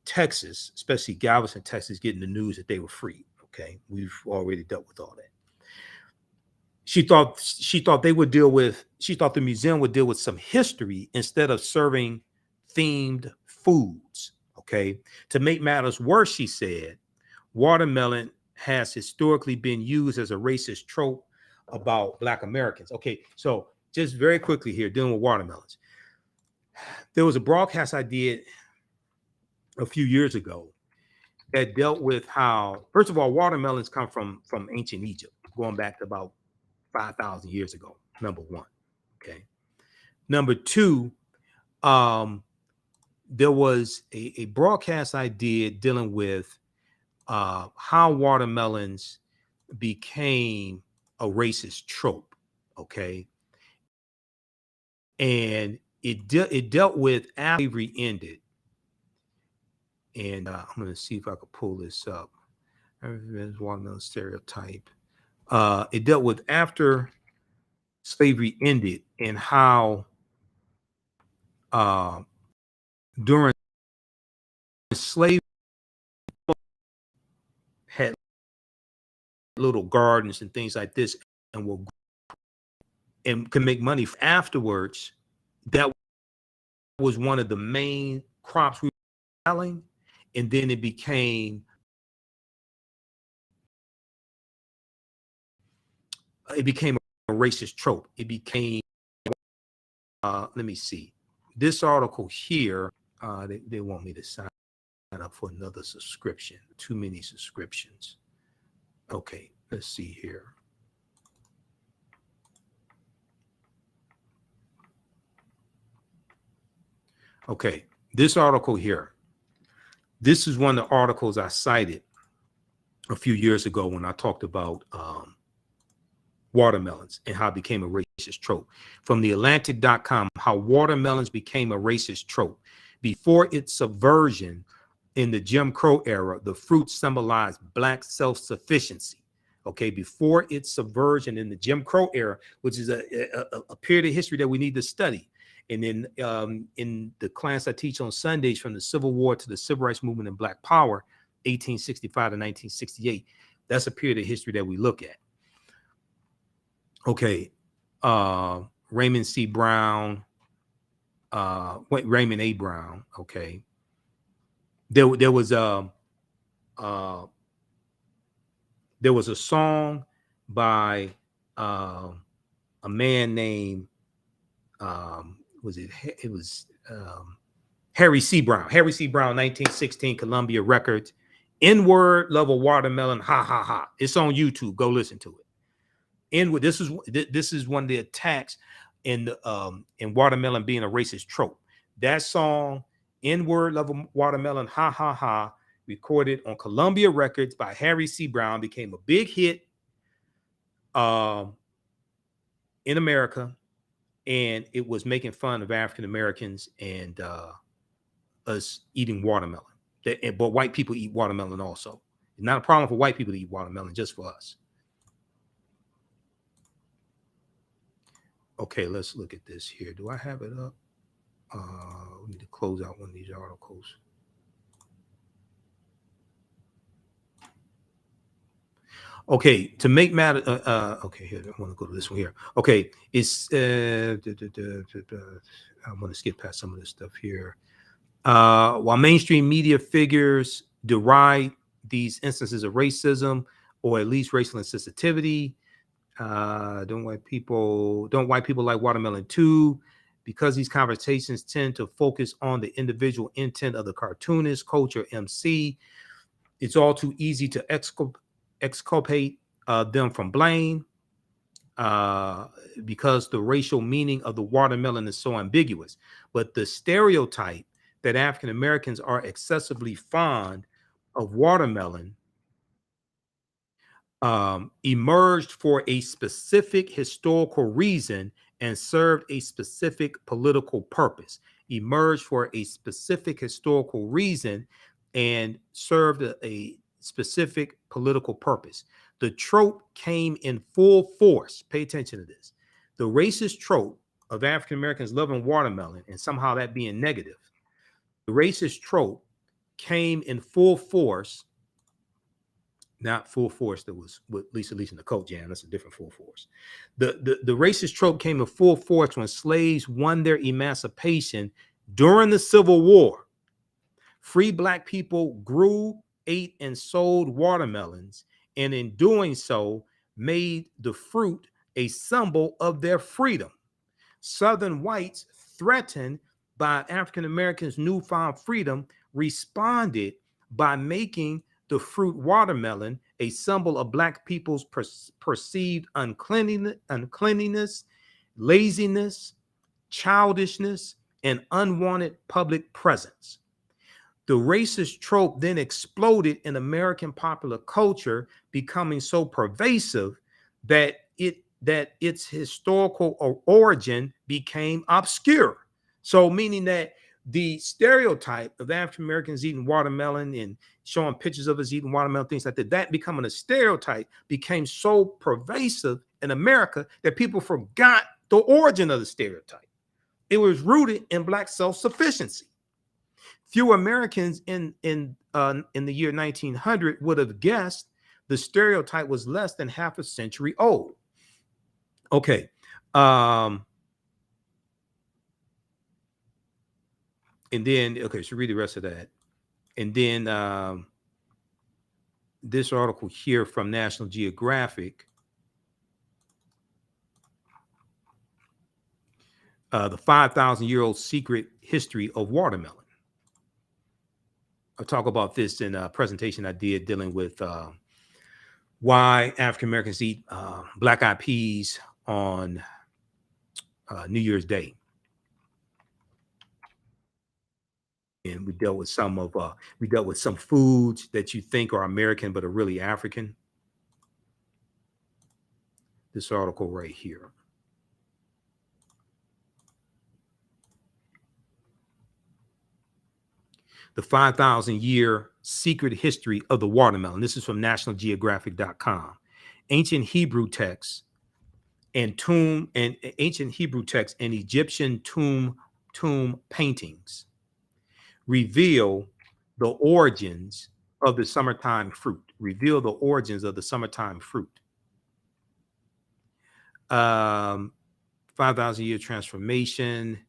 Texas, especially Galveston, Texas, getting the news that they were free. Okay, we've already dealt with all that. She thought the museum would deal with some history instead of serving themed foods. Okay, to make matters worse, she said, watermelon has historically been used as a racist trope about Black Americans. Okay, so just very quickly here, dealing with watermelons. There was a broadcast I did a few years ago that dealt with how, first of all, watermelons come from ancient Egypt, going back to about 5,000 years ago, number one. Okay. Number two, there was a broadcast I did dealing with how watermelons became a racist trope. Okay. And it dealt with after slavery ended. And I'm going to see if I could pull this up. Watermelon stereotype. It dealt with after slavery ended and how during slavery had little gardens and things like this and can make money afterwards. That was one of the main crops we were selling, and then it became a racist trope. It became let me see this article here. They want me to sign up for another subscription. Too many subscriptions. Okay, let's see here. Okay, this article here. This is one of the articles I cited a few years ago when I talked about watermelons and how it became a racist trope. From TheAHNShow, how watermelons became a racist trope. Before its subversion in the Jim Crow era, the fruit symbolized Black self-sufficiency. Okay, before its subversion in the Jim Crow era, which is a period of history that we need to study. And then in the class I teach on Sundays, from the Civil War to the Civil Rights Movement and Black Power, 1865 to 1968. That's a period of history that we look at. Okay. Raymond C. Brown, Raymond A. Brown. Okay. There was a song by a man named Harry C. Brown. Harry C. Brown, 1916, Columbia Records. N-word, love a watermelon, ha ha ha. It's on YouTube. Go listen to it. N-word. This is one of the attacks in watermelon being a racist trope. That song, N-word, love a watermelon, ha ha ha, recorded on Columbia Records by Harry C. Brown, became a big hit in America, and it was making fun of African Americans and us eating watermelon. But white people eat watermelon also. It's not a problem for white people to eat watermelon, just for us. Okay, let's look at this here. Do I have it up? We need to close out one of these articles. Okay, to make matter. Okay, here, I want to go to this one here. Okay, it's. I want to skip past some of this stuff here. While mainstream media figures deride these instances of racism, or at least racial insensitivity, don't white people like watermelon too? Because these conversations tend to focus on the individual intent of the cartoonist, coach, or MC, it's all too easy to exculpate them from blame because the racial meaning of the watermelon is so ambiguous. But the stereotype that African Americans are excessively fond of watermelon emerged for a specific historical reason and served a specific political purpose. Emerged for a specific historical reason and served a specific political purpose. The trope came in full force. Pay attention to this. The racist trope of African Americans loving watermelon and somehow that being negative. The racist trope came in full force. Not full force that was with Lisa in the Coat Jam. That's a different full force. The racist trope came in full force when slaves won their emancipation during the Civil War. Free Black people grew, ate, and sold watermelons, and in doing so, made the fruit a symbol of their freedom. Southern whites, threatened by African Americans' newfound freedom, responded by making the fruit watermelon a symbol of Black people's perceived uncleanliness, laziness, childishness, and unwanted public presence. The racist trope then exploded in American popular culture, becoming so pervasive that its historical origin became obscure. So meaning that the stereotype of African Americans eating watermelon and showing pictures of us eating watermelon, things like that becoming a stereotype became so pervasive in America that people forgot the origin of the stereotype. It was rooted in Black self-sufficiency. Few Americans in the year 1900 would have guessed the stereotype was less than half a century old. Okay. And then, okay, so read the rest of that. And then this article here from National Geographic, the 5,000-year-old secret history of watermelon. I'll talk about this in a presentation I did dealing with why African Americans eat black-eyed peas on New Year's Day. And we dealt with some foods that you think are American but are really African. This article right here. The 5,000-year secret history of the watermelon. This is from nationalgeographic.com. Ancient Hebrew texts and Egyptian tomb paintings reveal the origins of the summertime fruit. Reveal the origins of the summertime fruit. 5,000 year transformation.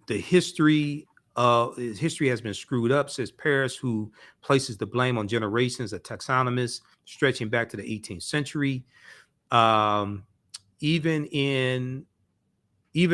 The history has been screwed up, says Paris, who places the blame on generations of taxonomists stretching back to the 18th century. Even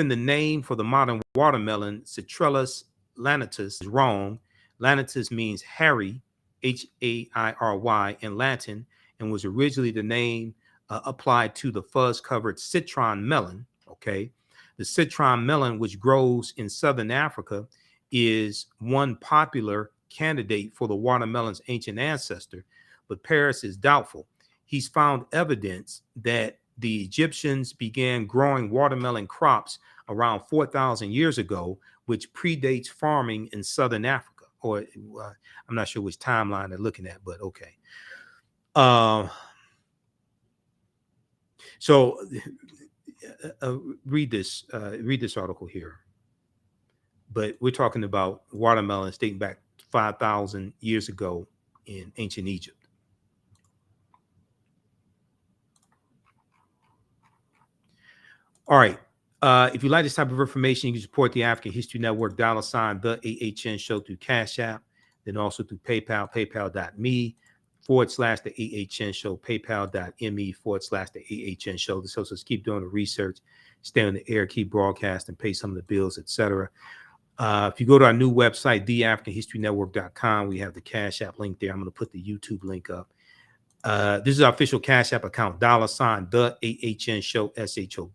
the name for the modern watermelon, Citrellus lanitus, is wrong. Lanitus means hairy, H-A-I-R-Y in Latin, and was originally the name applied to the fuzz-covered citron melon. Okay, the citron melon, which grows in southern Africa, is one popular candidate for the watermelon's ancient ancestor, but Paris is doubtful. He's found evidence that the Egyptians began growing watermelon crops around 4,000 years ago, which predates farming in southern Africa. Or I'm not sure which timeline they're looking at, but okay. So read this article here. But we're talking about watermelons dating back 5,000 years ago in ancient Egypt. All right. If you like this type of information, you can support the African History Network, $ the AHNShow through Cash App, then also through PayPal, paypal.me/the AHNShow, paypal.me/the AHNShow. This helps us keep doing the research, stay on the air, keep broadcasting, pay some of the bills, etc. If you go to our new website, TheAHNHistoryNetwork.com, we have the Cash App link there. I'm going to put the YouTube link up. This is our official Cash App account, $ the AHNShow, SHOW.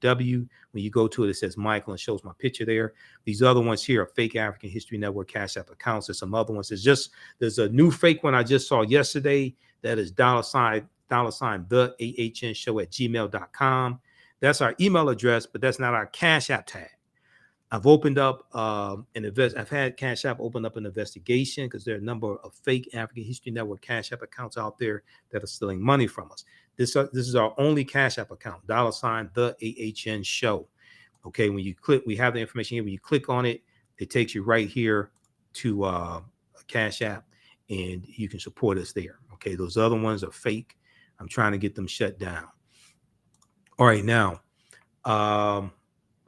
When you go to it, it says Michael and shows my picture there. These other ones here are fake African History Network Cash App accounts. There's some other ones. There's a new fake one I just saw yesterday that is $ the AHNShow at gmail.com. That's our email address, but that's not our Cash App tag. I've opened up I've had Cash App open up an investigation because there are a number of fake African History Network Cash App accounts out there that are stealing money from us. This is our only Cash App account, $ the AHNShow. Okay, when you click, we have the information here. When you click on it, it takes you right here to a Cash App, and you can support us there. Okay, those other ones are fake. I'm trying to get them shut down. All right, now.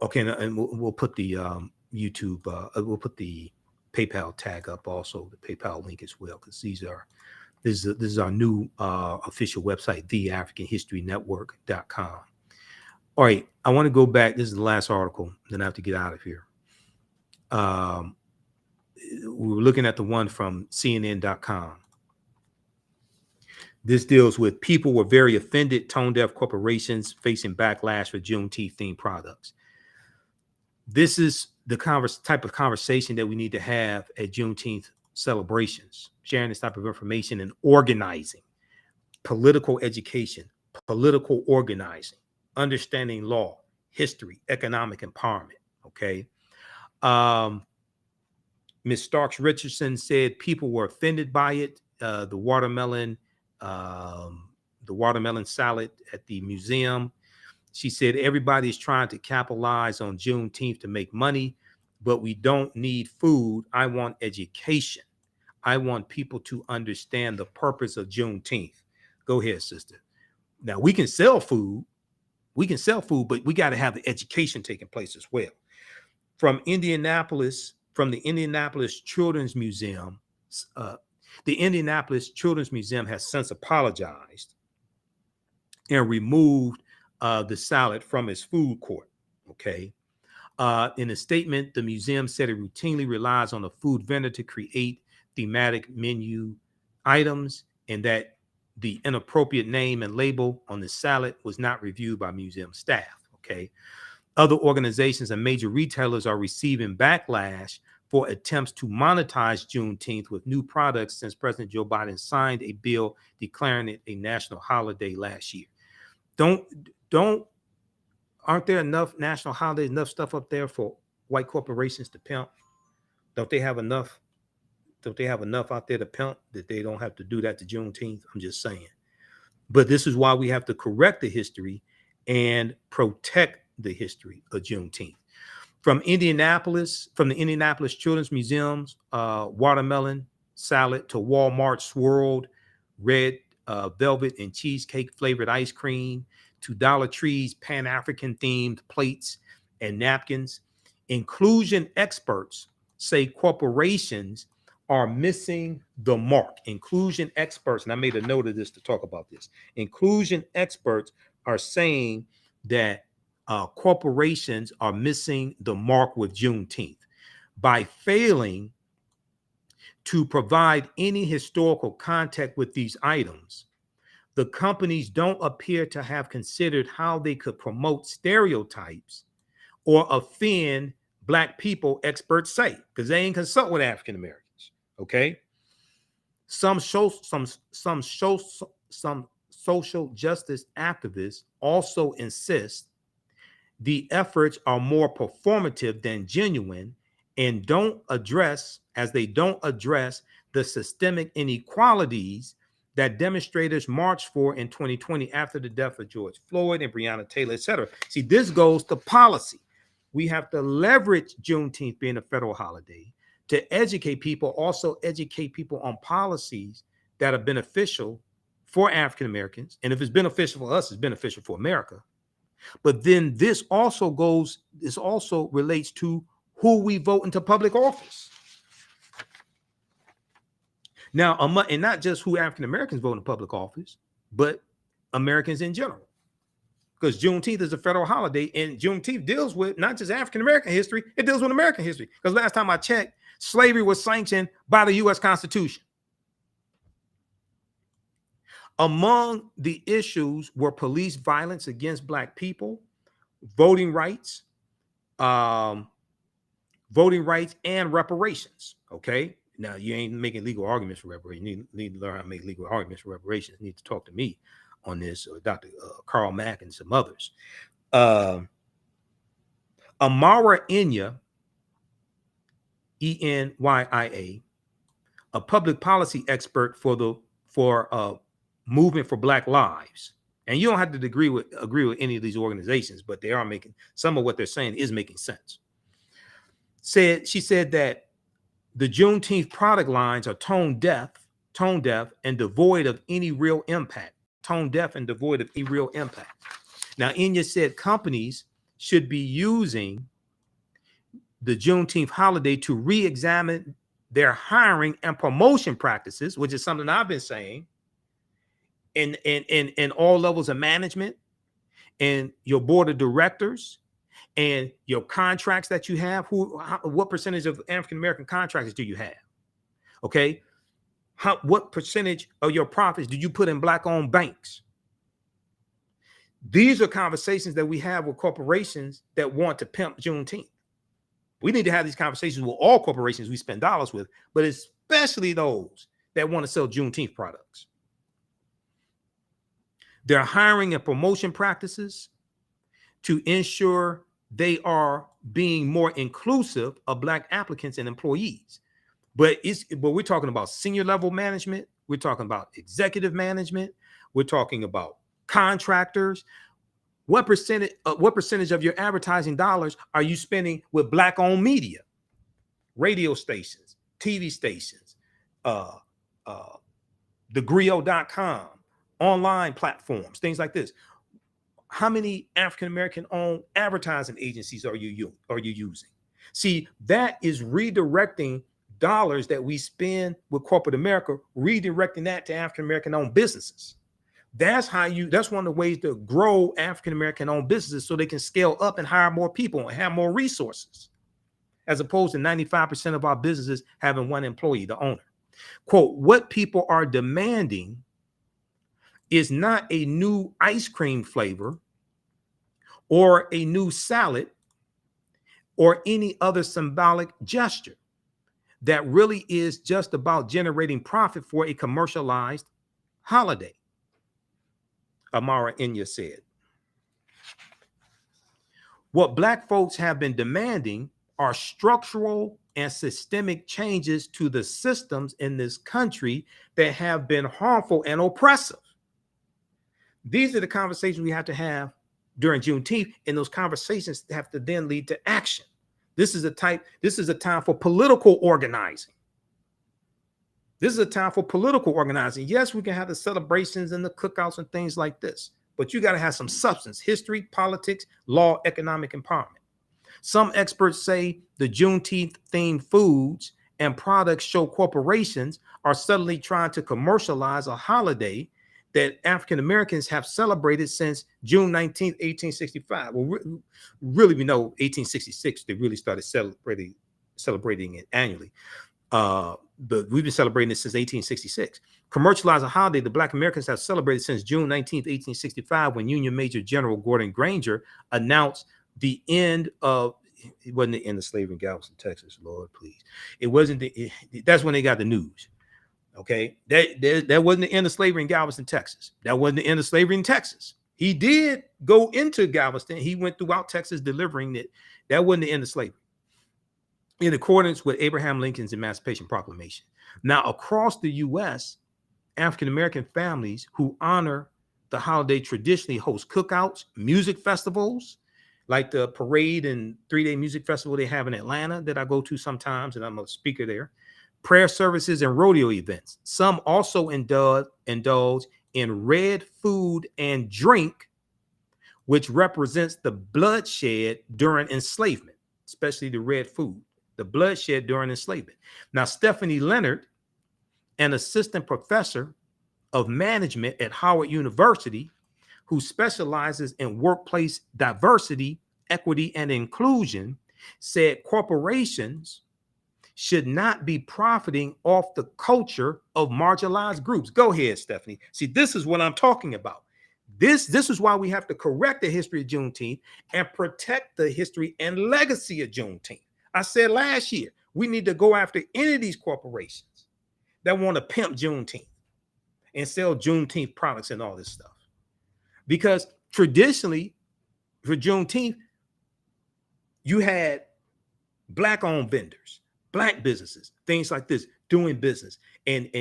Okay, and we'll put the YouTube, we'll put the PayPal tag up also, the PayPal link as well, because this is our new official website, TheAfricanHistoryNetwork.com. All right, I want to go back. This is the last article, then I have to get out of here. We were looking at the one from CNN.com. This deals with people were very offended, tone-deaf corporations facing backlash for Juneteenth themed products. This is the type of conversation that we need to have at Juneteenth celebrations, sharing this type of information and organizing, political education, political organizing, understanding law, history, economic empowerment. Okay. Ms. Starks Richardson said people were offended by it. The watermelon salad at the museum. She said, everybody's trying to capitalize on Juneteenth to make money, but we don't need food. I want education. I want people to understand the purpose of Juneteenth. Go ahead, sister. Now, we can sell food. But we got to have the education taking place as well. From the Indianapolis Children's Museum, the Indianapolis Children's Museum has since apologized and removed the salad from its food court. Okay. In a statement, the museum said it routinely relies on a food vendor to create thematic menu items, and that the inappropriate name and label on the salad was not reviewed by museum staff. Okay. Other organizations and major retailers are receiving backlash for attempts to monetize Juneteenth with new products since President Joe Biden signed a bill declaring it a national holiday last year. Aren't there enough national holidays, enough stuff up there for white corporations to pimp? Don't they have enough out there to pimp that they don't have to do that to Juneteenth? I'm just saying. But this is why we have to correct the history and protect the history of Juneteenth. From the Indianapolis Children's Museum's watermelon salad to Walmart swirled red velvet and cheesecake flavored ice cream to Dollar Tree's Pan-African themed plates and napkins, inclusion experts say corporations are missing the mark. Inclusion experts, and I made a note of this to talk about this. Inclusion experts are saying that corporations are missing the mark with Juneteenth by failing to provide any historical context with these items. The companies don't appear to have considered how they could promote stereotypes or offend Black people, experts say, because they ain't consult with African Americans. Okay. Some social justice activists also insist the efforts are more performative than genuine and don't address the systemic inequalities that demonstrators marched for in 2020 after the death of George Floyd and Breonna Taylor, etc. See, this goes to policy. We have to leverage Juneteenth being a federal holiday to educate people, also educate people on policies that are beneficial for African Americans. And if it's beneficial for us, it's beneficial for America. But then this also relates to who we vote into public office. Now, and not just who African Americans vote in public office, but Americans in general. Because Juneteenth is a federal holiday, and Juneteenth deals with not just African American history, it deals with American history. Because last time I checked, slavery was sanctioned by the U.S. Constitution. Among the issues were police violence against Black people, voting rights, and reparations. Okay. Now, you ain't making legal arguments for reparations. You need to learn how to make legal arguments for reparations. You need to talk to me on this, or Dr. Carl Mack and some others. Amara Enya, Enya, a public policy expert for Movement for Black Lives. And you don't have to agree with any of these organizations, but they are making, some of what they're saying is making sense. She said that the Juneteenth product lines are tone deaf and devoid of any real impact. Now, Enya said companies should be using the Juneteenth holiday to re-examine their hiring and promotion practices, which is something I've been saying, in all levels of management, and your board of directors, and your contracts that you have. What percentage of African American contractors do you have? Okay, what percentage of your profits do you put in Black-owned banks? These are conversations that we have with corporations that want to pimp Juneteenth. We need to have these conversations with all corporations we spend dollars with, but especially those that want to sell Juneteenth products. Their hiring and promotion practices to ensure they are being more inclusive of Black applicants and employees. But we're talking about senior level management. We're talking about executive management. We're talking about contractors. What percentage of your advertising dollars are you spending with Black-owned media, radio stations, TV stations, thegrio.com, online platforms, things like this? How many African-American owned advertising agencies are you using? See, that is redirecting dollars that we spend with corporate America, redirecting that to African-American owned businesses. That's one of the ways to grow African-American owned businesses, so they can scale up and hire more people and have more resources, as opposed to 95% of our businesses having one employee, the owner. Quote, what people are demanding is not a new ice cream flavor or a new salad or any other symbolic gesture that really is just about generating profit for a commercialized holiday, Amara Enya said. What Black folks have been demanding are structural and systemic changes to the systems in this country that have been harmful and oppressive. These are the conversations we have to have during Juneteenth, and those conversations have to then lead to action. This is a time for political organizing. This is a time for political organizing. Yes, we can have the celebrations and the cookouts and things like this, but you got to have some substance: history, politics, law, economic empowerment. Some experts say the Juneteenth themed foods and products show corporations are suddenly trying to commercialize a holiday that African Americans have celebrated since June 19th, 1865. Well, really, we know 1866, they really started celebrating it annually. But we've been celebrating it since 1866. Commercialize a holiday the Black Americans have celebrated since June 19th, 1865, when Union Major General Gordon Granger announced the end of, it wasn't the end of slavery in Galveston, Texas, Lord, please. It wasn't that's when they got the news. Okay, that wasn't the end of slavery in Galveston, Texas. That wasn't the end of slavery in Texas. He did go into Galveston. He went throughout Texas delivering it. That wasn't the end of slavery, in accordance with Abraham Lincoln's Emancipation Proclamation. Now, across the U.S., African-American families who honor the holiday traditionally host cookouts, music festivals, like the parade and 3-day music festival they have in Atlanta that I go to sometimes, and I'm a speaker there, prayer services and rodeo events. Some also indulge in red food and drink, which represents the bloodshed during enslavement, especially the red food, the bloodshed during enslavement. Now, Stephanie Leonard, an assistant professor of management at Howard University, who specializes in workplace diversity, equity, and inclusion, said corporations should not be profiting off the culture of marginalized groups. Go ahead, Stephanie. See, this is what I'm talking about. This is why we have to correct the history of Juneteenth and protect the history and legacy of Juneteenth. I said last year, we need to go after any of these corporations that want to pimp Juneteenth and sell Juneteenth products and all this stuff. Because traditionally, for Juneteenth, you had Black-owned vendors, Black businesses, things like this, doing business and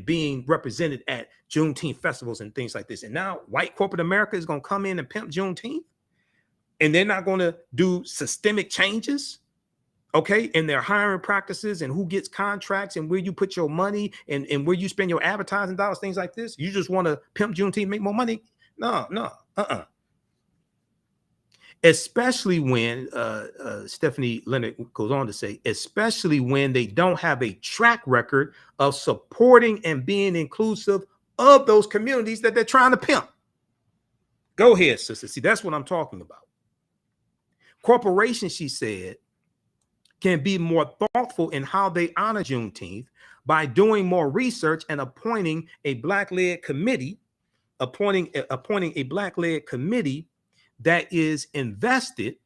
being represented at Juneteenth festivals and things like this. And now white corporate America is going to come in and pimp Juneteenth, and they're not going to do systemic changes, okay, in their hiring practices and who gets contracts and where you put your money and where you spend your advertising dollars, things like this. You just want to pimp Juneteenth, make more money? No. Especially when Stephanie Leonard goes on to say, especially when they don't have a track record of supporting and being inclusive of those communities that they're trying to pimp. Go ahead, sister. See, that's what I'm talking about. Corporations, she said, can be more thoughtful in how they honor Juneteenth by doing more research and appointing a Black-led committee, appointing a Black-led committee that is invested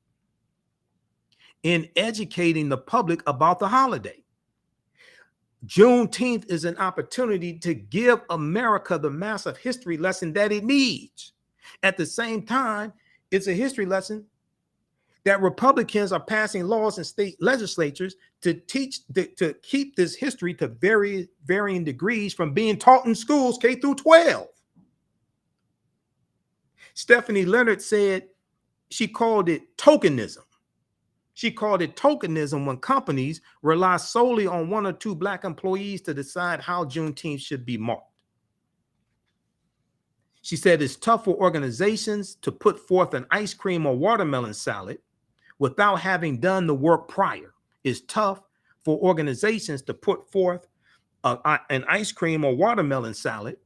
in educating the public about the holiday. Juneteenth is an opportunity to give America the massive history lesson that it needs. At the same time, it's a history lesson that Republicans are passing laws in state legislatures to keep this history to varying degrees from being taught in schools K through 12. Stephanie Leonard said she called it tokenism. She called it tokenism when companies rely solely on 1 or 2 Black employees to decide how Juneteenth should be marked. She said it's tough for organizations to put forth an ice cream or watermelon salad without having done the work prior. It's tough for organizations to put forth an ice cream or watermelon salad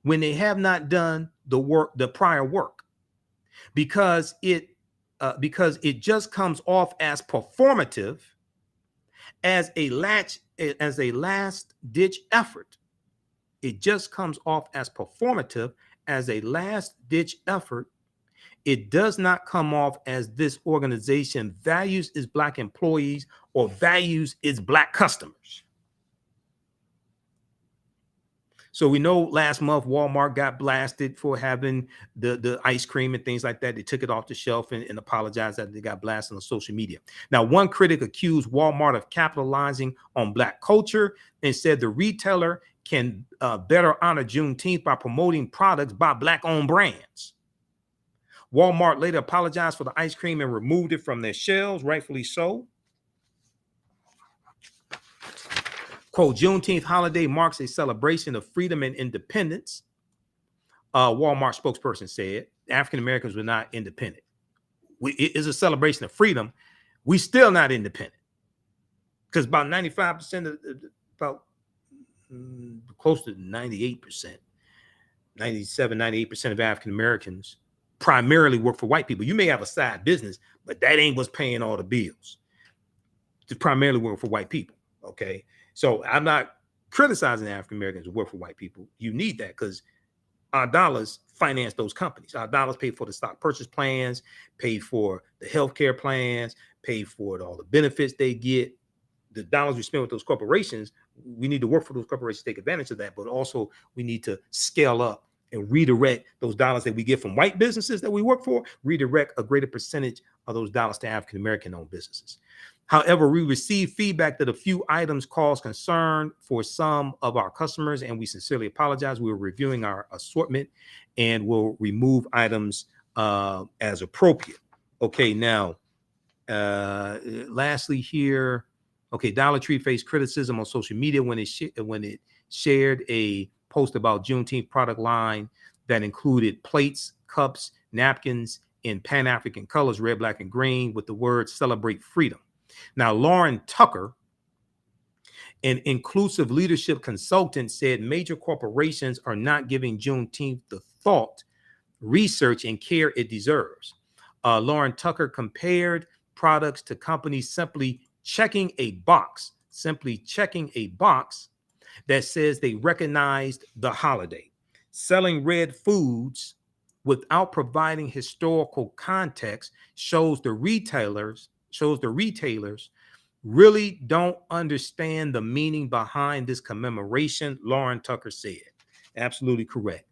when they have not done the prior work, because it just comes off as performative, as a last ditch effort. It just comes off as performative, as a last ditch effort. It does not come off as this organization values its Black employees or values its Black customers. So we know last month Walmart got blasted for having the ice cream and things like that. They took it off the shelf and apologized that they got blasted on social media. Now, one critic accused Walmart of capitalizing on Black culture and said the retailer can better honor Juneteenth by promoting products by Black-owned brands. Walmart later apologized for the ice cream and removed it from their shelves, rightfully so. Quote, Juneteenth holiday marks a celebration of freedom and independence. Walmart spokesperson said African Americans were not independent. It is a celebration of freedom. We still not independent because about 95% of about close to 98%, 97, 98% of African Americans primarily work for white people. You may have a side business, but that ain't what's paying all the bills. It's primarily work for white people. Okay. So I'm not criticizing African Americans who work for white people. You need that because our dollars finance those companies. Our dollars pay for the stock purchase plans, pay for the healthcare plans, pay for all the benefits they get. The dollars we spend with those corporations, we need to work for those corporations to take advantage of that. But also we need to scale up and redirect those dollars that we get from white businesses that we work for, redirect a greater percentage of those dollars to African American owned businesses. However, we received feedback that a few items caused concern for some of our customers, and we sincerely apologize. We're reviewing our assortment and will remove items as appropriate. Okay, now, lastly here, okay, Dollar Tree faced criticism on social media when it shared a post about Juneteenth product line that included plates, cups, napkins in Pan-African colors, red, black, and green, with the word "Celebrate Freedom." Now, Lauren Tucker, an inclusive leadership consultant, said major corporations are not giving Juneteenth the thought, research, and care it deserves. Lauren Tucker compared products to companies simply checking a box that says they recognized the holiday. Selling red foods without providing historical context shows the retailers really don't understand the meaning behind this commemoration, Lauren Tucker said. Absolutely correct.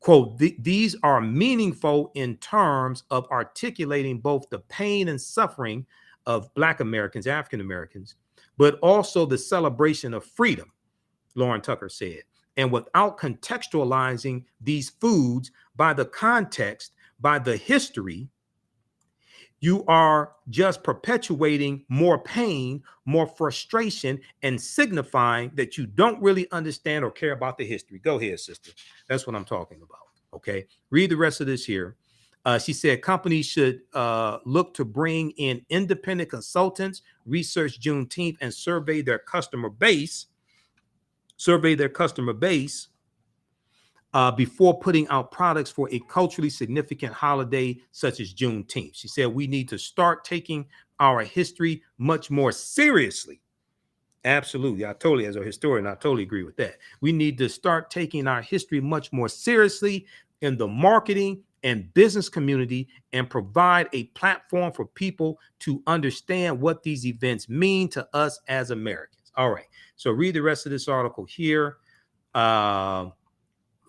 Quote, these are meaningful in terms of articulating both the pain and suffering of Black Americans, African Americans, but also the celebration of freedom, Lauren Tucker said. And without contextualizing these foods by the context, by the history, you are just perpetuating more pain, more frustration, and signifying that you don't really understand or care about the history. Go ahead, sister. That's what I'm talking about. Okay. Read the rest of this here. She said companies should look to bring in independent consultants, research Juneteenth, and survey their customer base. Before putting out products for a culturally significant holiday such as Juneteenth. She said we need to start taking our history much more seriously. Absolutely. As a historian, I totally agree with that. We need to start taking our history much more seriously in the marketing and business community and provide a platform for people to understand what these events mean to us as Americans. All right. So read the rest of this article here.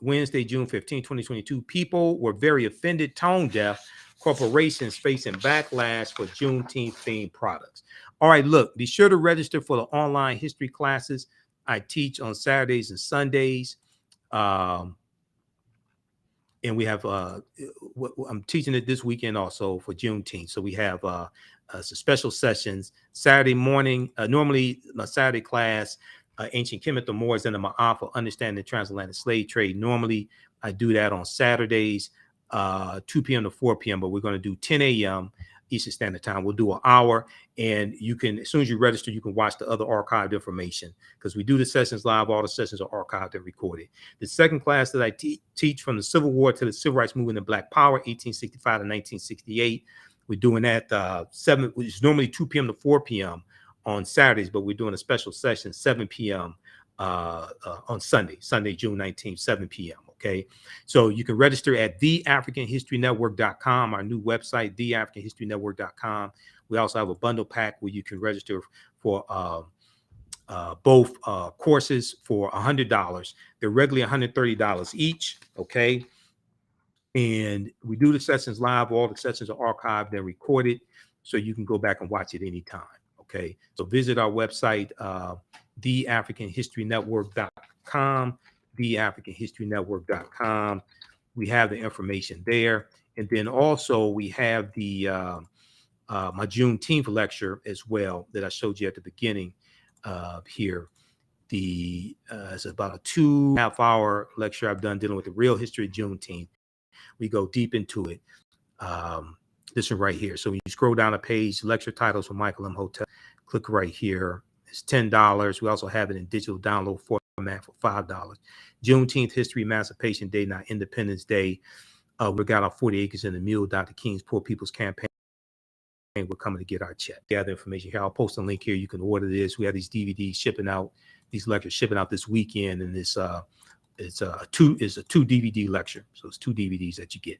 Wednesday, June 15, 2022. People were very offended, tone deaf. Corporations facing backlash for Juneteenth themed products. All right, look, be sure to register for the online history classes I teach on Saturdays and Sundays. And we have, I'm teaching it this weekend also for Juneteenth. So we have some special sessions Saturday morning. Normally, my Saturday class, Ancient Kemet, the Moors, and the Ma'afa, Understanding the Transatlantic Slave Trade. Normally, I do that on Saturdays, 2 p.m. to 4 p.m., but we're going to do 10 a.m. Eastern Standard Time. We'll do an hour, and you can, as soon as you register, you can watch the other archived information because we do the sessions live. All the sessions are archived and recorded. The second class that I teach from the Civil War to the Civil Rights Movement and Black Power, 1865 to 1968. We're doing that which is normally 2 p.m. to 4 p.m. on Saturdays, but we're doing a special session 7 p.m. On Sunday, June 19th, 7 p.m. Okay, so you can register at TheAHNHistoryNetwork.com, our new website, TheAHNHistoryNetwork.com. We also have a bundle pack where you can register for both courses for $100. They're regularly $130 each. Okay, and we do the sessions live. All the sessions are archived and recorded, so you can go back and watch it anytime. Okay, so visit our website, TheAfricanHistoryNetwork.com, TheAfricanHistoryNetwork.com. We have the information there. And then also we have the my Juneteenth lecture as well that I showed you at the beginning here. It's about a 2.5 hour lecture I've done dealing with the real history of Juneteenth. We go deep into it. This one right here. So when you scroll down a page, lecture titles from Michael Imhotep, click right here. It's $10. We also have it in digital download format for $5. Juneteenth History, Emancipation Day, not Independence Day. We got our 40 acres in the Mule, Dr. King's Poor People's Campaign. We're coming to get our check. Gather information here. I'll post a link here. You can order this. We have these DVDs shipping out, these lectures shipping out this weekend, and it's a two DVD lecture. So it's 2 DVDs that you get.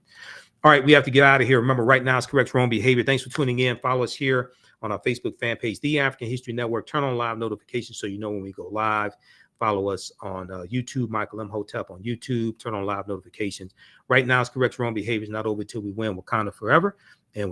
All right, we have to get out of here. Remember, right now it's correct wrong behavior. Thanks for tuning in. Follow us here on our Facebook fan page, The African History Network. Turn on live notifications so you know when we go live. Follow us on YouTube, Michael Imhotep on YouTube. Turn on live notifications. Right now it's correct wrong behavior. It's not over till we win. Wakanda forever. And we'll